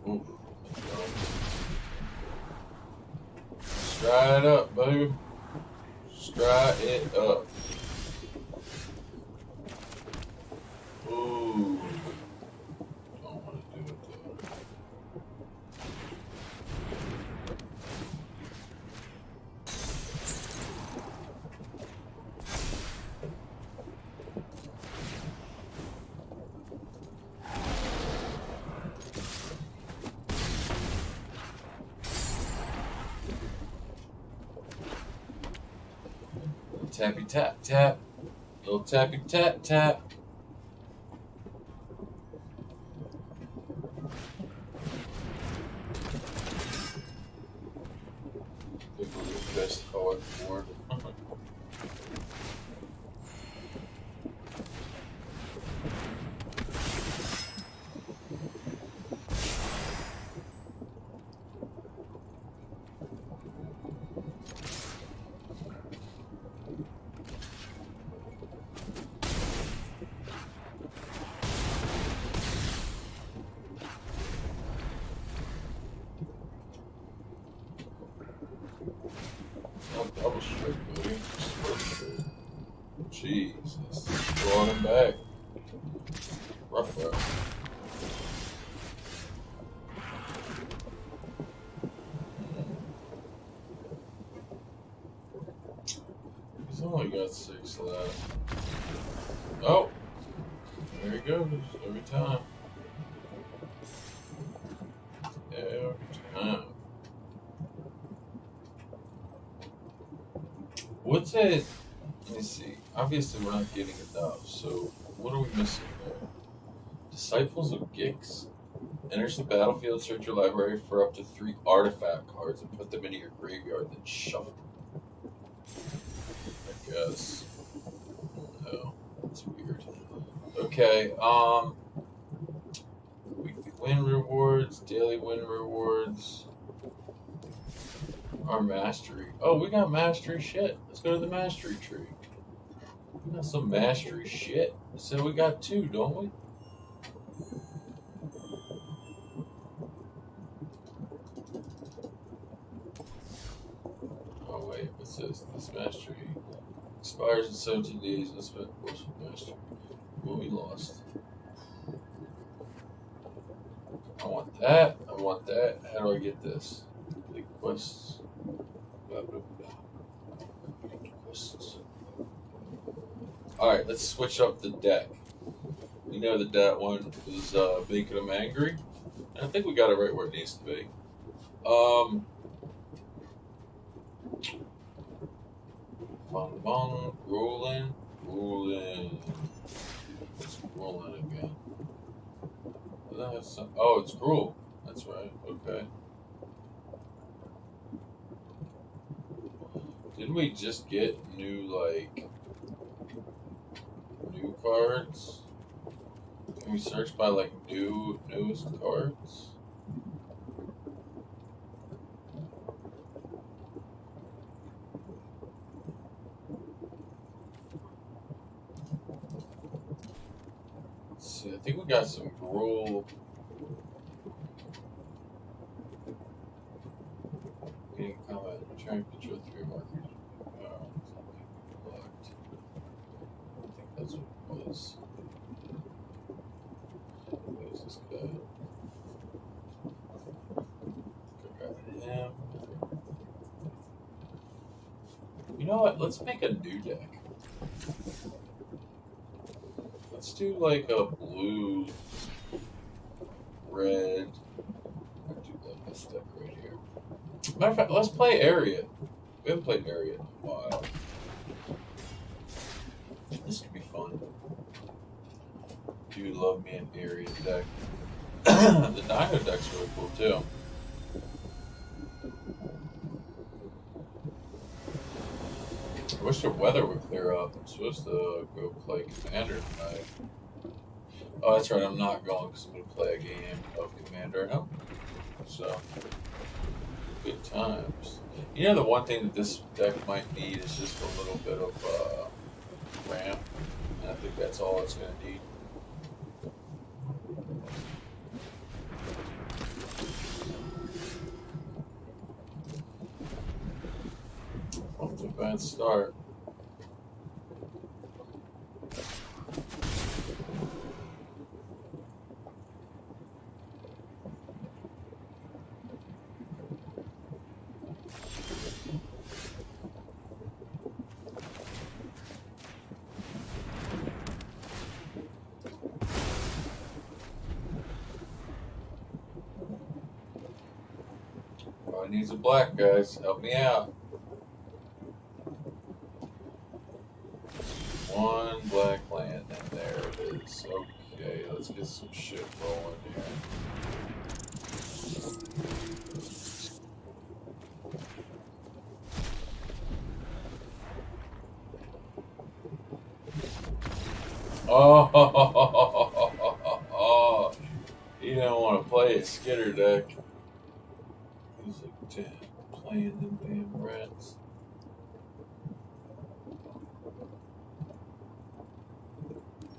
Ooh. Stride it up, baby. Stride it up. Ooh. Don't want to do it though. Tappy tap tap. Little tappy tap tap. Big blue fist forward forward. Double strike, buddy. First strike. Jesus. Drawing him back. Rough, bro. He's only got 6 left. Oh! There he goes. Every time. Every time. What's it? Let me see. Obviously, we're not getting enough. So, what are we missing there? Disciples of Gix. Enters the battlefield, search your library for up to 3 artifact cards and put them into your graveyard, then shuffle them. I guess. No, that's weird. Okay, weekly win rewards, daily win rewards. Our mastery. Oh, we got mastery shit. Let's go to the mastery tree. We got some mastery shit. So we got 2, don't we? Oh wait, what's this? This mastery expires in 17 days. Let's spend course with mastery. Well, we lost. I want that. I want that. How do I get this? The quests. Blah, blah, blah. Quests. Alright, let's switch up the deck. You know that that one is making them angry. And I think we got it right where it needs to be. Bong bong, rolling. It's rolling again. Oh, it's Gruel. That's right. Okay. Didn't we just get new cards? Can we search by newest cards? Let's see. I think we got some Gruel. Getting combat. Trying to control 3 markers. Blocked. I think that's what it was. Where's this guy? Grab him. You know what? Let's make a new deck. Let's do like a blue, red. I do like this deck right here. Matter of fact, let's play Area. We haven't played Area in a while. This could be fun. Do love me an Area deck. The Dino deck's really cool too. I wish the weather would clear up. I'm supposed to go play Commander tonight. Oh, that's right. I'm not going because I'm going to play a game of Commander. No. So, good times. You know, the one thing that this deck might need is just a little bit of ramp. And I think that's all it's going to need. Off to a bad start. Needs a black, guys. Help me out. 1 black land, and there it is. Okay, let's get some shit rolling here. Oh, he didn't want to play a skitter deck. He's like, damn, playing them damn rats.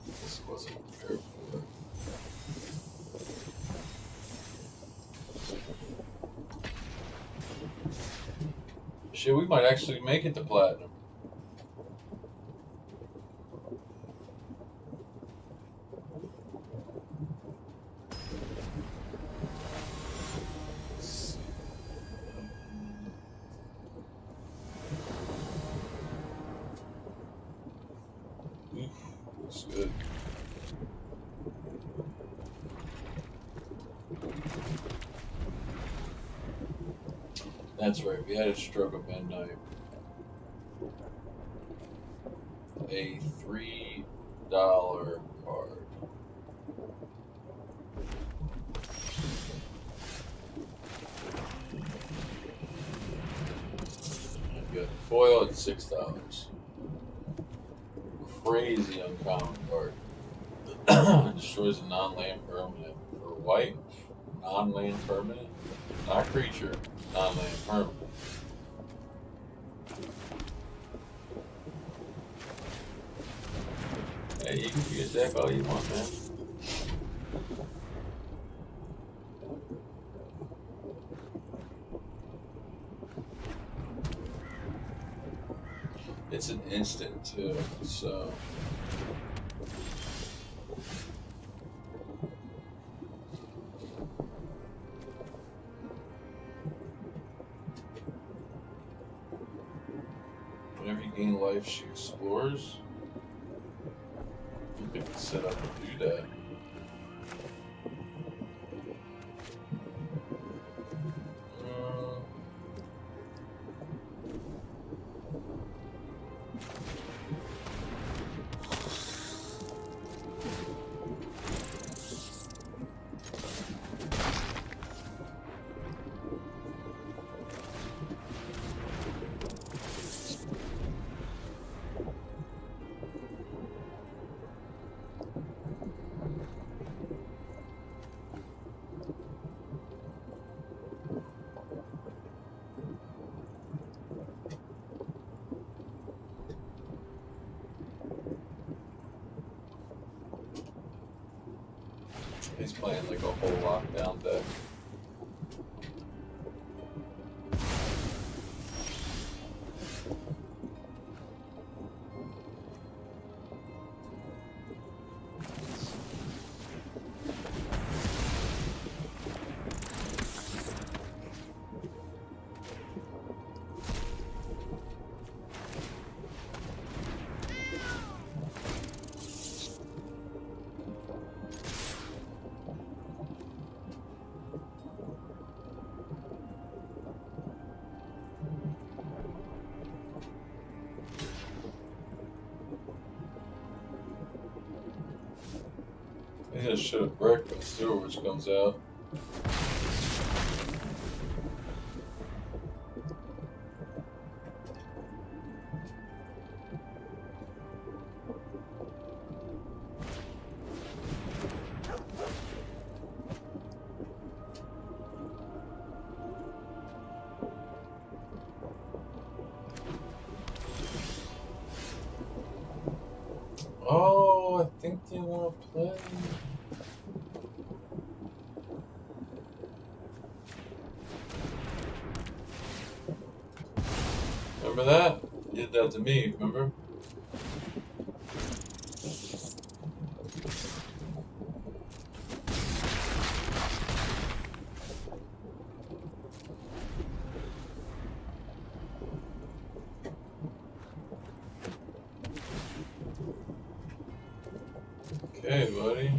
This wasn't prepared for it. Shit, we might actually make it to platinum. Looks good. That's right, we had a stroke of midnight. A $3 card. I've got foil at $6. Crazy uncommon card. Destroys a non-land permanent. For white, non-land permanent. Not creature, non-land permanent. Hey, you can be a deck all you want, man. It's an instant too, so. Whenever you gain life, she explores. You can set up and do that. He's playing like a whole lockdown deck. He's gonna shoot a brick when Sewage comes out. Oh, I think they want to play. Remember that? You did that to me, remember? Okay, buddy.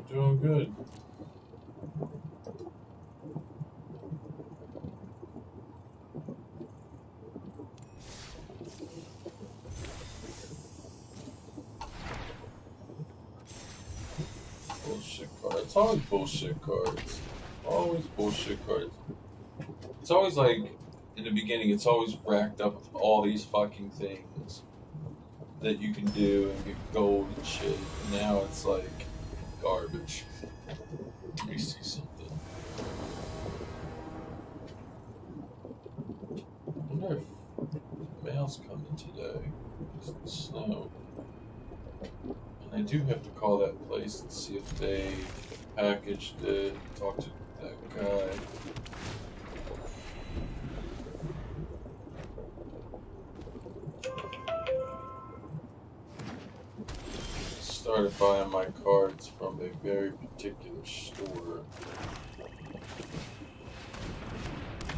You're doing good. Bullshit cards. It's always bullshit cards. Always bullshit cards. It's always like, in the beginning, it's always racked up with all these fucking things that you can do and get gold and shit. And now it's like garbage. Let me see something. I wonder if mail's coming today. It's the snow. I do have to call that place and see if they packaged it, talk to that guy. Started buying my cards from a very particular store.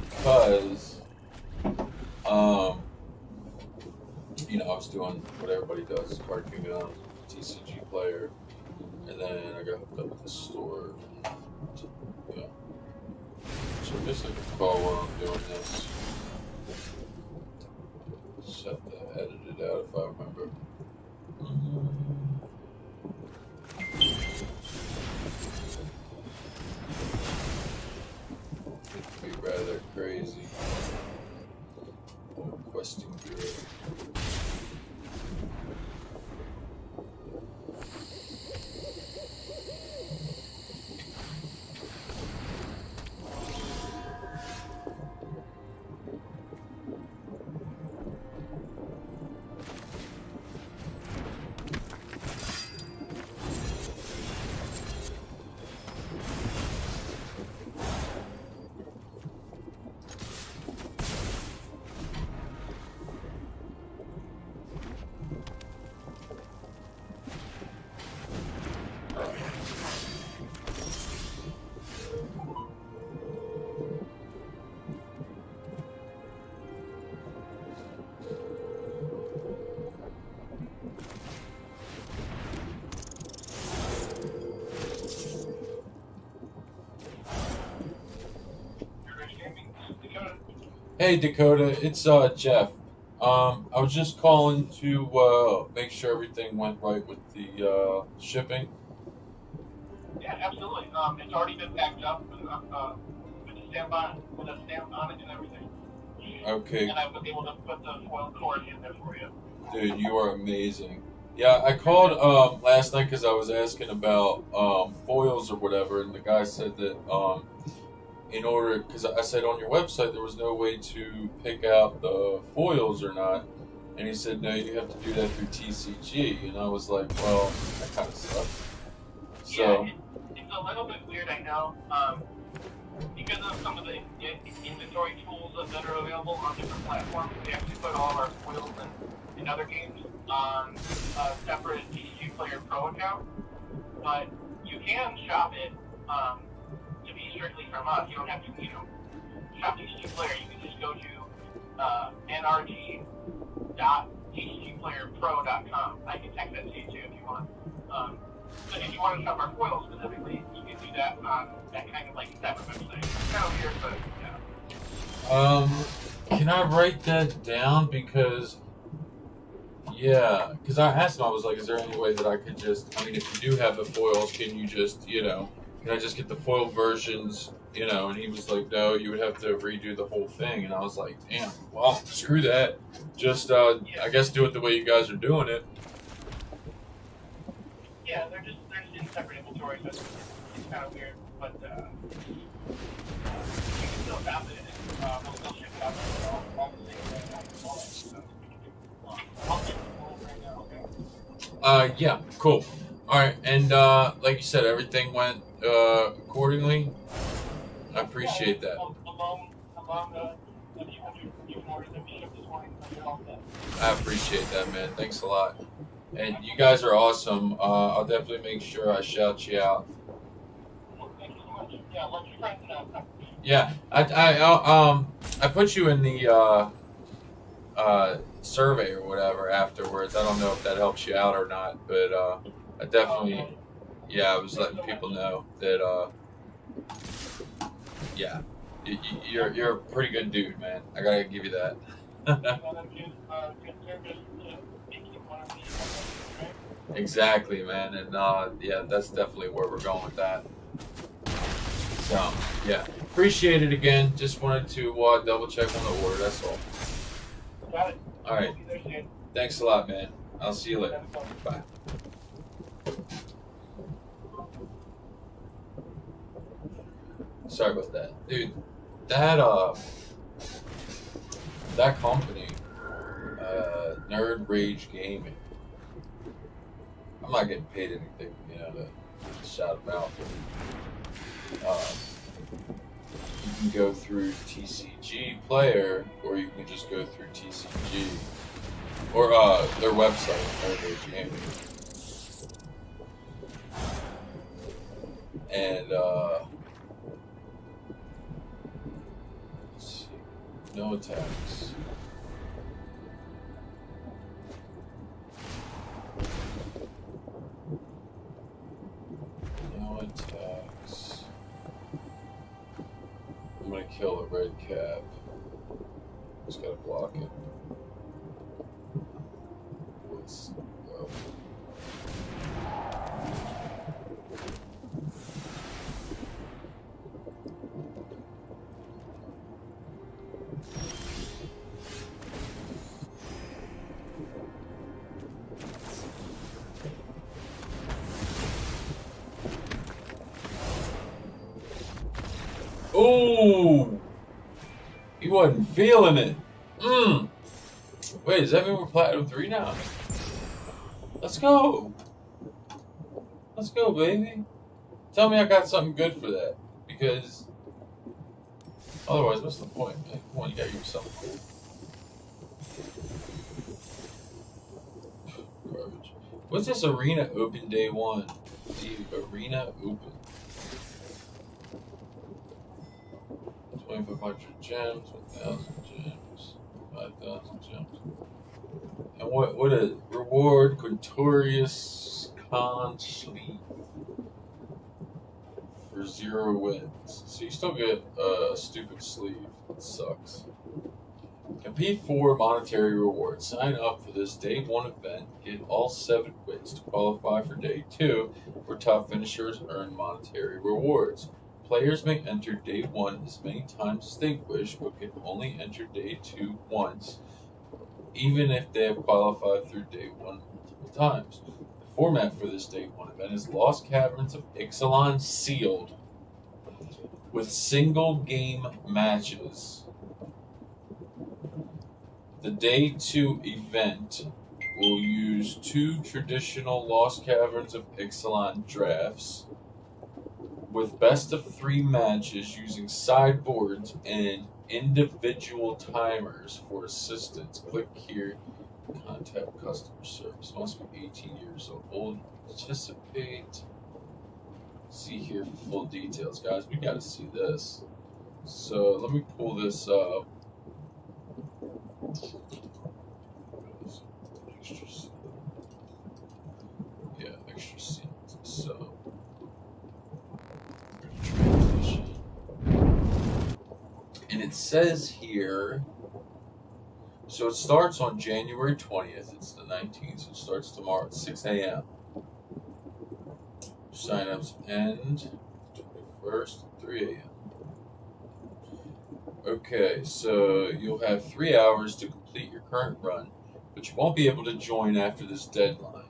Because, you know, I was doing what everybody does, card kingdom. TCG player, and then I got hooked up with the store. Yeah. So I guess I could call while I'm doing this. Just have to edit it out if I remember. It could be rather crazy. Questing bureau. Hey Dakota, it's Jeff. I was just calling to make sure everything went right with the shipping. Yeah, absolutely. It's already been packed up. It's stamp on with a stamp on it and everything. Okay. And I was able to put the foil cord in there for you. Dude, you are amazing. Yeah, I called last night because I was asking about foils or whatever, and the guy said that in order, because I said on your website there was no way to pick out the foils or not, and he said no, you have to do that through TCG, and I was like, well, that kind of sucks. So Yeah, it's a little bit weird, I know, because of some of the inventory tools that are available on different platforms. We actually put all of our foils in other games on a separate TCG Player Pro account, but you can shop it to be strictly from us. You don't have to, shop TCG Player. You can just go to nrg.tcgplayerpro.com. I can text that to you too if you want. But if you want to shop our foils specifically, you can do that on that kind of like separate website. It's kind of weird, but yeah. can I write that down? Because I asked him, I was like, is there any way that I could just, I mean, if you do have the foils, can you just, can I just get the foil versions, and he was like, no, you would have to redo the whole thing. And I was like, damn, well, screw that. Just, I guess do it the way you guys are doing it. Yeah, they're just in separate inventory, so it's kind of weird, but you can still shop it, and we'll still ship it out to all the same way. So, I'll get the foils right now, okay? Yeah, cool. All right, and like you said, everything went accordingly. I appreciate that. Among the few hundred orders that we shipped this morning, so you're all set. I appreciate that, man. Thanks a lot. And you guys are awesome. I'll definitely make sure I shout you out. Well, thank you so much. Yeah, let your friends know. Yeah, I put you in the survey or whatever afterwards. I don't know if that helps you out or not, but I definitely, I was letting people know that you're a pretty good dude, man. I gotta give you that. Exactly, man, and that's definitely where we're going with that. So, appreciate it again. Just wanted to double check on the order. That's all. Got it. All right. Thanks a lot, man. I'll see you later. Bye. Sorry about that, dude. That company, Nerd Rage Gaming. I'm not getting paid anything, to shout them out. You can go through TCG Player, or you can just go through TCG, or their website, Nerd Rage Gaming. And let's see, no attacks. No attacks. I'm gonna kill the red cap. Just gotta block it. Let's go. Ooh! He wasn't feeling it. Wait, does that mean we're Platinum 3 now? Let's go! Let's go, baby. Tell me I got something good for that. Because otherwise, what's the point, man? Come on, you gotta give me something cool. Garbage. What's this Arena Open Day 1? The Arena Open. 2,500 gems, 1,000 gems, 5,000 gems. And what a reward, Quintorius Con sleeve for 0 wins. So you still get a stupid sleeve. It sucks. Compete for monetary rewards. Sign up for this day 1 event. Get all 7 wins to qualify for day 2, where top finishers earn monetary rewards. Players may enter day 1 as many times as they wish, but can only enter day 2 once, even if they have qualified through day 1 multiple times. The format for this day 1 event is Lost Caverns of Ixalan Sealed, with single game matches. The day 2 event will use 2 traditional Lost Caverns of Ixalan drafts, with best of 3 matches using sideboards and individual timers for assistance. Click here, contact customer service. Must be 18 years old. Participate. See here for full details, guys. We gotta see this. So let me pull this up. Extra scenes. So. And it says here, so it starts on January 20th. It's the 19th, so it starts tomorrow at 6 a.m. Sign-ups end 21st, 3 a.m. Okay, so you'll have 3 hours to complete your current run, but you won't be able to join after this deadline.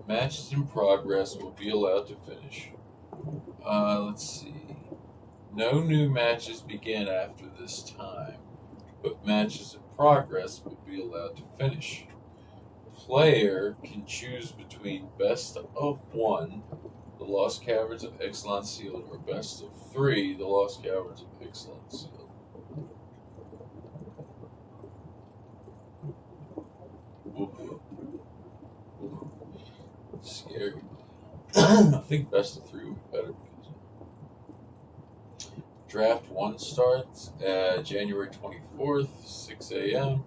Matches in progress will be allowed to finish. Let's see. No new matches begin after this time, but matches in progress will be allowed to finish. Player can choose between best of 1, the Lost Caverns of Ixalan Sealed, or best of 3, the Lost Caverns of Ixalan Sealed. Ooh. Scary. I think best of 3 would be better. Draft 1 starts January 24th, 6 a.m.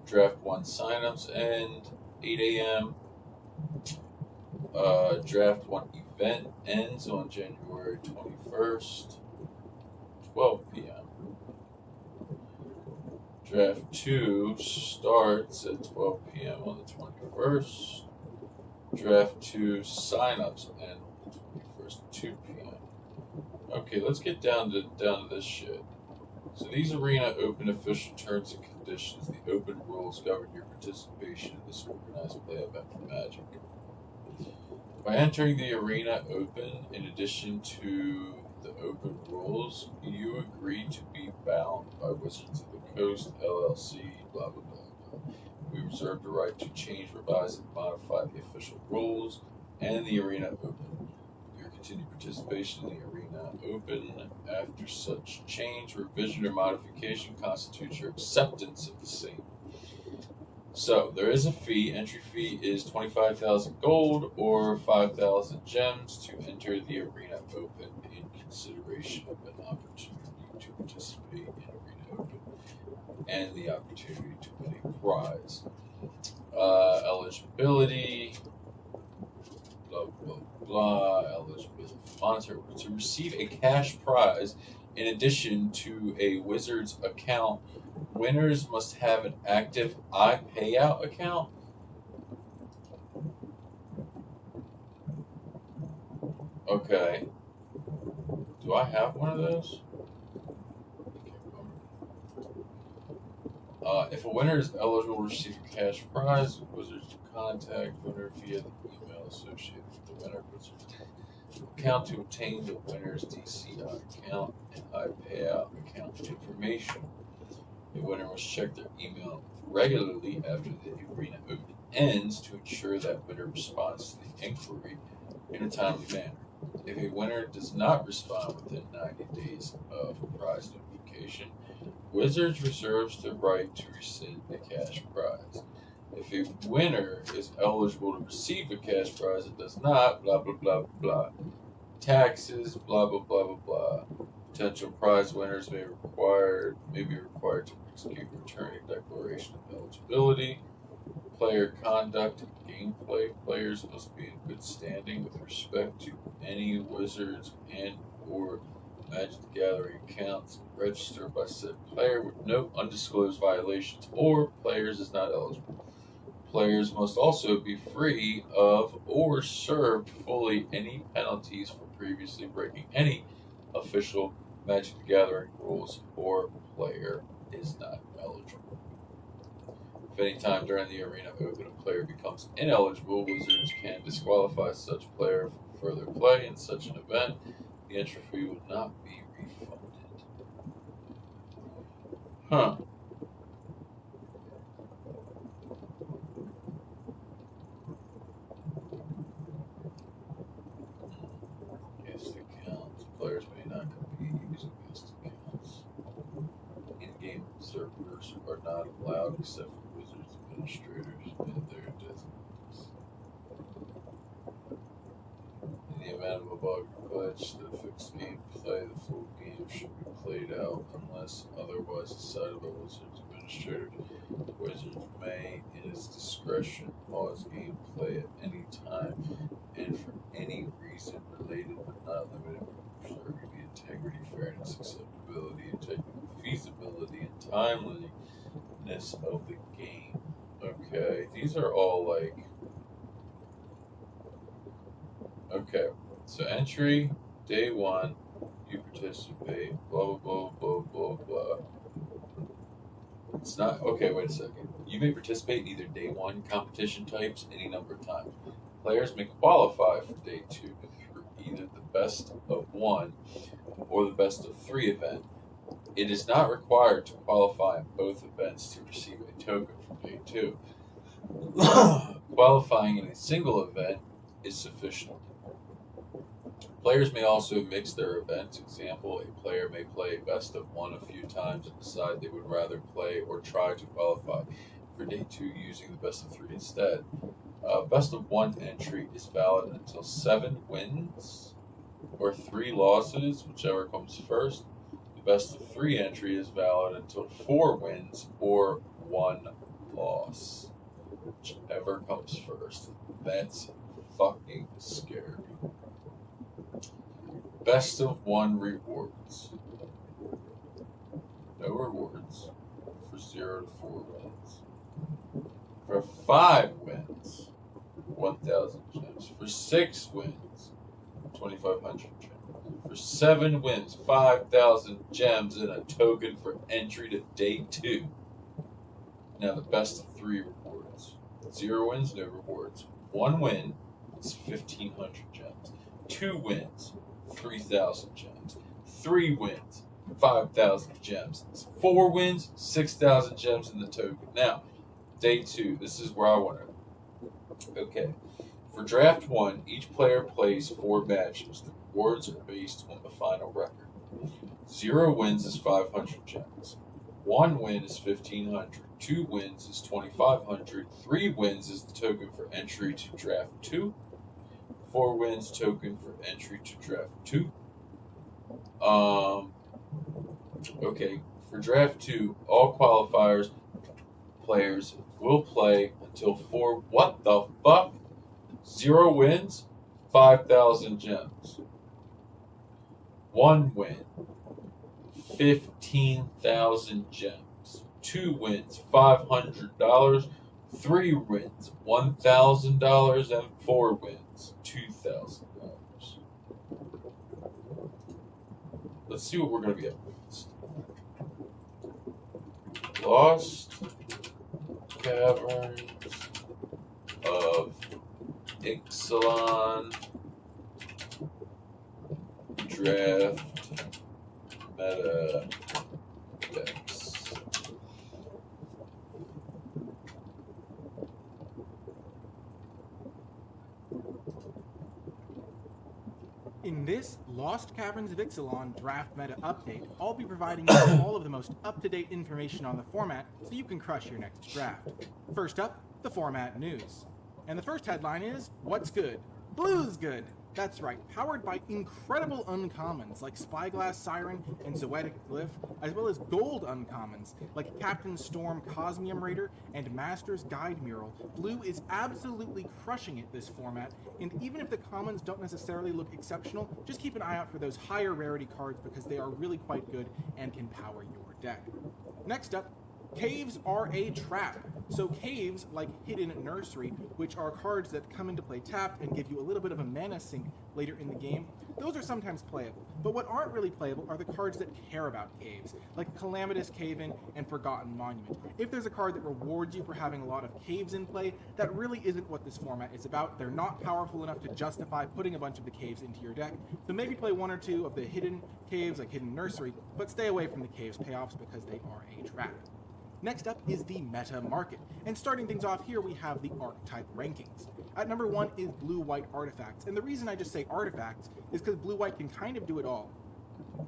Draft 1 signups end 8 a.m. Draft 1 event ends on January 21st, 12 p.m. Draft 2 starts at 12 p.m. on the 21st. Draft 2 signups end on the 21st, 2 p.m. Okay, let's get down to this shit. So these Arena Open official terms and conditions. The open rules govern your participation in this organized play event for Magic. By entering the Arena Open, in addition to the open rules, you agree to be bound by Wizards of the Coast, LLC, blah, blah, blah, blah. We reserve the right to change, revise, and modify the official rules and the Arena Open. Your continued participation in the Arena Open after such change, revision, or modification constitutes your acceptance of the same. So, there is a fee. Entry fee is 25,000 gold or 5,000 gems to enter the Arena Open in consideration of an opportunity to participate in Arena Open and the opportunity to win a prize. Eligibility, blah, blah, blah, eligibility, monetary. To receive a cash prize in addition to a Wizards account, winners must have an active iPayout account. Okay. Do I have one of those? If a winner is eligible to receive a cash prize, Wizards will contact winner via the email associated with the winner Wizards account to obtain the winner's DCI account and iPayout account information. The winner must check their email regularly after the Arena Open ends to ensure that winner responds to the inquiry in a timely manner. If a winner does not respond within 90 days of prize notification, Wizards reserves the right to rescind the cash prize. If a winner is eligible to receive a cash prize and does not, blah, blah, blah, blah. Taxes, blah, blah, blah, blah, blah. Potential prize winners may be required to execute returning declaration of eligibility. Player conduct and gameplay. Players must be in good standing with respect to any Wizards and or Magic the Gathering accounts registered by said player with no undisclosed violations or players is not eligible. Players must also be free of or served fully any penalties for previously breaking any official Magic the Gathering rules or player is not eligible. If any time during the arena open a player becomes ineligible, Wizards can disqualify such player from further play in such an event. The entry fee will not be refunded. Huh. Against accounts. Players may not compete using against accounts. In-game observers are not allowed except for Wizards administrators and their designates. In the event of a bug or glitch that affects gameplay, the full game should be played out unless otherwise decided by Wizards administrator. Wizards may, in its discretion, pause gameplay at any time and for any reason related but not limited to preserving the integrity, fairness, acceptability, and technical feasibility and timeliness of the game. Okay, these are all like. Okay, so entry, day one, you participate, blah, blah, blah, blah, blah, blah. It's not, okay, wait a second. You may participate in either day one competition types any number of times. Players may qualify for day two through either the best of one or the best of three event. It is not required to qualify in both events to receive a token from day two. Qualifying in a single event is sufficient. Players may also mix their events. Example, a player may play best of one a few times and decide they would rather play or try to qualify for day two using the best of three instead. Best of one entry is valid until 7 wins or 3 losses, whichever comes first. The best of three entry is valid until 4 wins or 1 loss, whichever comes first. That's fucking scary. Best of one rewards. No rewards for 0 to 4 wins. For 5 wins, 1,000 gems. For 6 wins, 2,500 gems. For 7 wins, 5,000 gems and a token for entry to day 2. Now the best of 3 rewards. 0 wins, no rewards. 1 win is 1,500 gems. 2 wins, 3,000 gems. 3 wins, 5,000 gems. 4 wins, 6,000 gems in the token. Now, day 2, this is where I want to. Okay. For draft 1, each player plays 4 matches. The rewards are based on the final record. 0 wins is 500 gems. 1 win is 1,500. 2 wins is 2,500. 3 wins is the token for entry to draft 2. 4 wins token for entry to draft 2. Okay, for draft 2, all qualifiers players will play until 4. What the fuck? 0 wins, 5,000 gems. 1 win, 15,000 gems. 2 wins, $500. 3 wins, $1,000, and 4 wins, $2,000. Let's see what we're going to be up against. Lost Caverns of Ixalan Draft Meta Decks. In this Lost Caverns of Ixalan draft meta update, I'll be providing you with all of the most up-to-date information on the format so you can crush your next draft. First up, the format news. And the first headline is, what's good? Blue's good! That's right, powered by incredible uncommons like Spyglass Siren and Zoetic Glyph, as well as gold uncommons like Captain Storm Cosmium Raider and Master's Guide Mural. Blue is absolutely crushing it this format, and even if the commons don't necessarily look exceptional, just keep an eye out for those higher rarity cards because they are really quite good and can power your deck. Next up, Caves are a trap. So caves, like Hidden Nursery, which are cards that come into play tapped and give you a little bit of a mana sink later in the game, those are sometimes playable. But what aren't really playable are the cards that care about caves, like Calamitous Cave-In and Forgotten Monument. If there's a card that rewards you for having a lot of caves in play, that really isn't what this format is about. They're not powerful enough to justify putting a bunch of the caves into your deck, so maybe play one or two of the hidden caves like Hidden Nursery, but stay away from the caves payoffs because they are a trap. Next up is the meta market, and starting things off here we have the archetype rankings. At number 1 is blue-white artifacts, and the reason I just say artifacts is because blue-white can kind of do it all.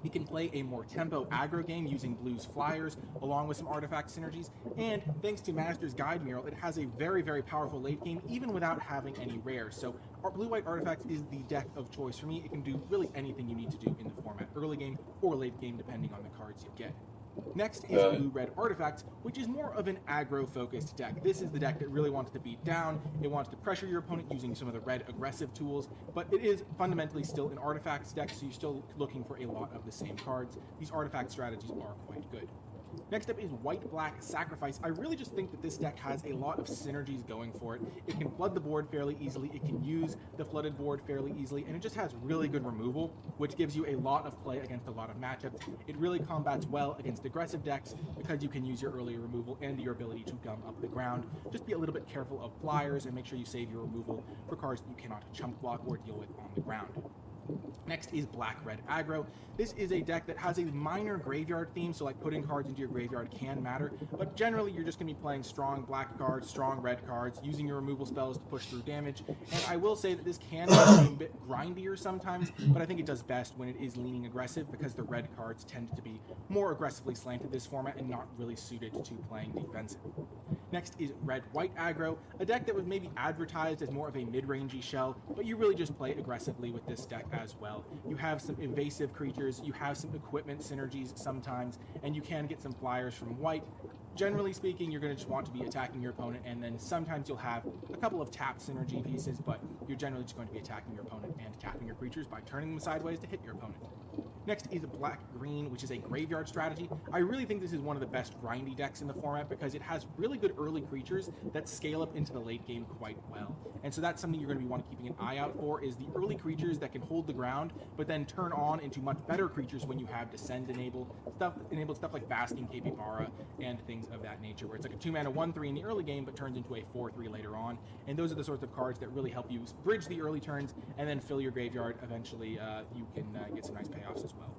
It can play a more tempo aggro game using blue's flyers along with some artifact synergies, and thanks to Master's Guide Mural, it has a very, very powerful late game even without having any rares. So our blue-white artifacts is the deck of choice for me. It can do really anything you need to do in the format, early game or late game depending on the cards you get. Next is blue-red artifacts, which is more of an aggro-focused deck. This is the deck that really wants to beat down, it wants to pressure your opponent using some of the red aggressive tools, but it is fundamentally still an artifacts deck, so you're still looking for a lot of the same cards. These artifact strategies are quite good. Next up is White-Black Sacrifice. I really just think that this deck has a lot of synergies going for it. It can flood the board fairly easily, it can use the flooded board fairly easily, and it just has really good removal, which gives you a lot of play against a lot of matchups. It really combats well against aggressive decks because you can use your early removal and your ability to gum up the ground. Just be a little bit careful of flyers and make sure you save your removal for cards that you cannot chump block or deal with on the ground. Next is Black-Red Aggro. This is a deck that has a minor graveyard theme, so like putting cards into your graveyard can matter, but generally you're just going to be playing strong black cards, strong red cards, using your removal spells to push through damage, and I will say that this can be a bit grindier sometimes, but I think it does best when it is leaning aggressive because the red cards tend to be more aggressively slanted this format and not really suited to playing defensive. Next is Red-White Aggro, a deck that was maybe advertised as more of a mid-rangey shell, but you really just play aggressively with this deck as well. You have some invasive creatures, you have some equipment synergies sometimes, and you can get some flyers from white. Generally speaking, you're going to just want to be attacking your opponent, and then sometimes you'll have a couple of tap synergy pieces, but you're generally just going to be attacking your opponent and tapping your creatures by turning them sideways to hit your opponent. Next is Black-Green, which is a graveyard strategy. I really think this is one of the best grindy decks in the format because it has really good early creatures that scale up into the late game quite well. And so that's something you're going to be wanting keeping an eye out for, is the early creatures that can hold the ground, but then turn on into much better creatures when you have Descend enabled stuff like Basking Capybara and things of that nature, where it's like a 2-mana 1/3 in the early game, but turns into a 4/3 later on. And those are the sorts of cards that really help you bridge the early turns and then fill your graveyard. Eventually, you can get some nice payoffs as well.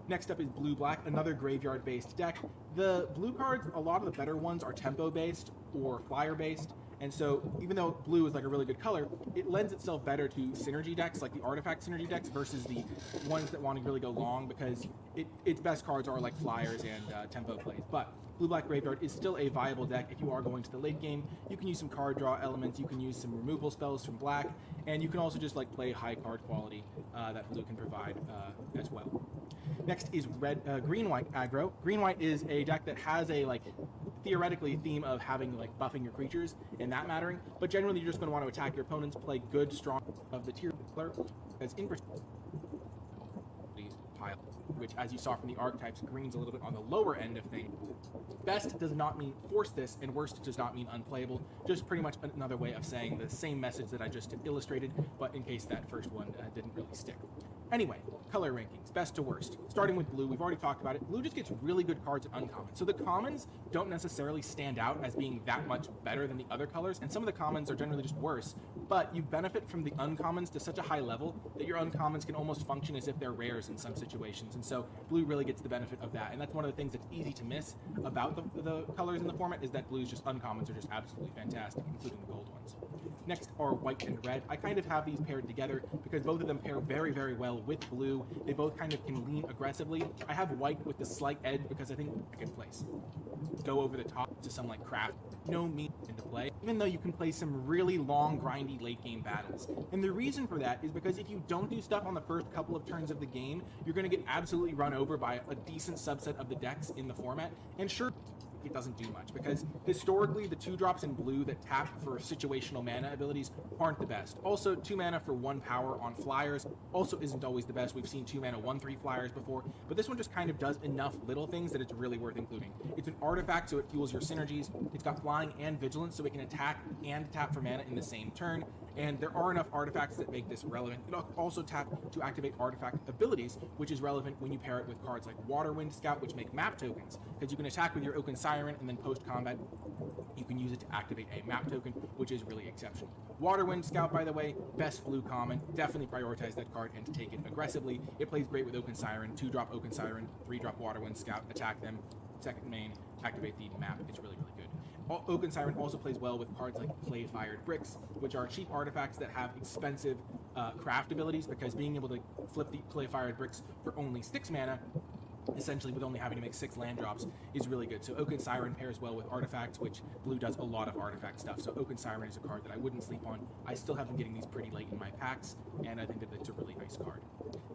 Next up is Blue-Black, another graveyard-based deck. The blue cards, a lot of the better ones are tempo-based or flyer-based, and so even though blue is like a really good color, it lends itself better to synergy decks, like the artifact synergy decks, versus the ones that want to really go long, because its best cards are like flyers and tempo plays. But Blue-Black Graveyard is still a viable deck if you are going to the late game. You can use some card draw elements, you can use some removal spells from black, and you can also just like play high card quality that blue can provide as well. Next is Green-White Aggro. Green-White is a deck that has a theoretically theme of having like buffing your creatures and that mattering, but generally you're just going to want to attack your opponents, play good, strong of the tier color, as in pile, which, as you saw from the archetypes, green's a little bit on the lower end of things. Best does not mean force this, and worst does not mean unplayable. Just pretty much another way of saying the same message that I just illustrated, but in case that first one didn't really stick. Anyway, color rankings, best to worst. Starting with blue, we've already talked about it. Blue just gets really good cards at uncommon. So the commons don't necessarily stand out as being that much better than the other colors, and some of the commons are generally just worse, but you benefit from the uncommons to such a high level that your uncommons can almost function as if they're rares in some situations, and so blue really gets the benefit of that. And that's one of the things that's easy to miss about the colors in the format, is that blue's just uncommons are just absolutely fantastic, including the gold ones. Next are white and red. I kind of have these paired together because both of them pair very, very well with blue. They both kind of can lean aggressively. I have white with the slight edge because I think second place. Go over the top to some like craft, no mean into play, even though you can play some really long, grindy late game battles. And the reason for that is because if you don't do stuff on the first couple of turns of the game, you're going to get absolutely run over by a decent subset of the decks in the format. And sure, it doesn't do much, because historically the 2-drops in blue that tap for situational mana abilities aren't the best. Also, 2 mana for 1 power on flyers also isn't always the best. We've seen 2 mana 1/3 flyers before, but this one just kind of does enough little things that it's really worth including. It's an artifact, so it fuels your synergies. It's got flying and vigilance, so it can attack and tap for mana in the same turn, and there are enough artifacts that make this relevant. It'll also tap to activate artifact abilities, which is relevant when you pair it with cards like Waterwind Scout, which make map tokens, because you can attack with your Oaken Siren, and then post-combat you can use it to activate a map token, which is really exceptional. Waterwind Scout, by the way, best blue common. Definitely prioritize that card and take it aggressively. It plays great with Oaken Siren, 2-drop Oaken Siren, 3-drop Waterwind Scout, attack them, second main, activate the map. It's really, really good. Oaken Siren also plays well with cards like Clay-Fired Bricks, which are cheap artifacts that have expensive craft abilities, because being able to flip the Clay-Fired Bricks for only 6 mana, essentially with only having to make 6 land drops, is really good. So Oaken Siren pairs well with artifacts, which blue does a lot of artifact stuff. So Oaken Siren is a card that I wouldn't sleep on. I still have been getting these pretty late in my packs, and I think that it's a really nice card.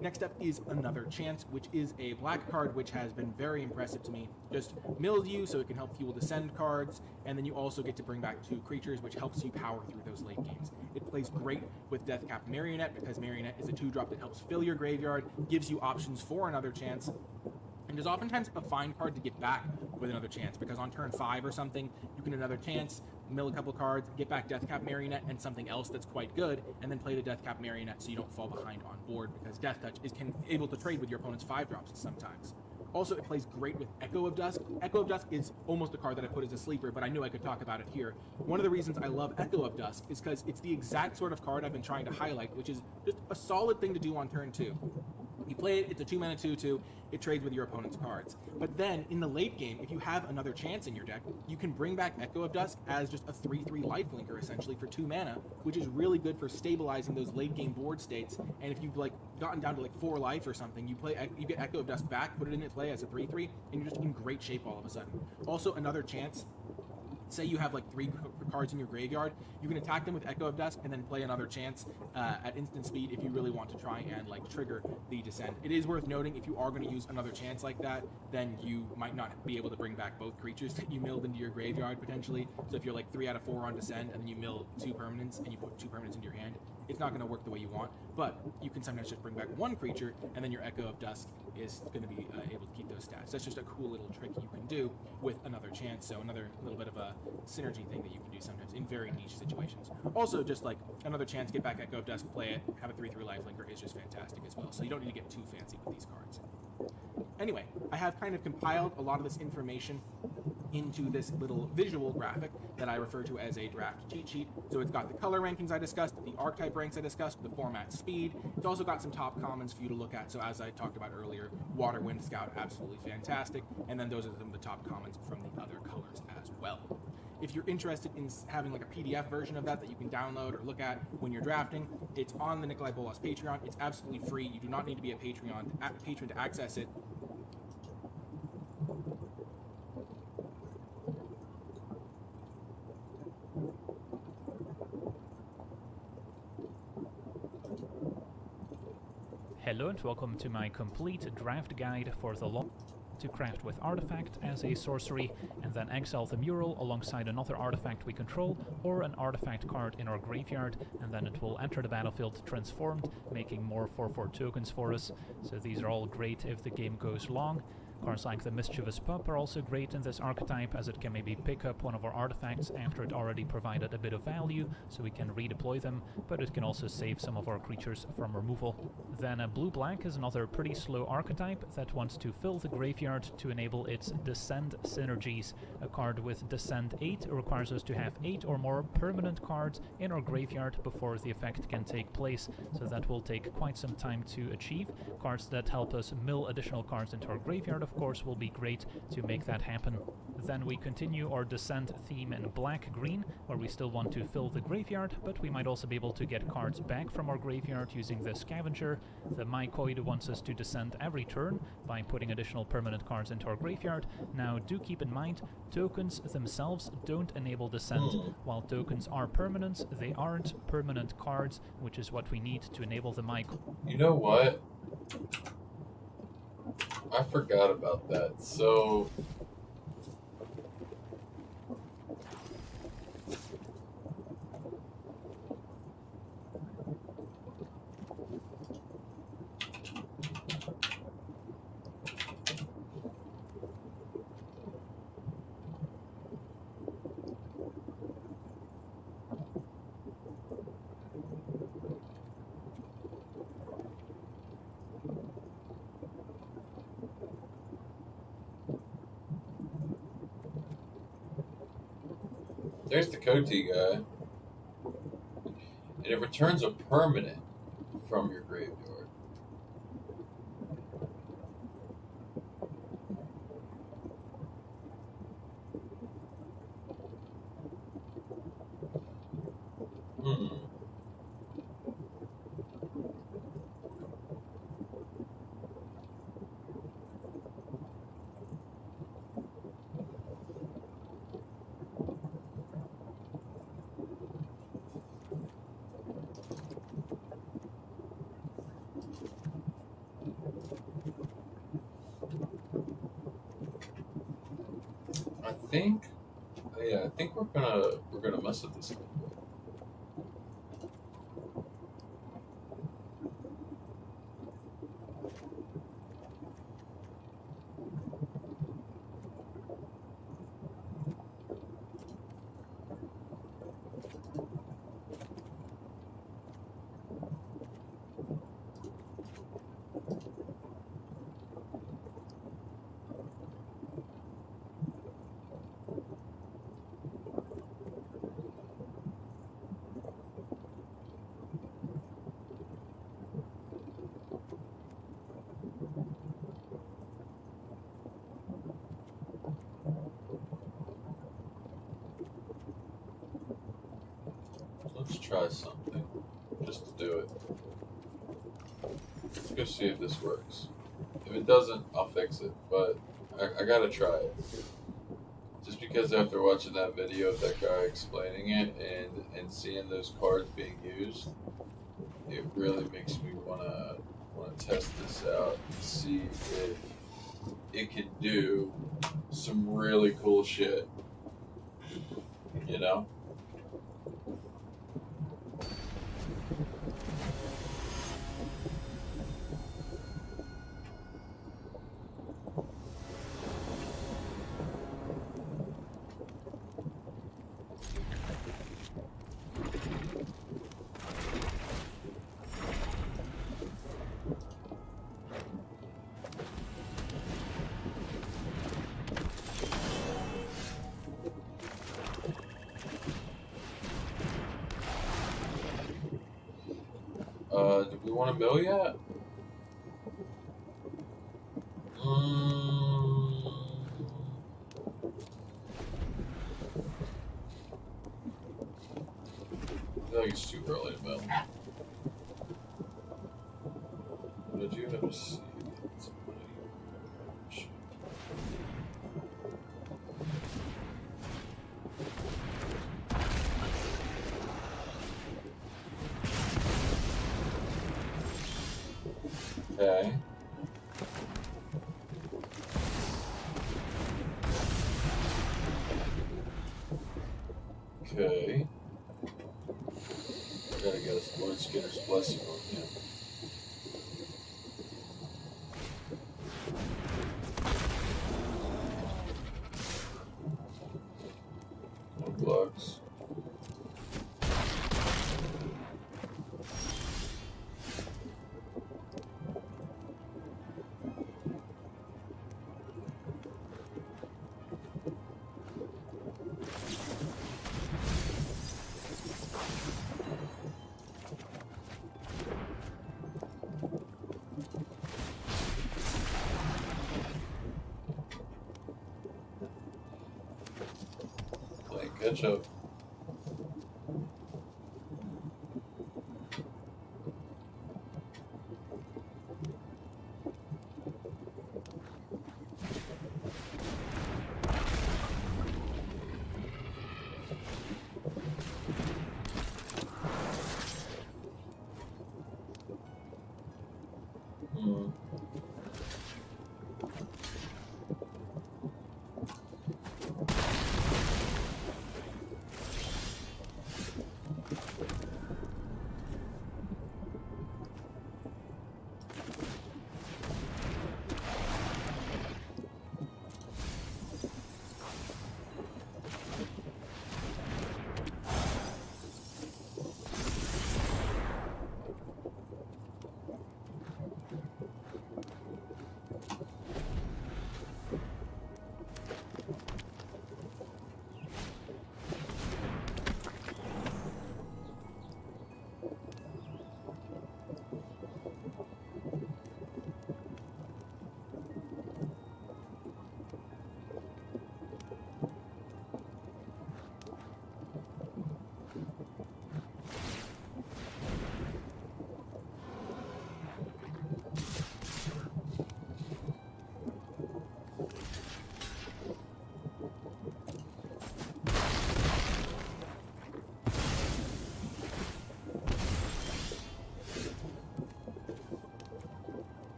Next up is Another Chance, which is a black card which has been very impressive to me. Just mills you, so it can help fuel Descend cards, and then you also get to bring back 2 creatures, which helps you power through those late games. It plays great with Deathcap Marionette, because Marionette is a 2-drop that helps fill your graveyard, gives you options for Another Chance, and is oftentimes a fine card to get back with Another Chance, because on turn 5 or something, you can Another Chance, mill a couple cards, get back Deathcap Marionette and something else that's quite good, and then play the Deathcap Marionette so you don't fall behind on board, because Death Touch is able to trade with your opponent's 5-drops sometimes. Also, it plays great with Echo of Dusk. Echo of Dusk is almost a card that I put as a sleeper, but I knew I could talk about it here. One of the reasons I love Echo of Dusk is because it's the exact sort of card I've been trying to highlight, which is just a solid thing to do on turn 2. You play it, it's a 2-mana 2/2, it trades with your opponent's cards. But then, in the late game, if you have Another Chance in your deck, you can bring back Echo of Dusk as just a 3/3 lifelinker, essentially, for 2 mana, which is really good for stabilizing those late game board states. And if you've gotten down to 4 life or something, you get Echo of Dusk back, put it into play as a 3/3, and you're just in great shape all of a sudden. Also, Another Chance, say you have 3 cards in your graveyard, you can attack them with Echo of Dusk and then play Another Chance at instant speed if you really want to try and trigger the Descent. It is worth noting, if you are going to use Another Chance like that, then you might not be able to bring back both creatures that you milled into your graveyard potentially. So if you're 3 out of 4 on Descent and then you mill 2 permanents and you put 2 permanents into your hand, it's not going to work the way you want, but you can sometimes just bring back 1 creature, and then your Echo of Dusk is going to be able to keep those stats. That's just a cool little trick you can do with Another Chance, so another little bit of a synergy thing that you can do sometimes in very niche situations. Also, just Another Chance, get back Echo of Dusk, play it, have a 3/3 lifelinker is just fantastic as well, so you don't need to get too fancy with these cards. Anyway, I have kind of compiled a lot of this information into this little visual graphic that I refer to as a draft cheat sheet. So it's got the color rankings I discussed, the archetype ranks I discussed, the format speed. It's also got some top commons for you to look at. So as I talked about earlier, Waterwind Scout, absolutely fantastic. And then those are some of the top commons from the other colors as well. If you're interested in having a PDF version of that you can download or look at when you're drafting, it's on the Nikolai Bolas Patreon. It's absolutely free. You do not need to be a patron to access it. Hello and welcome to my complete draft guide for the long to craft with Artifact as a sorcery, and then exile the mural alongside another artifact we control or an artifact card in our graveyard, and then it will enter the battlefield transformed, making more 4/4 tokens for us. So these are all great if the game goes long. Cards like the Mischievous Pup are also great in this archetype, as it can maybe pick up one of our artifacts after it already provided a bit of value, so we can redeploy them, but it can also save some of our creatures from removal. Then Blue-Black is another pretty slow archetype that wants to fill the graveyard to enable its Descend synergies. A card with Descend 8 requires us to have 8 or more permanent cards in our graveyard before the effect can take place, so that will take quite some time to achieve. Cards that help us mill additional cards into our graveyard, of course, will be great to make that happen. Then we continue our Descent theme in black-green, where we still want to fill the graveyard, but we might also be able to get cards back from our graveyard using the Scavenger. The Mycoid wants us to descend every turn by putting additional permanent cards into our graveyard. Now, do keep in mind, tokens themselves don't enable descent. While tokens are permanents, they aren't permanent cards, which is what we need to enable the Mycoid. You know what? I forgot about that. So there's the Coty guy. And it returns a permanent from your graveyard. Hmm. I think we're gonna mess with this a little bit. Let's try something, just to do it. Let's go see if this works. If it doesn't, I'll fix it, but I gotta try it. Just because after watching that video of that guy explaining it and seeing those cards being used, it really makes me wanna test this out and see if it can do some really cool shit. You know? Do we want to mill yet? I feel like it's too early to mill. But I do have a seed. Okay. Okay. I gotta get a Lord Skinner's blessing on him. No blocks. Catch up.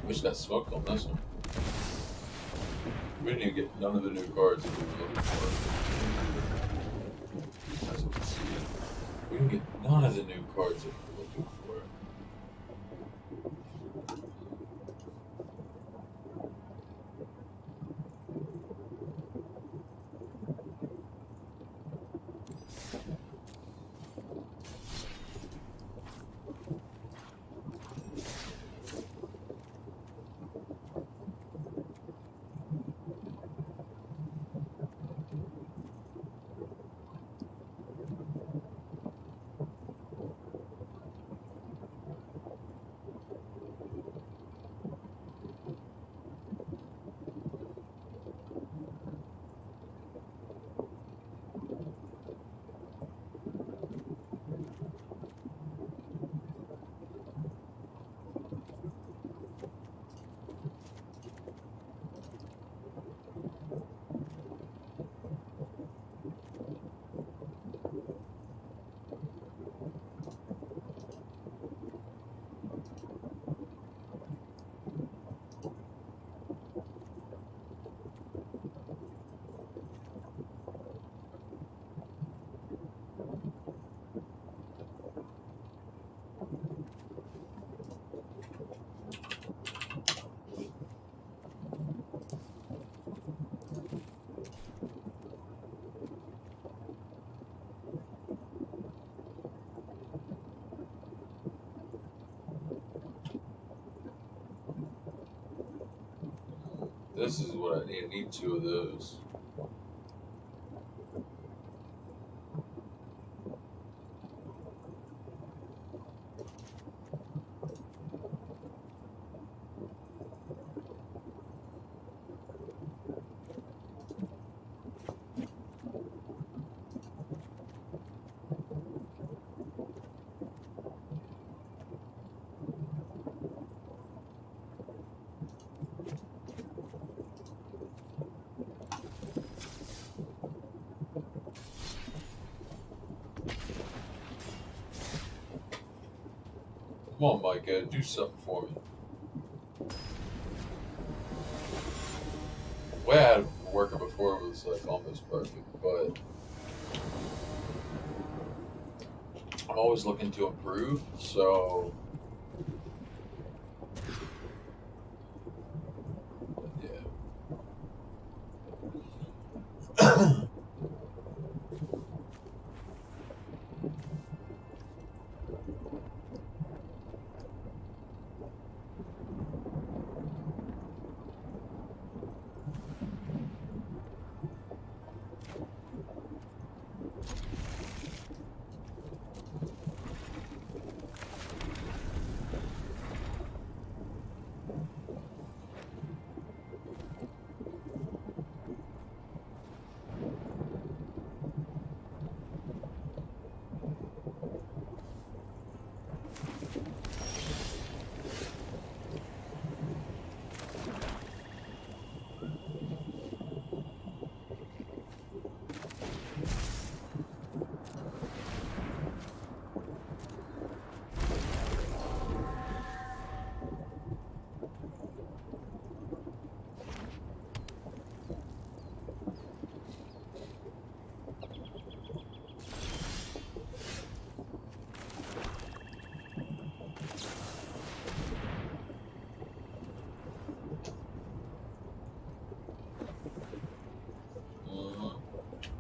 Wish that smoked on this one. We didn't even get none of the new cards that we were looking for. As you can see, we didn't get none of the new cards that we were looking for. This is what I need. I need 2 of those. Come on, Micah, do something for me. The way I had it working before was like almost perfect, but I'm always looking to improve, so yeah.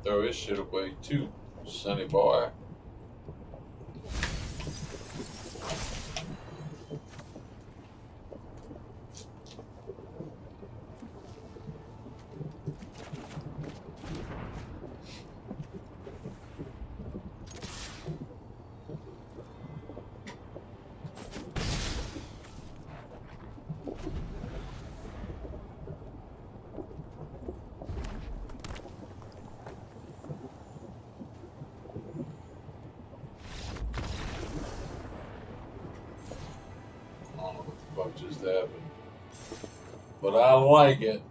Throw this shit away too, sonny boy. happening. But I like it.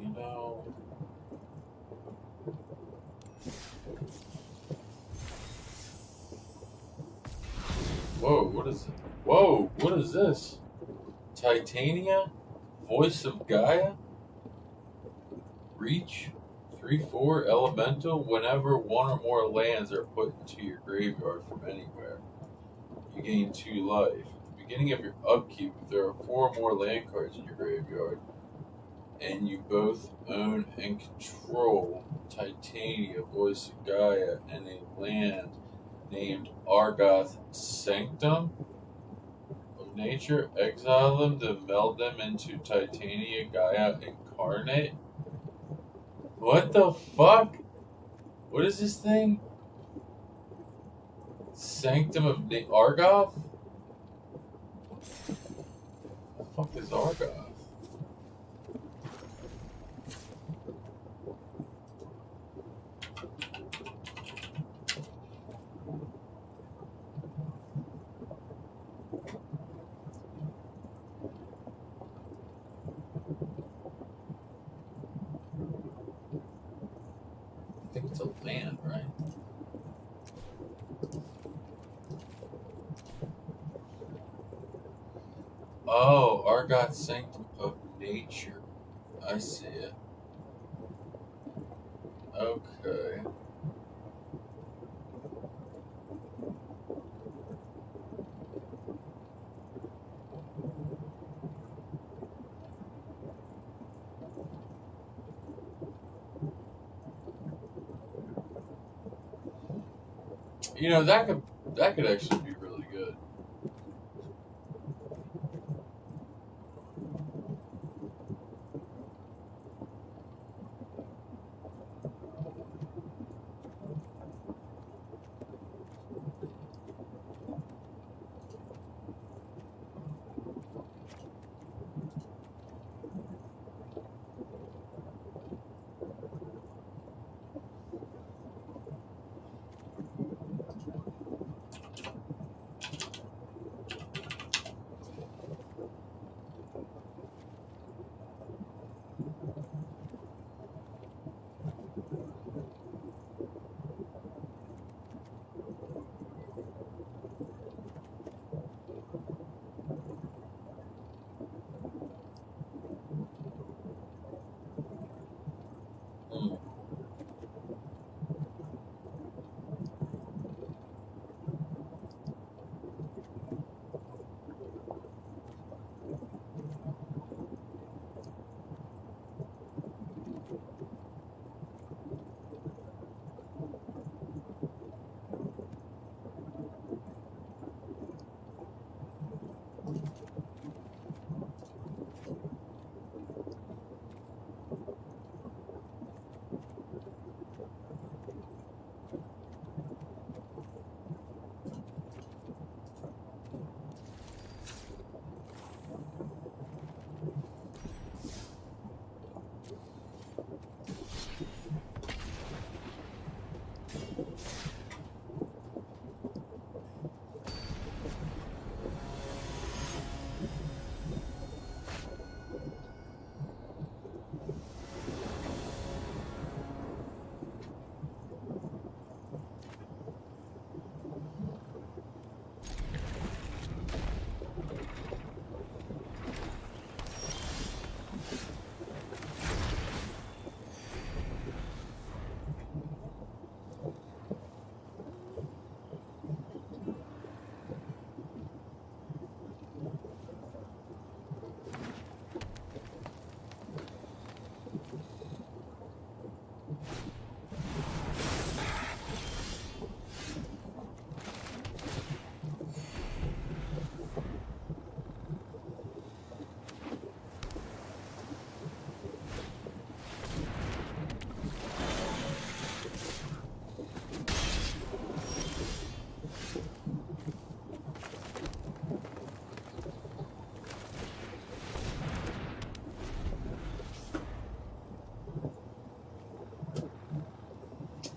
You know. Whoa, what is it? Whoa, what is this? Titania? Voice of Gaia? Reach? 3/4 elemental. Whenever one or more lands are put into your graveyard from anywhere, you gain 2 life. At the beginning of your upkeep, if there are 4 or more land cards in your graveyard, and you both own and control Titania, Voice of Gaia, and a land named Argoth Sanctum of Nature, exile them to meld them into Titania Gaia Incarnate. What the fuck? What is this thing? Sanctum of Argoth? The fuck is Argoth? I think it's a land, right? Oh, Argoth Sanctum of Nature. I see it. Okay. You know, that could actually be really good. Hmm.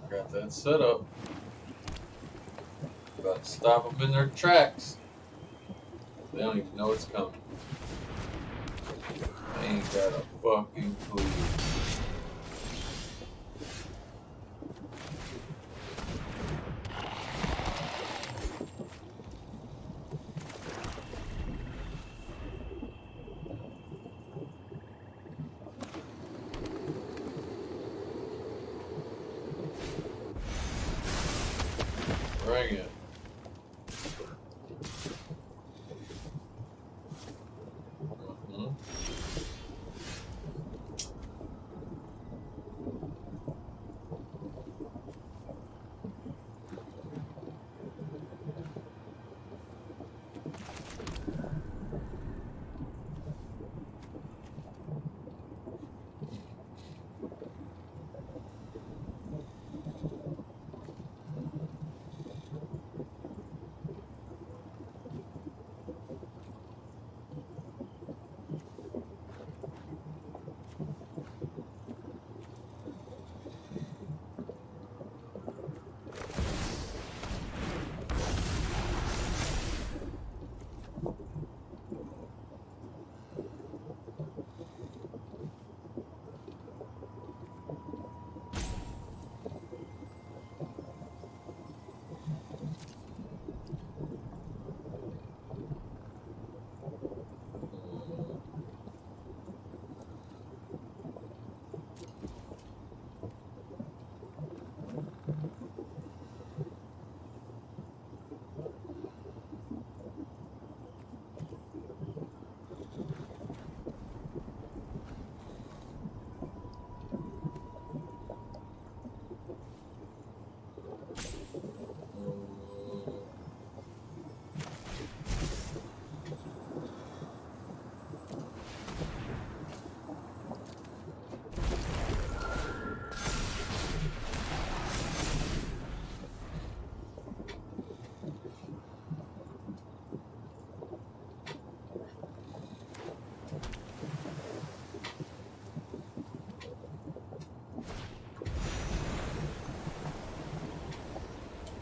Got that set up. About to stop them in their tracks. They don't even know it's coming. They ain't got a fucking clue. Bring it.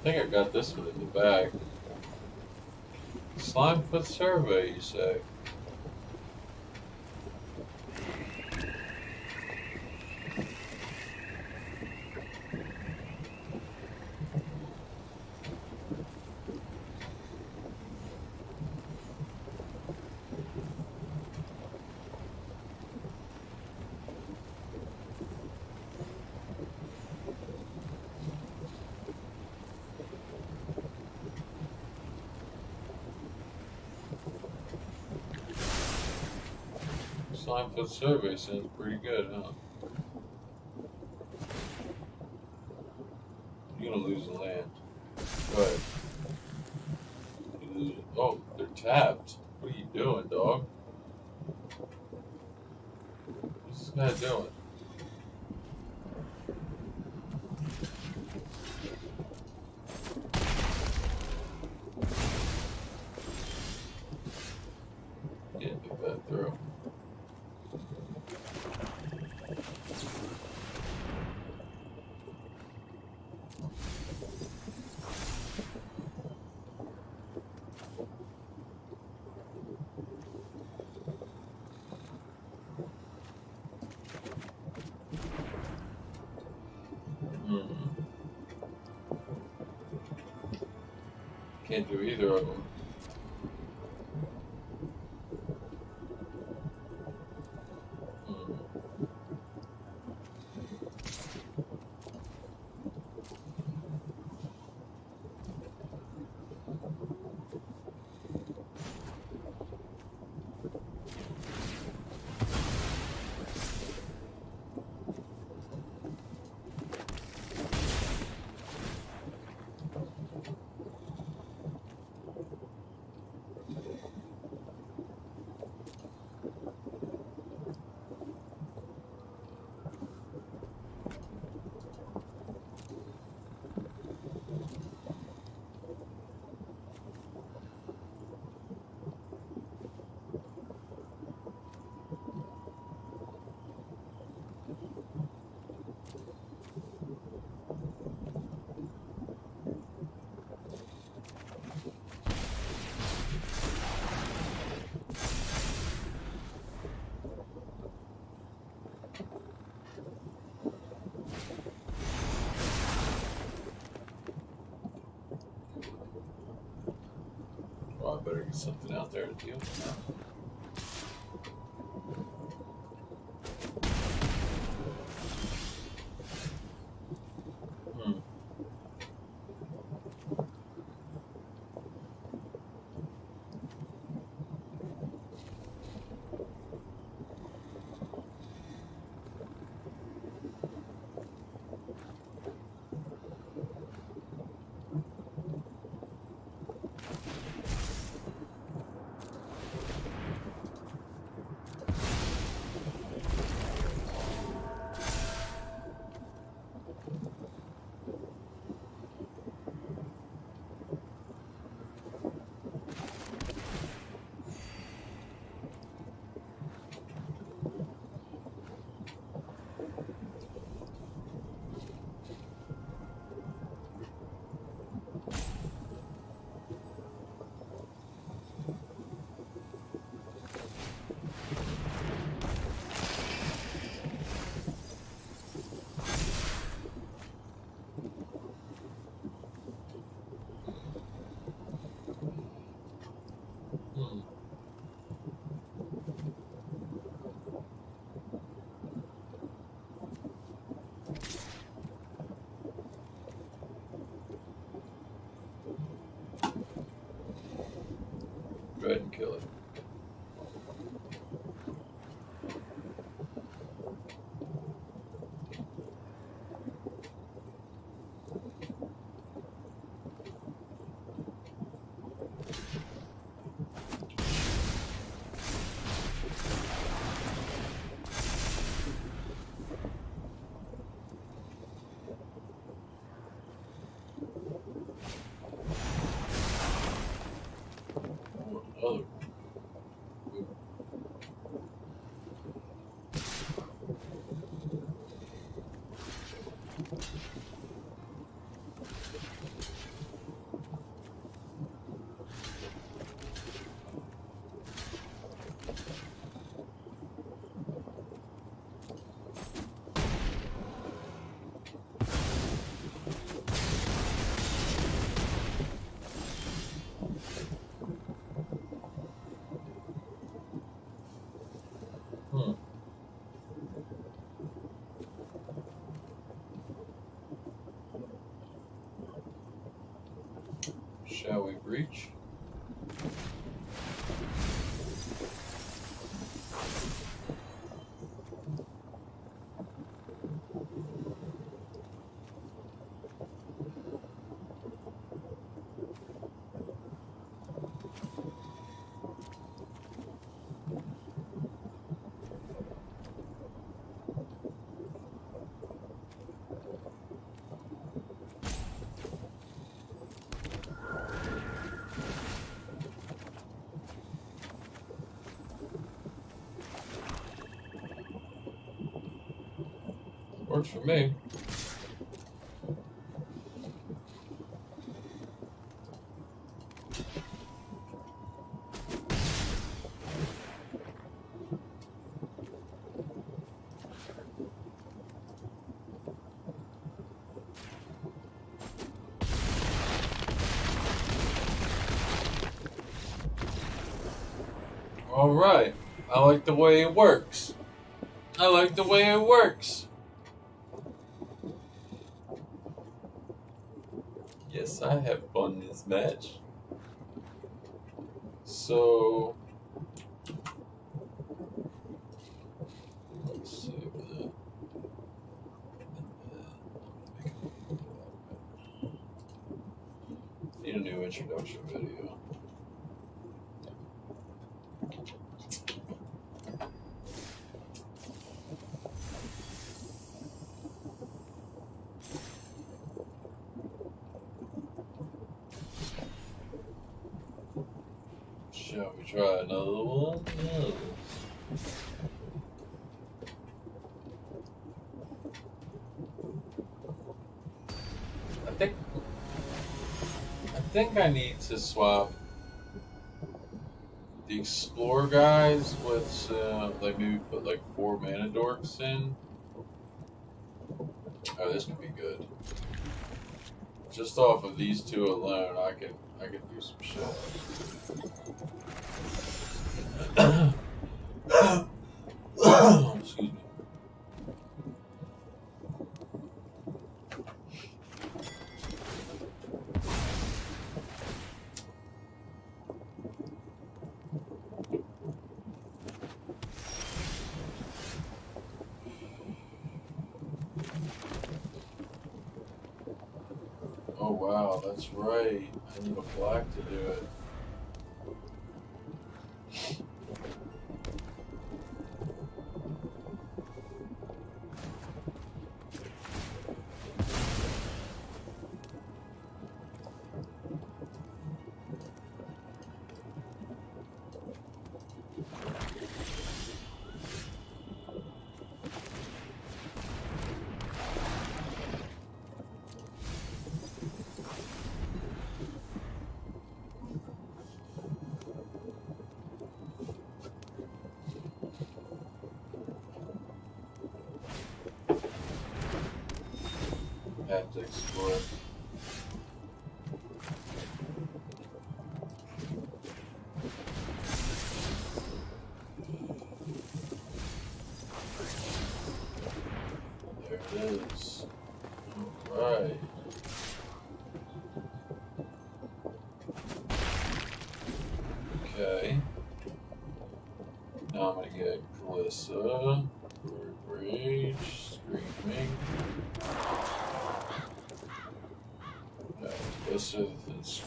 I think I got this one in the bag. Slimefoot survey, you say? Slimefoot survey sounds pretty good, huh? You're gonna lose the land. Go ahead. You lose it. Oh, they're tapped. What are you doing, dog? What's this guy doing? Can't get that through. Can't do either of them. better get something out there to deal with that. Go ahead and kill it. Oh. Shall we breach? Works for me. All right. I like the way it works. I like the way it works. Yes, I have fun in this match. So let's save that. Need a new introduction video. Shall we try another one? No. I think I need to swap the Explorer guys with like maybe put like 4 mana dorks in. Oh, this could be good. just off of these two alone, I can do some shit. Excuse me. Oh wow, that's right. I need a black to do it. Have to explore. There it is. Alright. Okay. Now I'm gonna get Glissa, Rage, Screaming. This is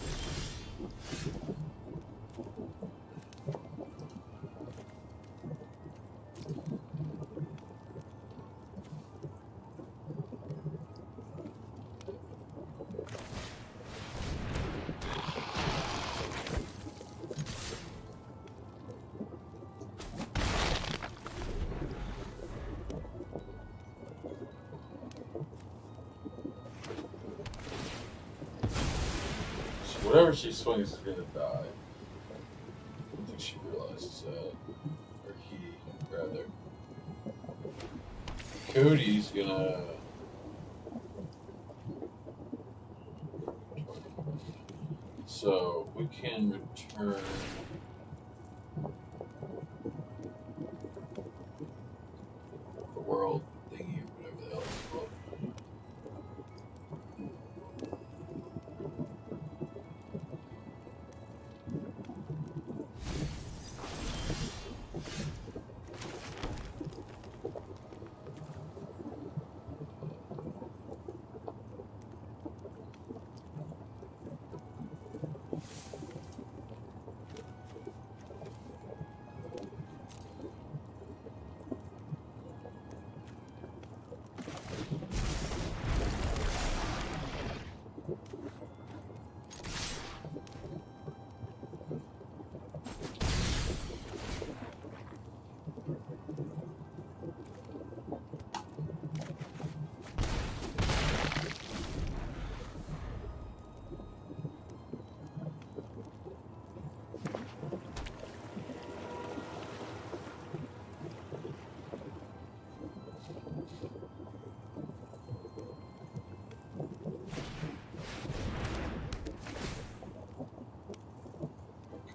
whatever she swings is gonna die. I don't think she realizes that. Or he, rather. Cody's gonna... So, we can return... the world thingy, whatever the hell it's called.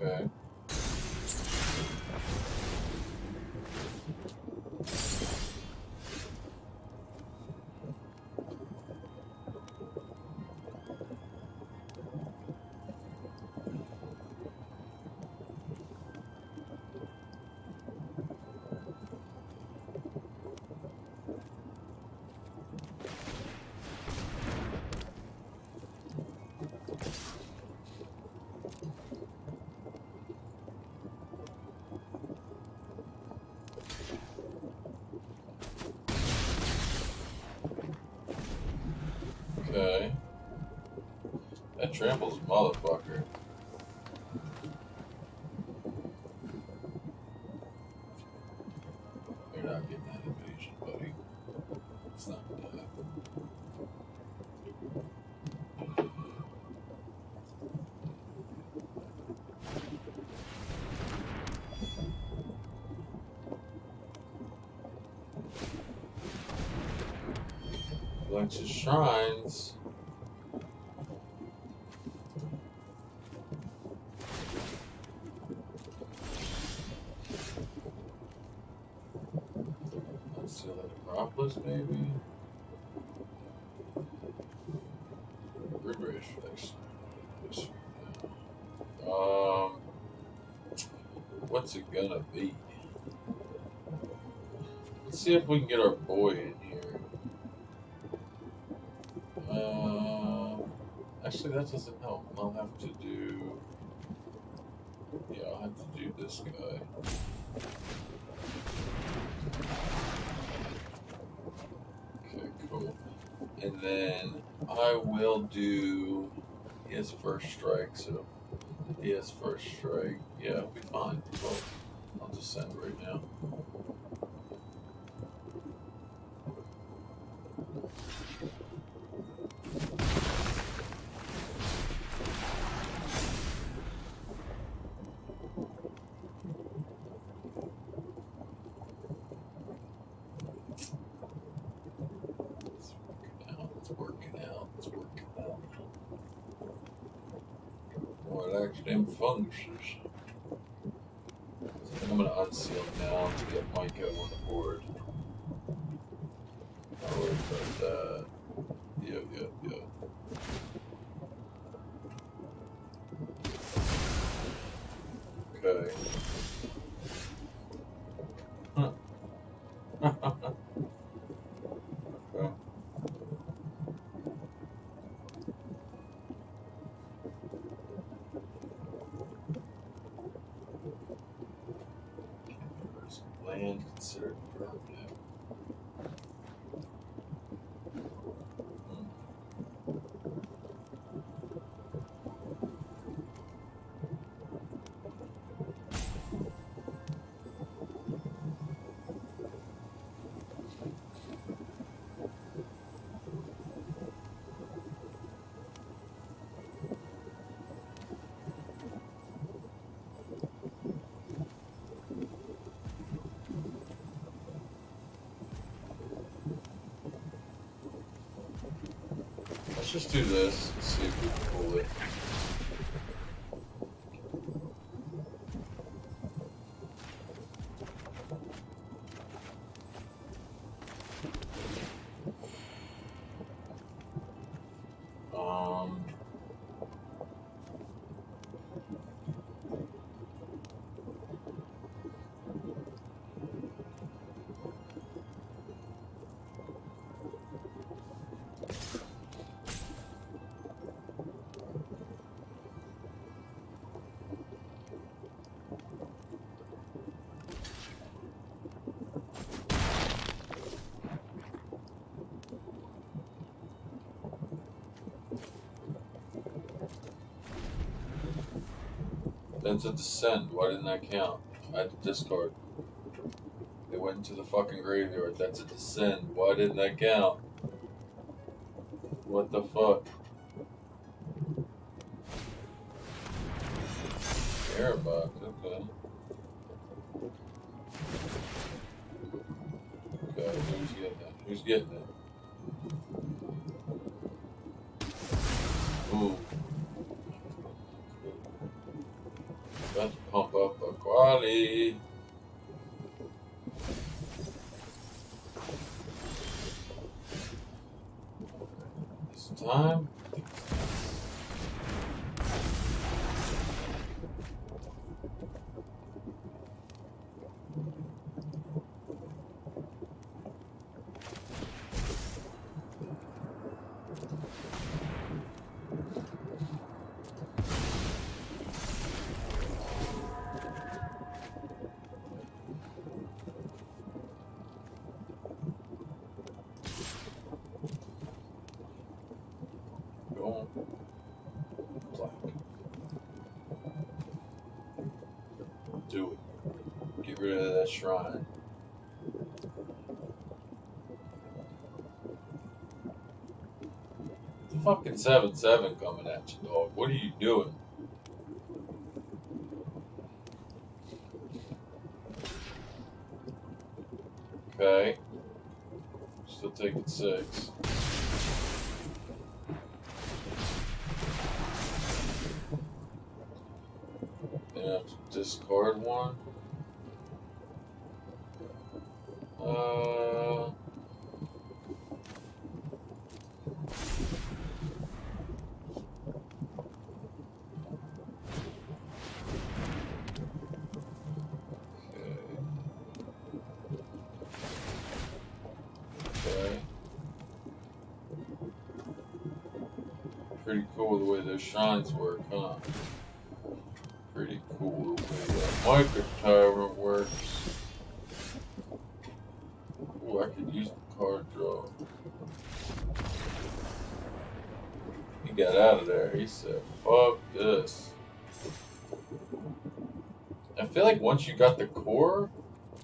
Okay. Okay. That tramples motherfucker. You're not getting that invasion, buddy. It's not gonna happen. Collects his shrines. What's it gonna be? Let's see if we can get our boy in here. Actually, that doesn't help. I'll have to do. Yeah, I'll have to do this guy. Okay, cool. And then I will do. He has first strike, so he has first strike. Yeah, it'll be fine. Well, I'll just send right now. It's working out. It's working out. Well, it actually functions. So I'm gonna unseal now to get Micah on the board. Not worried about that. Yeah. Okay. Huh. Okay. Land considered permanent. Let's just do this and see if we can pull it. That's a descend. Why didn't that count? I had to discard. They went into the fucking graveyard. That's a descend. Why didn't that count? What the fuck? Airbox, okay. Okay, who's getting it? Who's getting it? Ooh. Let's pump up the quality. This time. Do it. Get rid of that shrine. The fucking 7/7 coming at you, dog. What are you doing? Okay. Still taking 6. Yeah, discard one. Pretty cool the way those shrines work, huh? Pretty cool the way that micro tyrant works. Ooh, I could use the card draw. He got out of there. He said, fuck this. I feel like once you got the core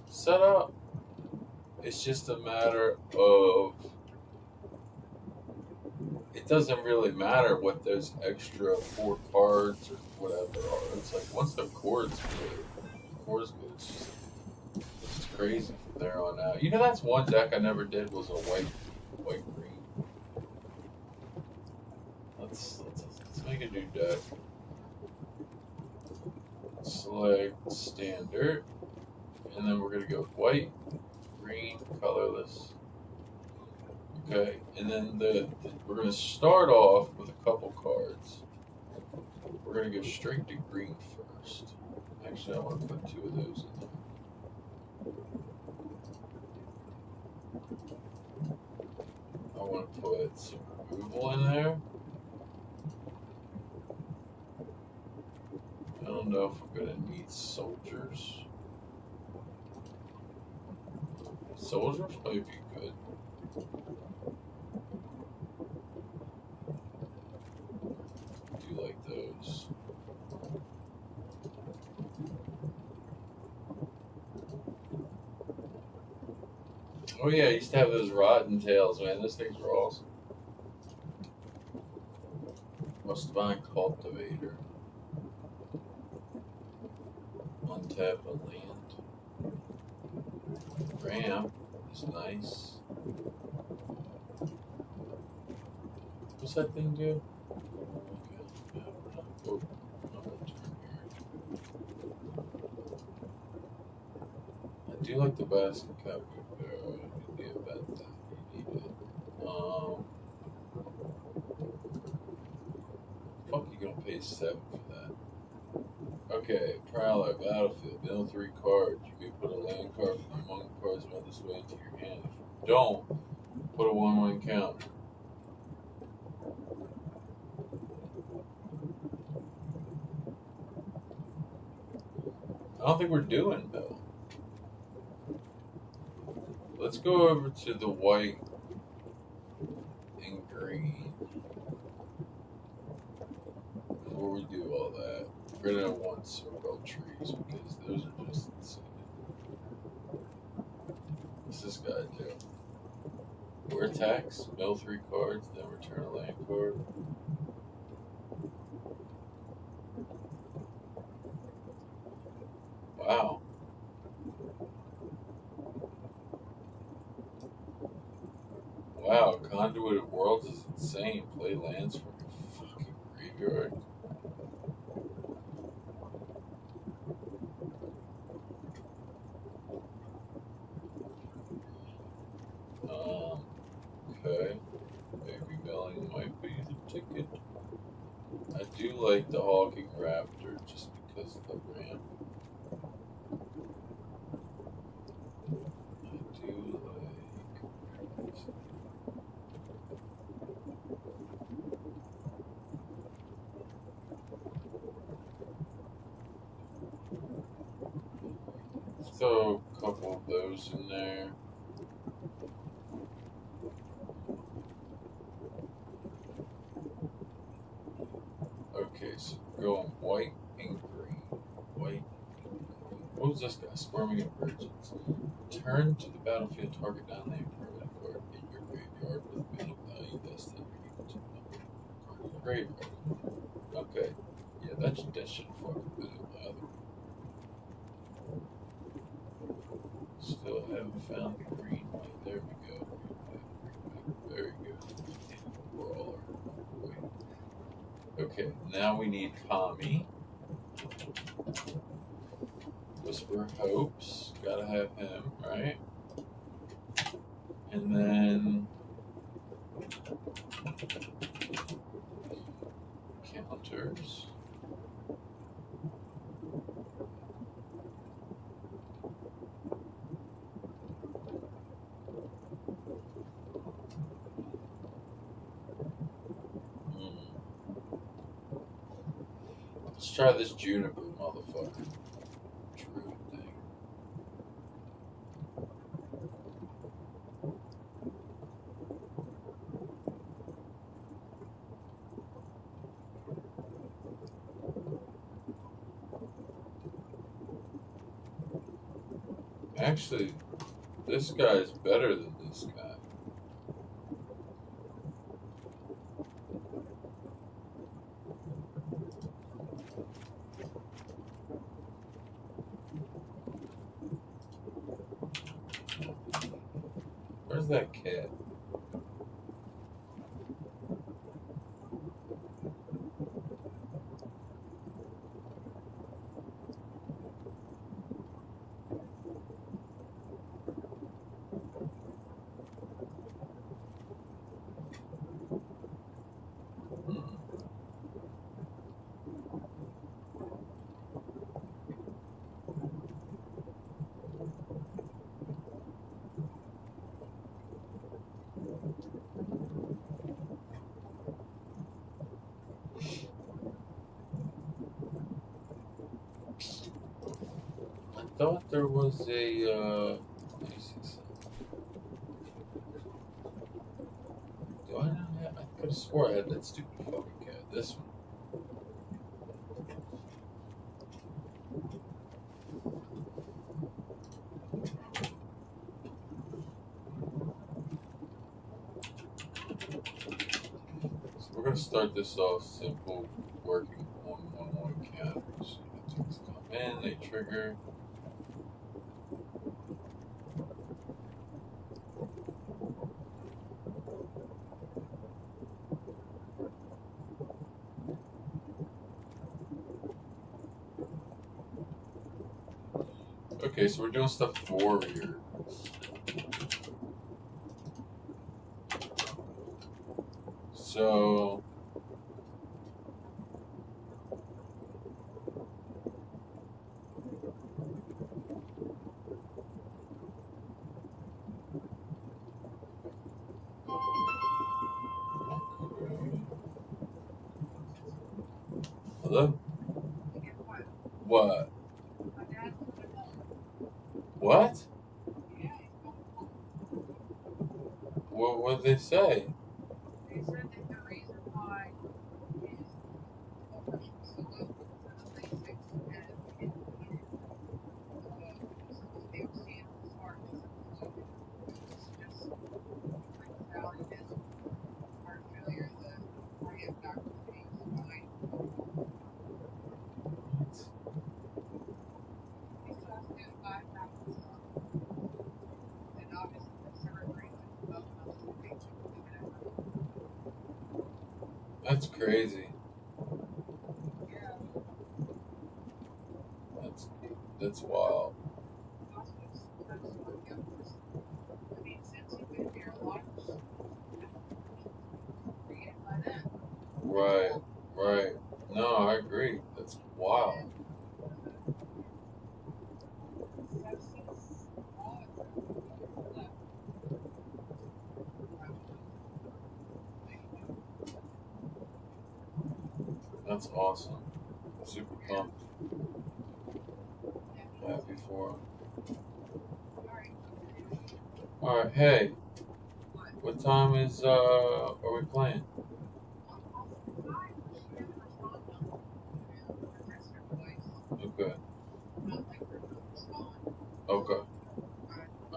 set up, it's just a matter of, it doesn't really matter what those extra 4 cards or whatever are. It's like once the core's good, it's just crazy from there on out. You know, that's one deck I never did was a white green. Let's make a new deck. Select standard, and then we're gonna go white, green, colorless. Okay, and then we're gonna start off with a couple cards. We're gonna go straight to green first. Actually, I want to put 2 of those in there. I want to put some removal in there. I don't know if we're gonna need soldiers. Soldiers might be good. Do like those. Oh yeah, I used to have those rotten tails, man. Those things were awesome. Must find cultivator. Untap a land. Ramp is nice. What's that thing do? Okay. Oh, I'm gonna turn here. I do like the basket cap. I need about that. You need it. Fuck, you gonna pay 7 for that? Okay, Prowler, Battlefield, build 3 cards. You may put a land card from among the cards about this way into your hand. If you don't, put a 1/1 counter. I don't think we're doing though. Let's go over to the white and green before we do all that. We're gonna want circle trees because those are just insane. What's this guy do? We're attacks, mill 3 cards, then return a land card. Wow. Wow, Conduit of Worlds is insane. Play lands from your fucking graveyard. Okay. Maybe Milling might be the ticket. I do like the Hawking Raptor just because of the ramp. I do like... Throw a couple of those in there. Okay, so we're going white and green. White and green. What was this guy? Squirming Emergence. Return to the battlefield, target non-land permanent card in your graveyard with mana value less than or equal to the number of cards in the graveyard. Okay. Yeah, that should fucking be the other. Still haven't found the green one. There we go. Very good. We're all right. Okay, now we need Kami. Whisper Hopes. Gotta have him, right? And then counters. Let's try this juniper motherfucker. Druid thing. Actually, this guy is better than this guy. Where's that cat? I thought there was a, let me see something. Do I not have, I could have swore I had that stupid fucking cat. This one. So we're gonna start this off simple, working on one counters. Things come in, they trigger. Okay, so we're doing stuff with warriors. So hello? What? What? What did they say? They said that the reason why is so the basics and they were seeing the smart it's just valid as heart failure, the cardiac doctor being fine. He still has to do 5 rounds. And obviously the surgery was well That's crazy. yeah. That's wild. I mean, since you've been here, a lot of created by them. Right, right. No, I agree. That's wild. That's awesome. Super pumped. Happy for him. Alright, hey. What time is are we playing? Okay. Okay.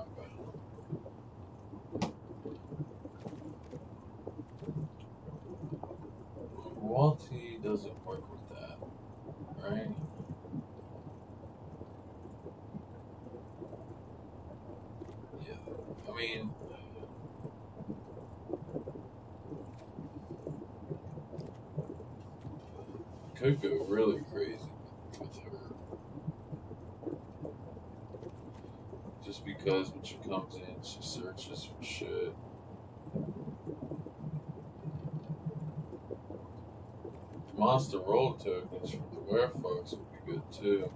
Okay. Cruelty doesn't work with that, right? Yeah. I mean, could go really crazy with her. Just because when she comes in, she searches for shit. Monster roll tokens from the werefox would be good too.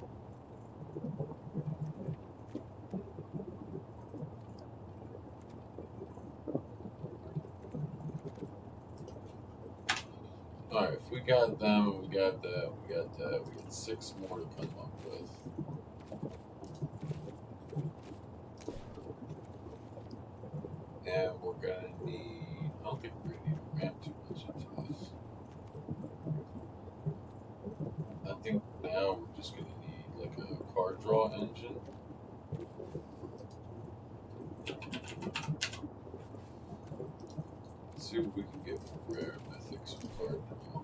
Alright, if we got them, we got that, we got that. We got 6 more to come up with. And we're gonna need, I don't think we're gonna need to ramp too much into this. I think now we're just gonna need like a card draw engine. Let's see what we can get for rare mythics with card draw.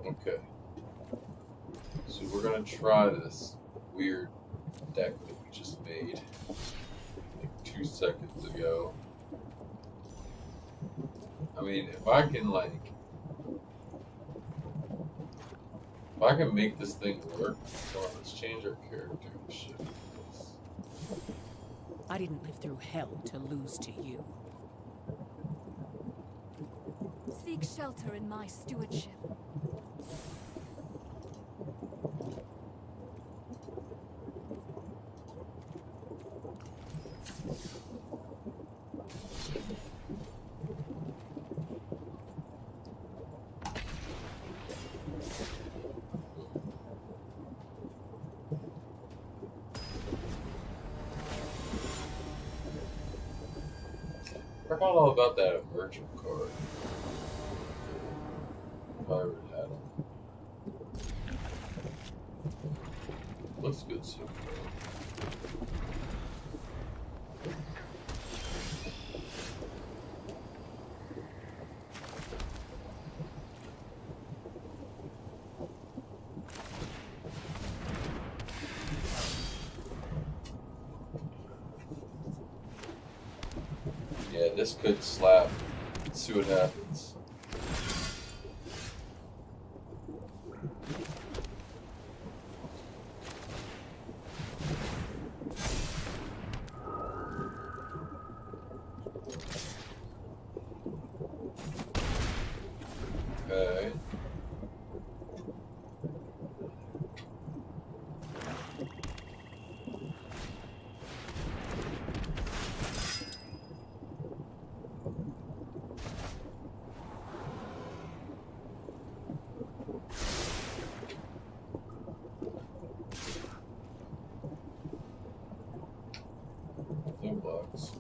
Okay. So we're gonna try this weird deck that we just made like 2 seconds ago. I mean, if I can make this thing work, come on, let's change our character and shift this. I didn't live through hell to lose to you. Seek shelter in my stewardship. I forgot all about that merchant card. If I ever had them. Looks good so far. Yeah, this could slap. Let's see what happens. Okay. Nothing blocks.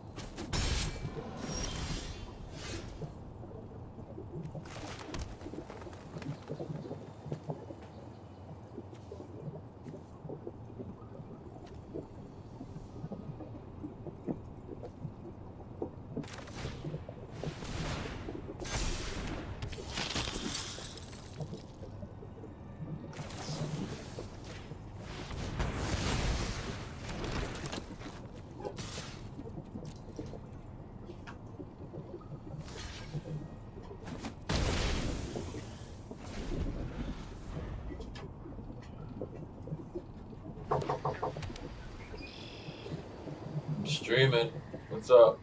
I'm streaming. What's up?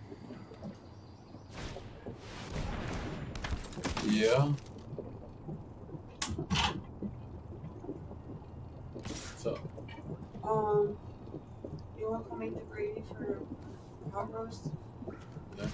Yeah. What's up? You want to make the gravy for hot roast? Yeah.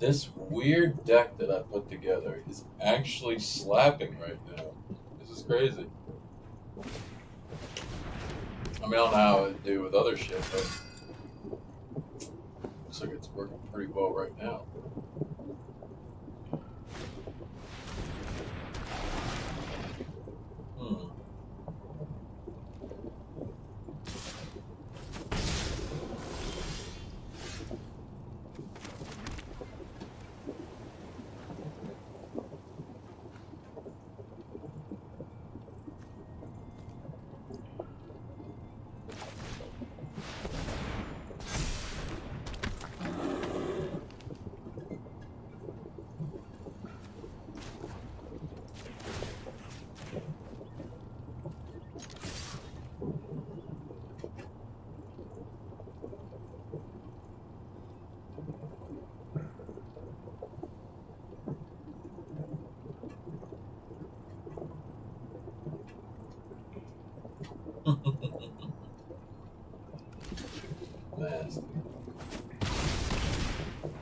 This weird deck that I put together is actually slapping right now. This is crazy. I mean, I don't know how it do with other shit, but looks like it's working pretty well right now. Nasty.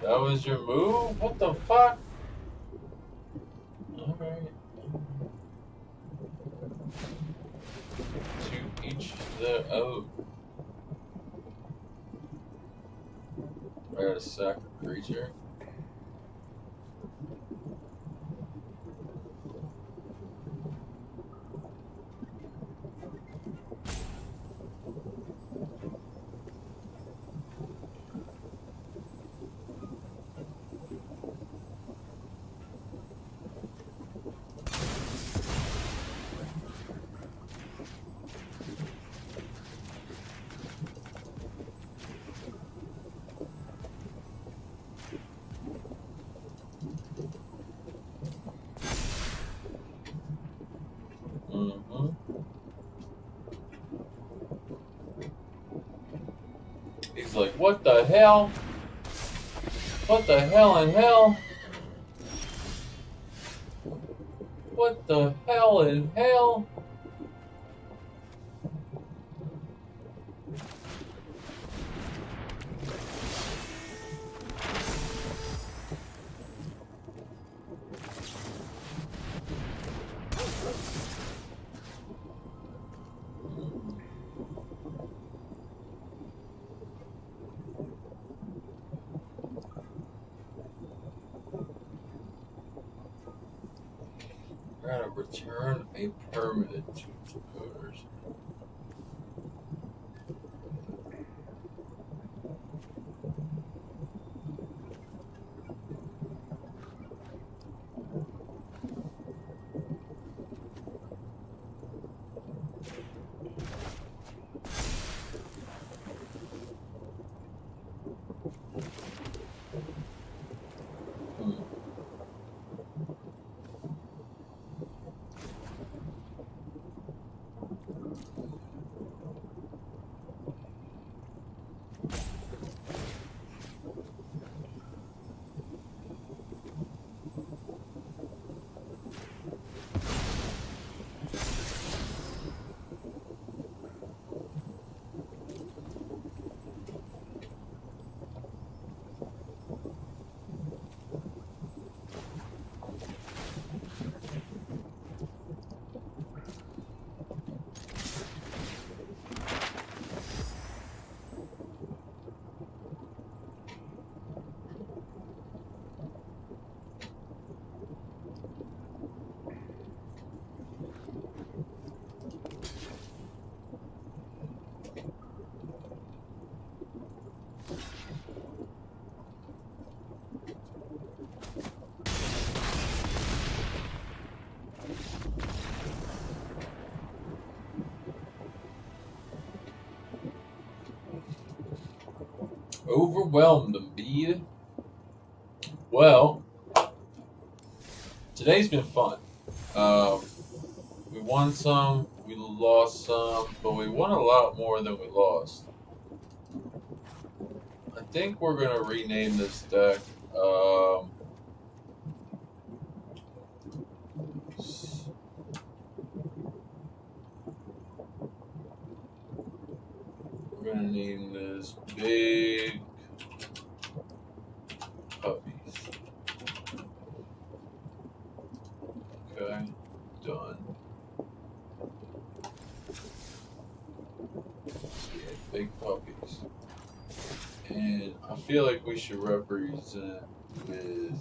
That was your move? What the fuck? Alright. To each their own. I gotta sack a creature. He's like, what the hell? What the hell in hell? What the hell in hell? Gotta return a permanent to its owners. Overwhelmed them, B. Well, today's been fun. We won some, we lost some, but we won a lot more than we lost. I think we're gonna rename this deck. We're gonna name this Big Puppies. big puppies. And I feel like we should represent with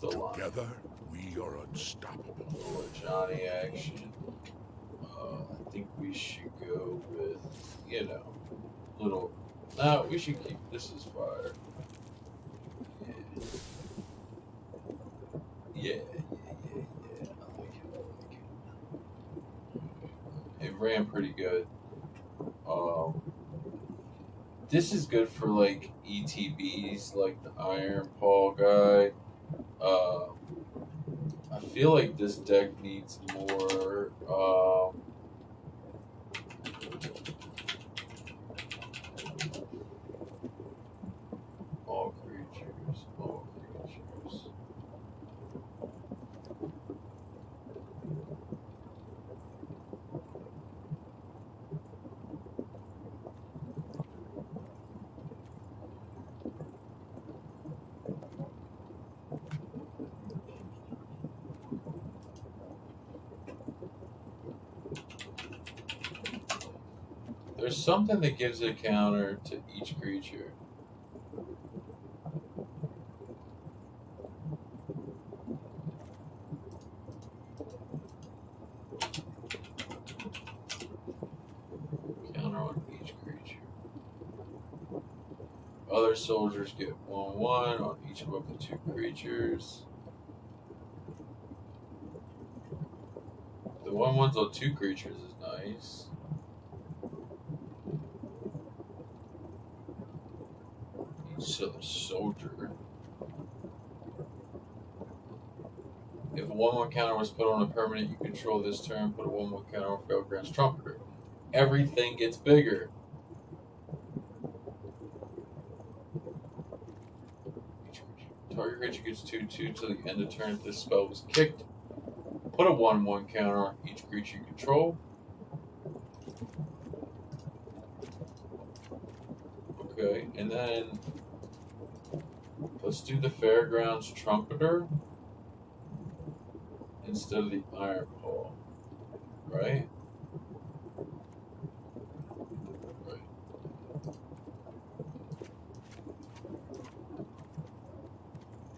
the line. Together, we are unstoppable. Or Johnny action. I think we should go with, you know, little. No, we should keep this as fire. Yeah. I like it. It ran pretty good. This is good for like ETBs, like the Iron Paw guy. I feel like this deck needs more. All creatures. There's something that gives a counter to each creature. Counter on each creature. Other soldiers get 1/1 on each of up to 2 creatures. The 1/1s on 2 creatures is nice. So the soldier. If a 1/1 counter was put on a permanent you control this turn, put a 1/1 counter on Felgrand's Trumpeter. Everything gets bigger. Target creature gets 2/2 till the end of turn if this spell was kicked. Put a 1/1 counter on each creature you control. Okay, and then let's do the Fairgrounds Trumpeter instead of the Iron Paw, right? Right.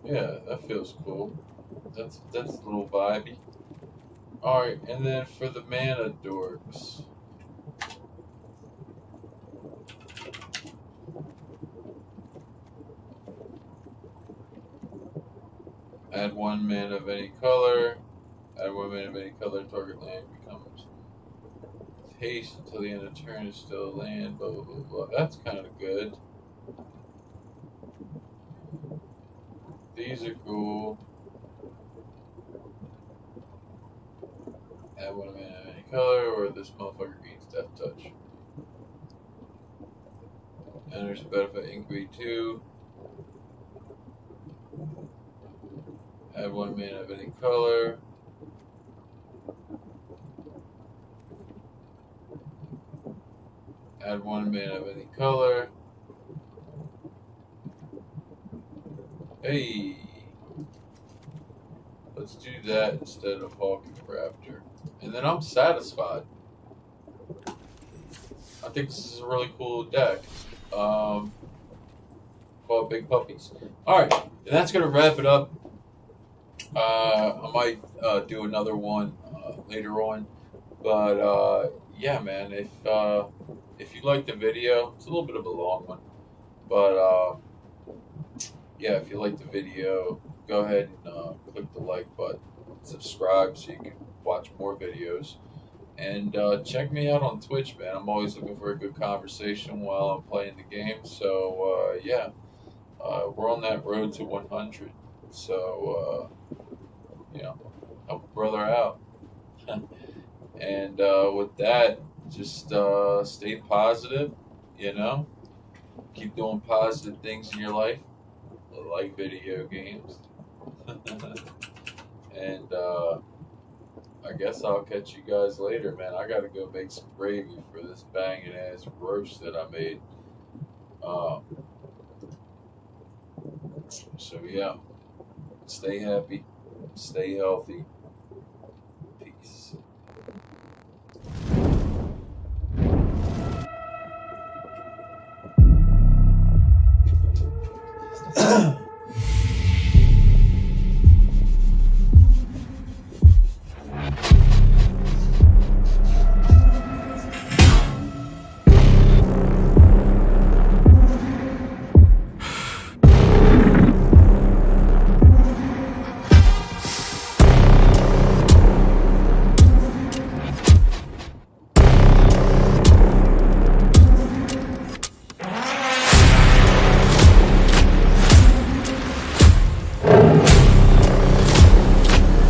Yeah, that feels cool. That's a little vibey. All right, and then for the mana dorks. Add 1 mana of any color. Add 1 mana of any color. Target land becomes haste until the end of turn is still land. Blah blah blah blah. That's kind of good. These are cool. Add 1 mana of any color, or this motherfucker gains Death Touch. And there's a benefit incubate 2. Add 1 mana of any color. Add 1 mana of any color. Hey! Let's do that instead of Hawking Raptor. And then I'm satisfied. I think this is a really cool deck. Called Big Puppies. Alright, and that's going to wrap it up. I might do another one later on, but yeah, man. If you like the video, it's a little bit of a long one, but yeah, if you like the video, go ahead and click the like button, subscribe so you can watch more videos, and check me out on Twitch, man. I'm always looking for a good conversation while I'm playing the game. So yeah, we're on that road to 100. So. You know, help a brother out. And with that, just stay positive, you know. Keep doing positive things in your life, like video games. And I guess I'll catch you guys later, man. I gotta go make some gravy for this banging ass roast that I made. So yeah, stay happy. Stay healthy. Peace.